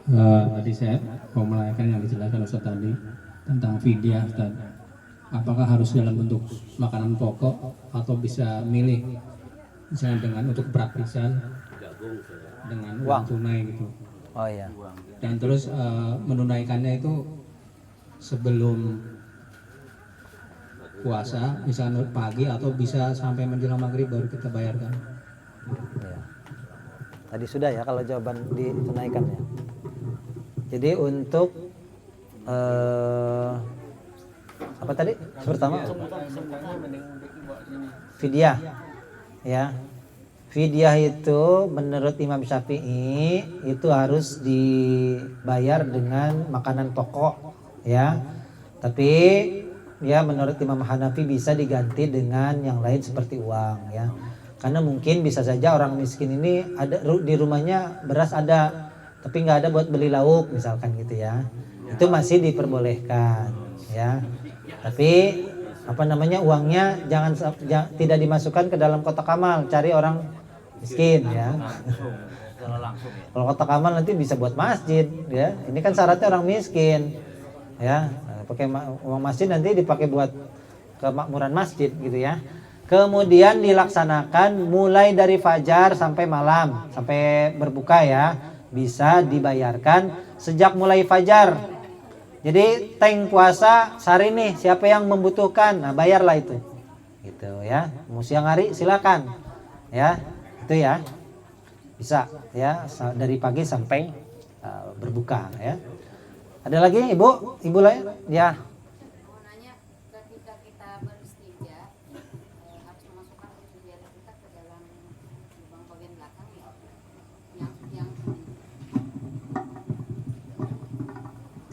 E: Tadi saya mau menanyakan yang dijelaskan Ustaz tadi tentang fidyah, Ustaz. Apakah harus dalam bentuk makanan pokok atau bisa milih misalnya dengan untuk gratisan dengan uang tunai gitu.
B: Oh iya.
E: Dan terus menunaikannya itu sebelum puasa, misalnya pagi atau bisa sampai menjelang maghrib baru kita bayarkan.
B: Ya. Tadi sudah ya kalau jawaban ditunaikan ya. Jadi untuk apa tadi? Pertama fidyah. Ya. Fidyah itu menurut Imam Syafi'i itu harus dibayar dengan makanan pokok, ya. Tapi ya menurut Imam Hanafi bisa diganti dengan yang lain seperti uang, ya. Karena mungkin bisa saja orang miskin ini ada di rumahnya beras ada, tapi nggak ada buat beli lauk misalkan gitu ya. Itu masih diperbolehkan, ya. Tapi uangnya tidak dimasukkan ke dalam kotak amal, cari orang miskin ya. Kalau kotak amal nanti bisa buat masjid ya. Ini kan syaratnya orang miskin ya. Pakai uang masjid nanti dipakai buat kemakmuran masjid gitu ya. Kemudian dilaksanakan mulai dari fajar sampai malam, sampai berbuka ya. Bisa dibayarkan sejak mulai fajar. Jadi tank puasa sehari nih siapa yang membutuhkan, nah bayarlah itu, gitu ya. Mau siang hari silakan, ya itu ya bisa ya dari pagi sampai berbuka ya. Ada lagi ibu lain ya.
H: Mau nanya, ketika kita beristinja harus memasukkan ujung jari kita ke dalam lubang bagian belakang ya. Yang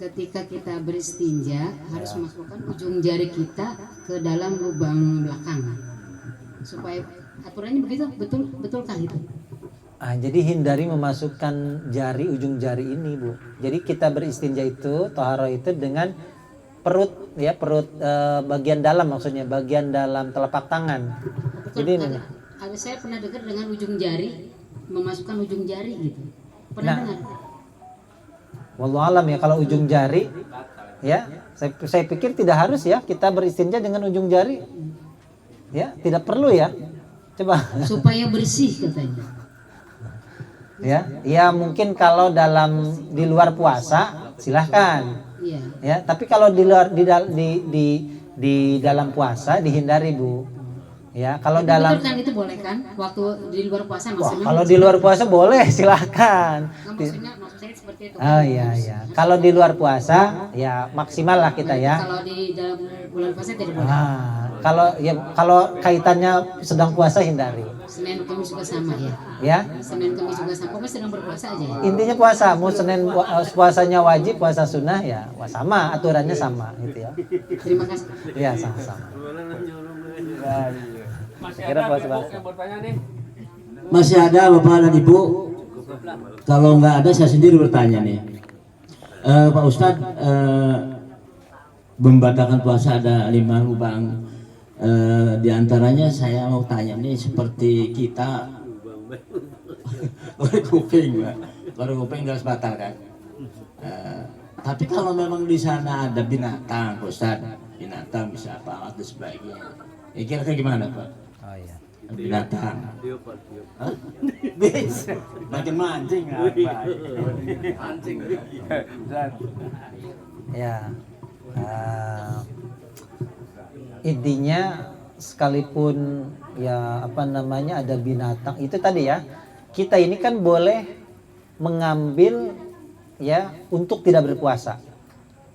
H: ketika kita beristinja harus memasukkan ujung jari kita ke dalam lubang belakang supaya aturannya begitu, betulkah itu?
B: Jadi hindari memasukkan ujung jari ini Bu. Jadi kita beristinja itu toharo itu dengan perut ya, bagian dalam, maksudnya bagian dalam telapak tangan.
H: Betul,
B: Jadi
H: ada saya pernah dengar dengan ujung jari, memasukkan ujung jari gitu. Pernah dengar?
B: Wallahu alam ya, kalau ujung jari ya, saya pikir tidak harus ya kita beristinja dengan ujung jari. Ya, tidak perlu ya. Coba.
H: Supaya bersih katanya.
B: Ya mungkin kalau di luar puasa silahkan.
H: Iya.
B: Ya, tapi kalau di dalam puasa dihindari Bu. Ya, kalau
H: Tapi
B: dalam
H: betul kan itu boleh kan? Waktu di luar puasa
B: Wah,
H: maksudnya.
B: kalau di luar puasa boleh silahkan.
H: Maksudnya target seperti itu.
B: Oh iya iya. Kalau di luar puasa ya maksimal lah kita ya.
H: Kalau di dalam bulan puasa tidak boleh.
B: Kalau kaitannya sedang puasa hindari.
H: Senin Kamis juga sama ya.
B: Ya.
H: Senin Kamis juga sama. Pokoknya sedang berpuasa aja ya.
B: Intinya puasa, mau Senin puasanya wajib, puasa sunnah ya sama, aturannya sama gitu ya.
H: Terima kasih.
B: Ya sama-sama.
D: Masih
B: Kira
D: ada
B: puasa
D: Ibu
B: puasa.
D: yang bertanya nih.
A: Masih ada Bapak dan Ibu? Kalau nggak ada saya sendiri bertanya nih. Pak Ustadz, membatalkan puasa ada 5 lubang. Di antaranya saya mau tanya nih, seperti kita korek kuping, Pak. Korek kuping harus batal kan? Tapi kalau memang di sana ada binatang, Pak Ustadz, binatang bisa apa atau sebagainya. Kira-kira gimana, Pak?
B: Oh iya.
A: Binatang. Hah? Bisa. Makin mancing apa?
F: Mancing.
B: Ya. Intinya sekalipun ya apa namanya ada binatang itu tadi ya, kita ini kan boleh mengambil ya untuk tidak berpuasa.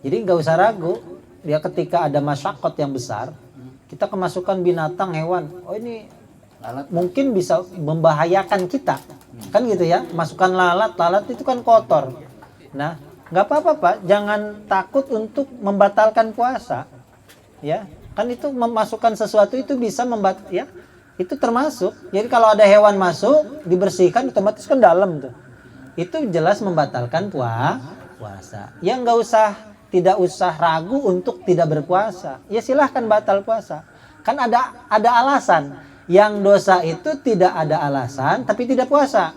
B: Jadi nggak usah ragu ya, ketika ada masyakot yang besar kita kemasukan binatang hewan, oh ini mungkin bisa membahayakan kita kan gitu ya, masukkan lalat itu kan kotor. Nah nggak apa-apa Pak, jangan takut untuk membatalkan puasa ya, kan itu memasukkan sesuatu itu bisa ya itu termasuk. Jadi kalau ada hewan masuk dibersihkan otomatis kan dalam tuh, itu jelas membatalkan puasa ya. Tidak usah ragu untuk tidak berpuasa ya, silahkan batal puasa, kan ada alasan. Yang dosa itu tidak ada alasan tapi tidak puasa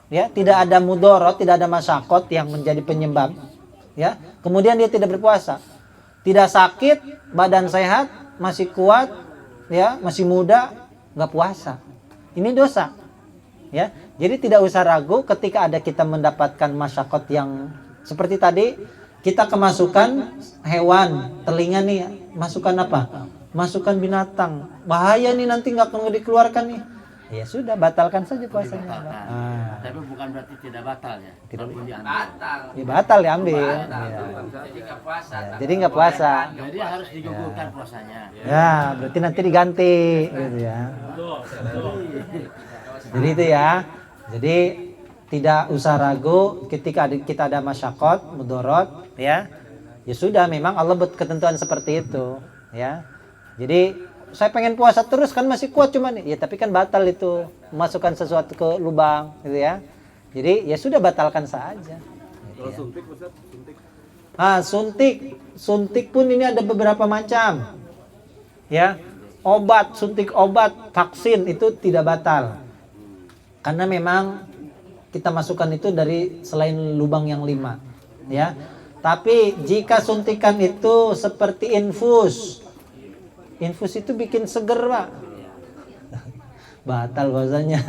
B: ya, tidak ada mudorot, tidak ada masyakot yang menjadi penyebab ya, kemudian dia tidak berpuasa. Tidak sakit, badan sehat, masih kuat ya, masih muda, nggak puasa, ini dosa ya. Jadi tidak usah ragu ketika ada kita mendapatkan masyakot yang seperti tadi, kita kemasukan hewan, telinga nih, masukkan apa? Masukkan binatang, bahaya nih, nanti nggak akan dikeluarkan nih. Ya sudah, batalkan saja puasanya.
F: Tapi bukan berarti tidak batal ya.
B: Tidak
F: batal.
B: Ya, batal diambil. Ya.
F: Jadi nggak puasa.
B: Jadi nggak puasa.
F: Jadi harus digugurkan puasanya.
B: Ya, berarti nanti diganti gitu ya. Jadi itu ya. Jadi tidak usah ragu ketika kita ada masyakot, mudorot ya. Ya sudah, memang Allah buat ketentuan seperti itu ya. Jadi saya pengen puasa terus kan masih kuat cuman ya, tapi kan batal itu memasukkan sesuatu ke lubang gitu ya. Jadi ya sudah, batalkan saja. Kalau suntik Ustaz, suntik. Suntik pun ini ada beberapa macam. Ya. Suntik obat, vaksin itu tidak batal. Karena memang kita masukkan itu dari selain lubang yang 5 ya. Tapi jika suntikan itu seperti infus itu bikin seger Pak, batal puasanya.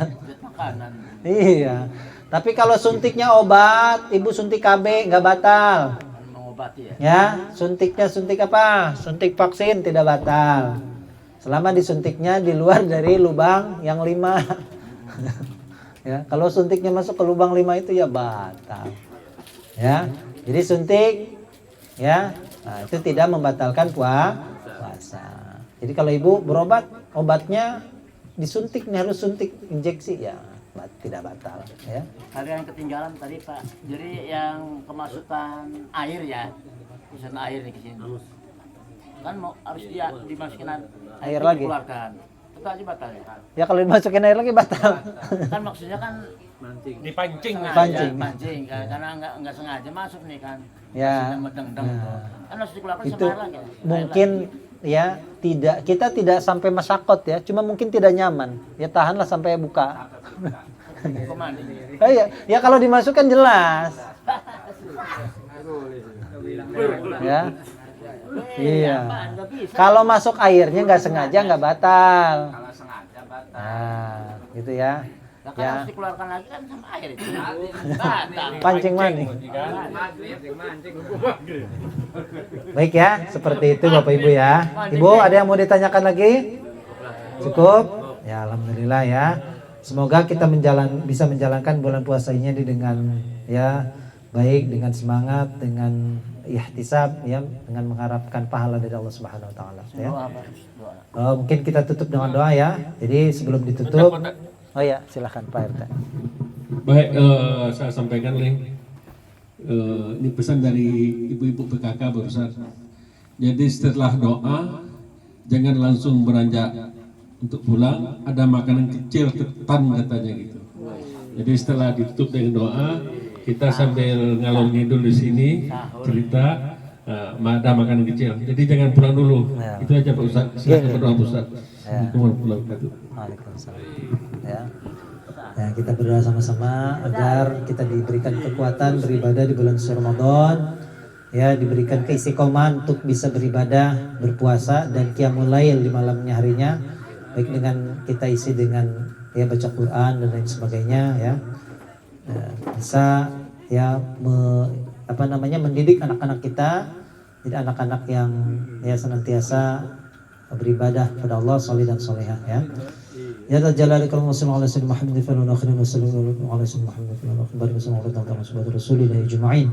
B: Iya. Tapi kalau suntiknya obat, ibu suntik KB nggak batal.
F: Mengobati ya.
B: Ya, suntiknya suntik apa? Suntik vaksin tidak batal. Selama disuntiknya di luar dari lubang yang 5. Ya, kalau suntiknya masuk ke lubang 5 itu ya batal. Ya. Jadi suntik ya, nah, itu tidak membatalkan puasa. Jadi kalau ibu berobat, obatnya disuntik, nih harus suntik injeksi ya, tidak batal ya.
F: Ada yang ketinggalan tadi Pak. Jadi yang kemasukan air ya, kemasukan air nih ke sini. Kan harus dia dimasukin
B: air lagi.
F: Dikeluarkan. Itu aja batal ya.
B: Ya kalau dimasukin air lagi batal.
F: Kan maksudnya kan
D: dipancing.
B: Pancing.
F: Karena nggak sengaja masuk nih kan.
B: Ya.
F: Kan harus dikeluarkan
B: Itu
F: sama air lagi.
B: mungkin ya, kita tidak sampai masyakot ya, cuma mungkin tidak nyaman ya, tahanlah sampai buka. Ya kalau dimasukkan jelas ya. Iya, kalau masuk airnya nggak sengaja nggak batal.
F: Kalau sengaja batal.
B: Nah gitu ya.
F: Nah, kan harus dikeluarkan lagi kan sama air itu.
B: Pancing maning. Baik ya, seperti itu Bapak Ibu ya. Ibu ada yang mau ditanyakan lagi? Cukup? Ya alhamdulillah ya. Semoga kita bisa menjalankan bulan puasa ini dengan ya baik dengan semangat, dengan ihtisab ya, dengan mengharapkan pahala dari Allah Subhanahu wa taala ya. Mungkin kita tutup dengan doa ya. Jadi sebelum ditutup, oh ya, silakan Pak RT.
E: Baik, saya sampaikan Leng. Ini pesan dari ibu-ibu PKK barusan. Jadi setelah doa jangan langsung beranjak untuk pulang, ada makanan kecil ketan katanya gitu. Jadi setelah ditutup dengan doa, kita sambil ngalor ngidul di sini cerita, ada makanan kecil. Jadi jangan pulang dulu. Itu aja Pak Ustaz. Silakan berdoa Pak Ustaz.
B: Waalaikumsalam. Ya. Ya, kita berdoa sama-sama agar kita diberikan kekuatan beribadah di bulan suci Ramadan, ya, diberikan keistiqomahan untuk bisa beribadah, berpuasa dan qiyamul lail di malamnya harinya, baik dengan kita isi dengan ya baca Quran dan lain sebagainya ya. Bisa ya mendidik anak-anak kita jadi anak-anak yang ya senantiasa beribadah kepada Allah, salih dan salihah ya. Ya Jalal Ikram Sallallahu alaihi wasallam Muhammad fil akhirin wa sallallahu alaihi wasallam Muhammad fil akhirin barik sallallahu alaihi wasallam Rasulillah ajma'in.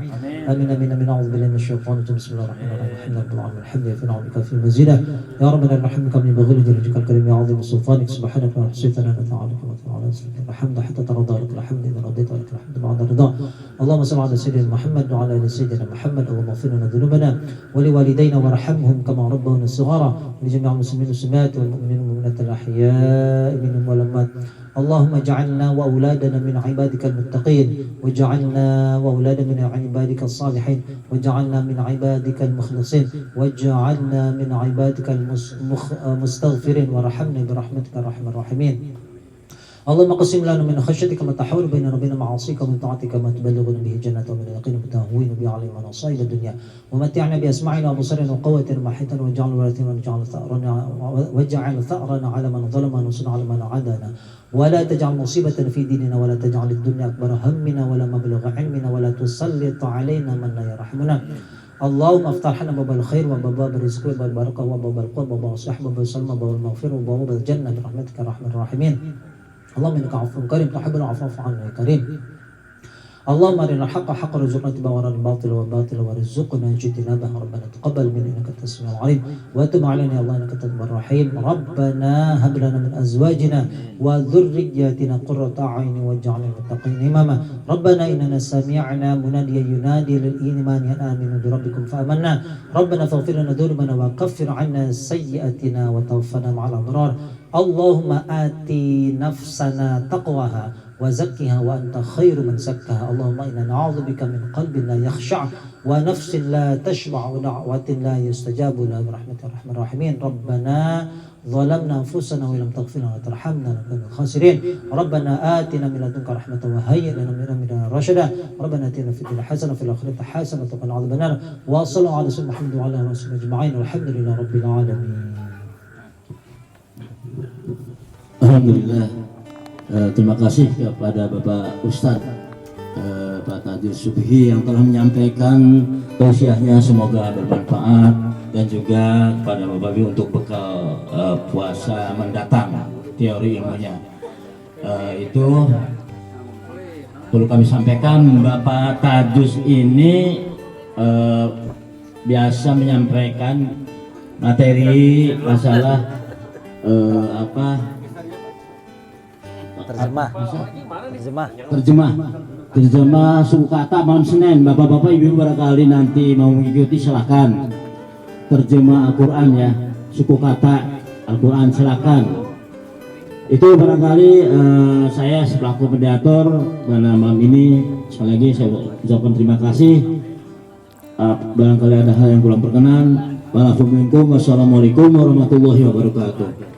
B: Amin amin amin. A'udzu billahi minasyaitonir rajim. Bismillahirrahmanirrahim. Alhamdulillah fi ni'amika fi mazidah. Ya rabbana rahimka min baghil jalika karim ya azim sultanik subhanaka wa ta'ala ta'alaka wa ta'ala alhamd hatta tarda lak alhamd idza radita lak alhamd ba'da ridha. Allahumma salli ala sayyidina Muhammad wa ala ali sayyidina Muhammad. Allahumma ighfir lana dhunubana wa li walidayna warhamhum kama rabbawna shighara wa li jami'il muslimin muslimat wal mu'minin mu'minat al ahya'i minhum wal amwat. Allahumma ja'alna wa auladana min ibadika al-muttaqin waj'alna wa auladana min ibadika as-salihin waj'alna min ibadika al-mukhlasin waj'alna min ibadika al-mustaghfirin warhamna bi rahmatika arhamar rahimin. Allahumma qasim lana min khashyatika ma tahawul bainana wa bain ma'asika wa min ta'atika ma tuballighuna bihi jannata wa min al-yaqini ma tahwinu bihi 'alaina masa'ib ad-dunya wa mat'ina bi asma'ina wa absarina wa quwwatina ma ahaytana waj'al walatina waj'al tha'rana 'ala man zalamana wa sunna 'ala man 'adana ولا تجعل مصيبتنا في ديننا ولا تجعل الدنيا أكبر همنا ولا مبلغ علمنا ولا تسلط علينا من لا يرحمنا. اللهم افتح لنا باب الخير وباب الرزق وباب البركة وباب القرب وباب الصحة وباب السلم وباب المغفرة وباب الجنة برحمتك يا أرحم الراحمين. اللهم إنك عفو كريم تحب العفو فاعف عنا يا كريم. اللهم أرنا الحق حقا وارزقنا اتباعه وأرنا الباطل باطلا وارزقنا اجتنابه. ربنا تقبل منا إنك أنت السميع العليم وتب علينا يا الله إنك أنت التواب الرحيم. ربنا هب لنا من أزواجنا وذرياتنا قرة أعين واجعلنا للمتقين إماما. ربنا إننا سمعنا مناديا ينادي للإيمان أن آمنوا بربكم فآمنا. ربنا فاغفر لنا ذنوبنا وكفر عنا سيئاتنا وتوفنا مع الأبرار. اللهم آتي نفسنا تقواها وزكها وأنت خير من زكاها. اللهم إنا نعوذ بك من قلب لا يخشع ونفس لا تشبع ودعوة لا يستجاب لها برحمتك يا أرحم الراحمين. ربنا ظلمنا أنفسنا وإن لم تغفر لنا وترحمنا لنكون من الخاسرين. ربنا آتنا من لدنك رحمة وهيئ لنا من أمرنا رشدا. ربنا آتنا في الدنيا حسنة وفي الآخرة حسنة وقنا عذاب النار. وصلى الله على سيدنا محمد وعلى آله وصحبه أجمعين والحمد لله رب العالمين.
A: Alhamdulillah. Terima kasih kepada Bapak Ustadz Pak Tajul Subhi yang telah menyampaikan tausiahnya, semoga bermanfaat, dan juga kepada Bapak Ibu untuk bekal puasa mendatang teori ilmunya. Itu perlu kami sampaikan, Bapak Tajus ini biasa menyampaikan materi masalah terjemah suku kata malam Senin. Bapak-bapak ibu barangkali nanti mau mengikuti silahkan. Terjemah Al-Quran ya, suku kata Al-Quran silakan. Itu barangkali saya selaku mediator pada malam ini, sekali lagi saya ucapkan terima kasih. Barangkali ada hal yang kurang berkenan. Wassalamualaikum warahmatullahi wabarakatuh.